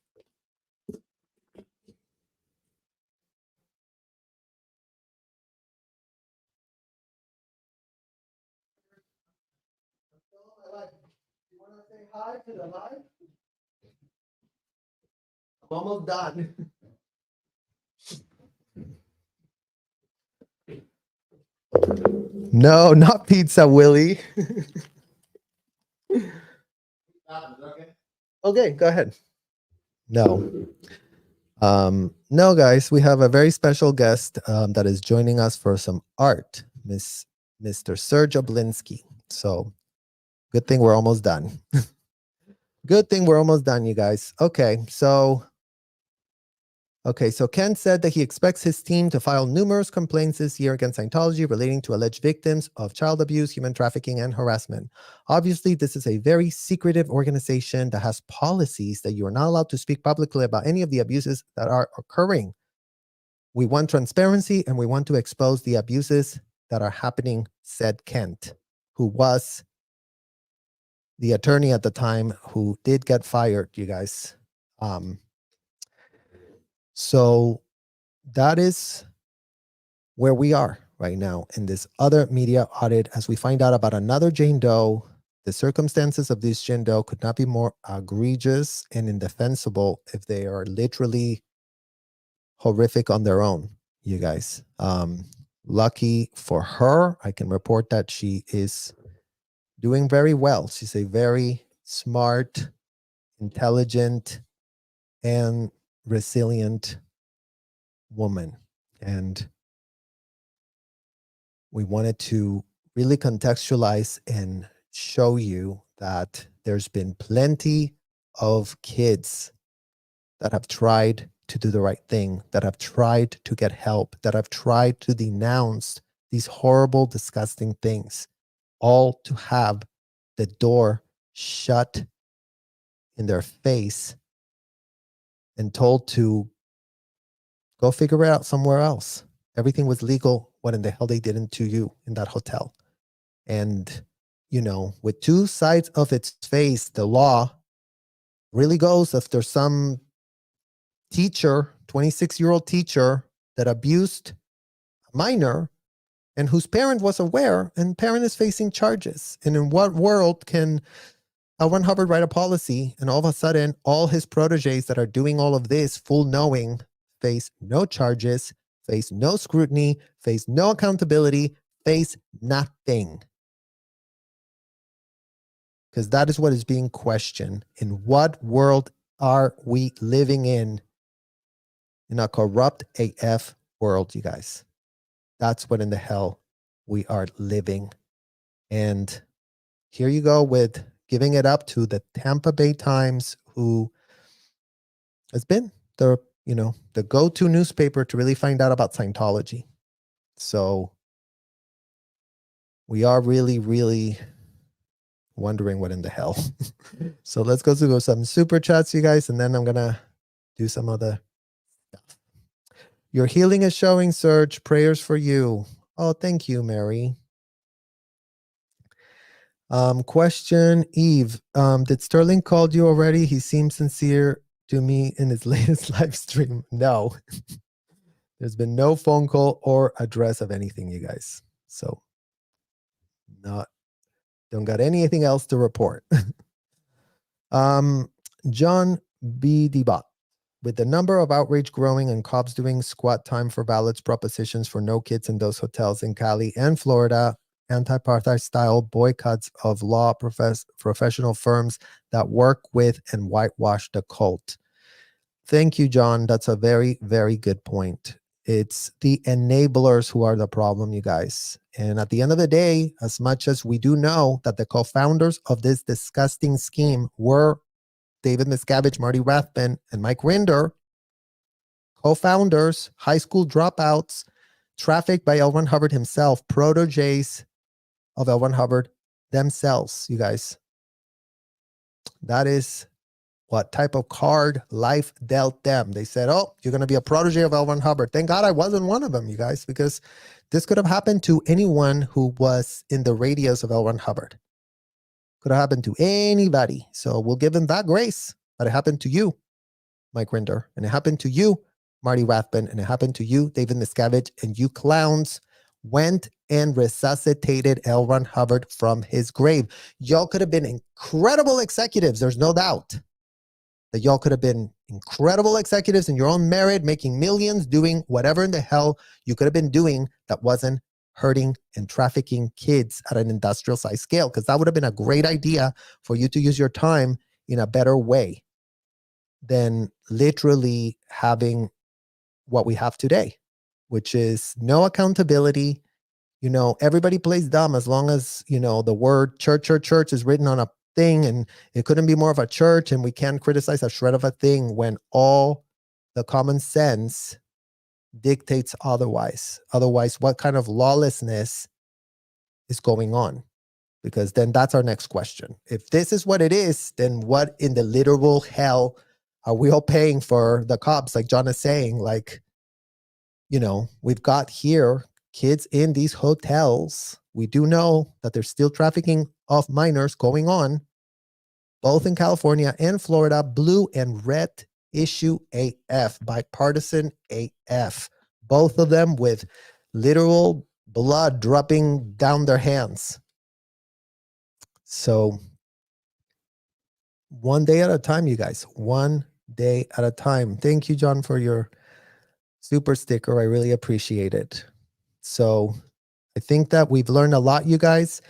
You want to say hi to the live? I'm almost done. No, not pizza, Willie. Okay, go ahead. No. No, guys, we have a very special guest that is joining us for some art, Mr. Serge Oblinski. So good thing we're almost done. Good thing we're almost done, you guys. Okay, so Ken said that he expects his team to file numerous complaints this year against Scientology relating to alleged victims of child abuse, human trafficking, and harassment. Obviously, this is a very secretive organization that has policies that you are not allowed to speak publicly about any of the abuses that are occurring. We want transparency and we want to expose the abuses that are happening, said Kent, who was the attorney at the time who did get fired, you guys. So that is where we are right now in this other media audit as we find out about another Jane Doe. The circumstances of this Jane Doe could not be more egregious and indefensible if they are literally horrific on their own, you guys. Lucky for her, I can report that she is doing very well. She's a very smart, intelligent, and resilient woman. And we wanted to really contextualize and show you that there's been plenty of kids that have tried to do the right thing, that have tried to get help, that have tried to denounce these horrible, disgusting things, all to have the door shut in their face and told to go figure it out somewhere else. Everything was legal. What in the hell they did to you in that hotel? And, with 2 sides of its face, the law really goes after some teacher, 26-year-old teacher that abused a minor and whose parent was aware, and parent is facing charges. And in what world can L. Ron Hubbard write a policy and all of a sudden all his proteges that are doing all of this full knowing face no charges, face no scrutiny, face no accountability, face nothing? Because that is what is being questioned. In what world are we living in a corrupt AF world, you guys? That's what in the hell we are living. And here you go with giving it up to the Tampa Bay Times, who has been the go-to newspaper to really find out about Scientology. So we are really, really wondering what in the hell. So let's go through some super chats, you guys, and then I'm going to do some other stuff. Your healing is showing, Serge. Prayers for you. Oh, thank you, Mary. Question, Eve. Did Sterling called you already? He seemed sincere to me in his latest live stream. No. There's been no phone call or address of anything, you guys. So don't got anything else to report. John B. Debot. With the number of outrage growing and cops doing squat time for ballots propositions for no kids in those hotels in Cali and Florida, anti-apartheid style boycotts of law professional firms that work with and whitewash the cult. Thank you, John. That's a very, very good point. It's the enablers who are the problem, you guys. And at the end of the day, as much as we do know that the co-founders of this disgusting scheme were David Miscavige, Marty Rathbun, and Mike Rinder, co-founders, high school dropouts, trafficked by L. Ron Hubbard himself, proteges of L. Ron Hubbard themselves, you guys. That is what type of card life dealt them. They said, oh, you're going to be a protege of L. Ron Hubbard. Thank God I wasn't one of them, you guys, because this could have happened to anyone who was in the radius of L. Ron Hubbard. Could have happened to anybody. So we'll give him that grace. But it happened to you, Mike Rinder. And it happened to you, Marty Rathbun. And it happened to you, David Miscavige. And you clowns went and resuscitated L. Ron Hubbard from his grave. Y'all could have been incredible executives. There's no doubt that y'all could have been incredible executives in your own merit, making millions, doing whatever in the hell you could have been doing that wasn't hurting and trafficking kids at an industrial size scale, because that would have been a great idea for you to use your time in a better way than literally having what we have today, which is no accountability. You know, everybody plays dumb as long as, you know, the word church is written on a thing, and it couldn't be more of a church, and we can't criticize a shred of a thing when all the common sense dictates otherwise. Otherwise, what kind of lawlessness is going on? Because then that's our next question. If this is what it is, then what in the literal hell are we all paying for the cops? Like John is saying, like, you know, we've got here kids in these hotels. We do know that there's still trafficking of minors going on, both in California and Florida. Blue and red issue AF, bipartisan AF. Both of them with literal blood dropping down their hands. So one day at a time, you guys. One day at a time. Thank you, John, for your super sticker. I really appreciate it. So I think that we've learned a lot, you guys.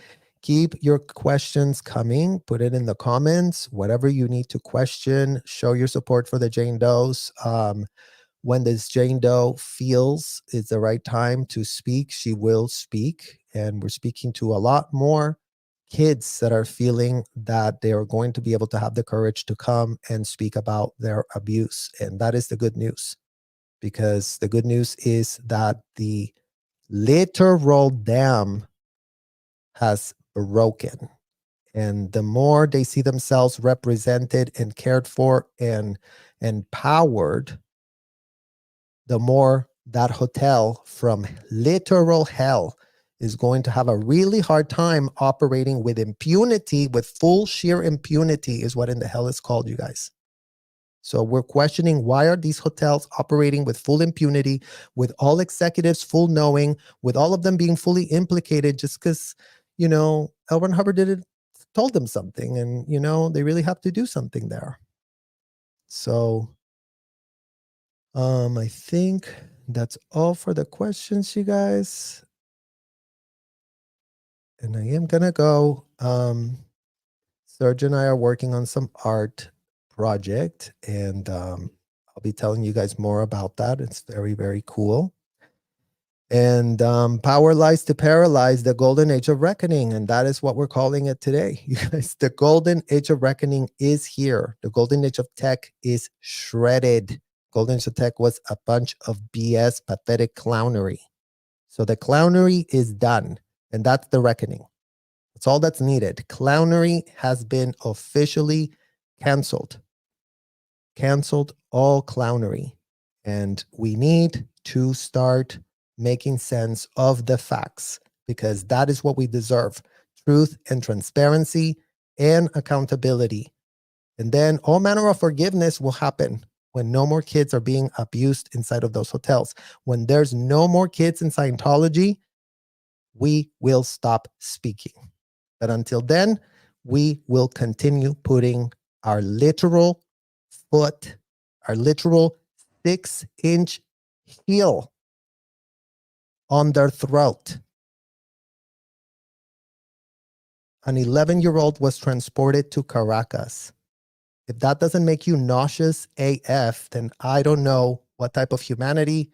Keep your questions coming. Put it in the comments. Whatever you need to question, show your support for the Jane Does. When this Jane Doe feels it's the right time to speak, she will speak. And we're speaking to a lot more kids that are feeling that they are going to be able to have the courage to come and speak about their abuse. And that is the good news, because the good news is that the literal dam has broken. And the more they see themselves represented and cared for and empowered, the more that hotel from literal hell is going to have a really hard time operating with impunity, with full sheer impunity is what in the hell is called, you guys. So we're questioning, why are these hotels operating with full impunity, with all executives full knowing, with all of them being fully implicated just because, you know, L. Ron Hubbard told them something, and, you know, they really have to do something there. So I think that's all for the questions, you guys. And I am going to go. Serge and I are working on some art project, and I'll be telling you guys more about that. It's very, very cool. And power lies to paralyze, the golden age of reckoning. And that is what we're calling it today. You guys, the golden age of reckoning is here. The golden age of tech is shredded. Golden age of tech was a bunch of BS, pathetic clownery. So the clownery is done. And that's the reckoning. That's all that's needed. Clownery has been officially canceled. Canceled all clownery. And we need to start making sense of the facts, because that is what we deserve: truth and transparency and accountability. And then all manner of forgiveness will happen when no more kids are being abused inside of those hotels. When there's no more kids in Scientology, we will stop speaking. But until then, we will continue putting our literal foot, our literal 6-inch heel on their throat. An 11-year-old was transported to Caracas. If that doesn't make you nauseous AF, then I don't know what type of humanity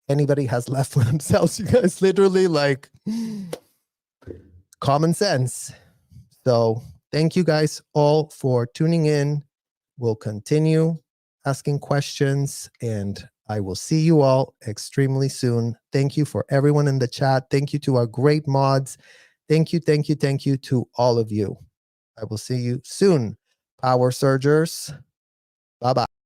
anybody has left for themselves. You guys, literally, like, common sense. So thank you guys all for tuning in. We'll continue asking questions, and I will see you all extremely soon. Thank you for everyone in the chat. Thank you to our great mods. Thank you to all of you. I will see you soon, Power Surgers. Bye-bye.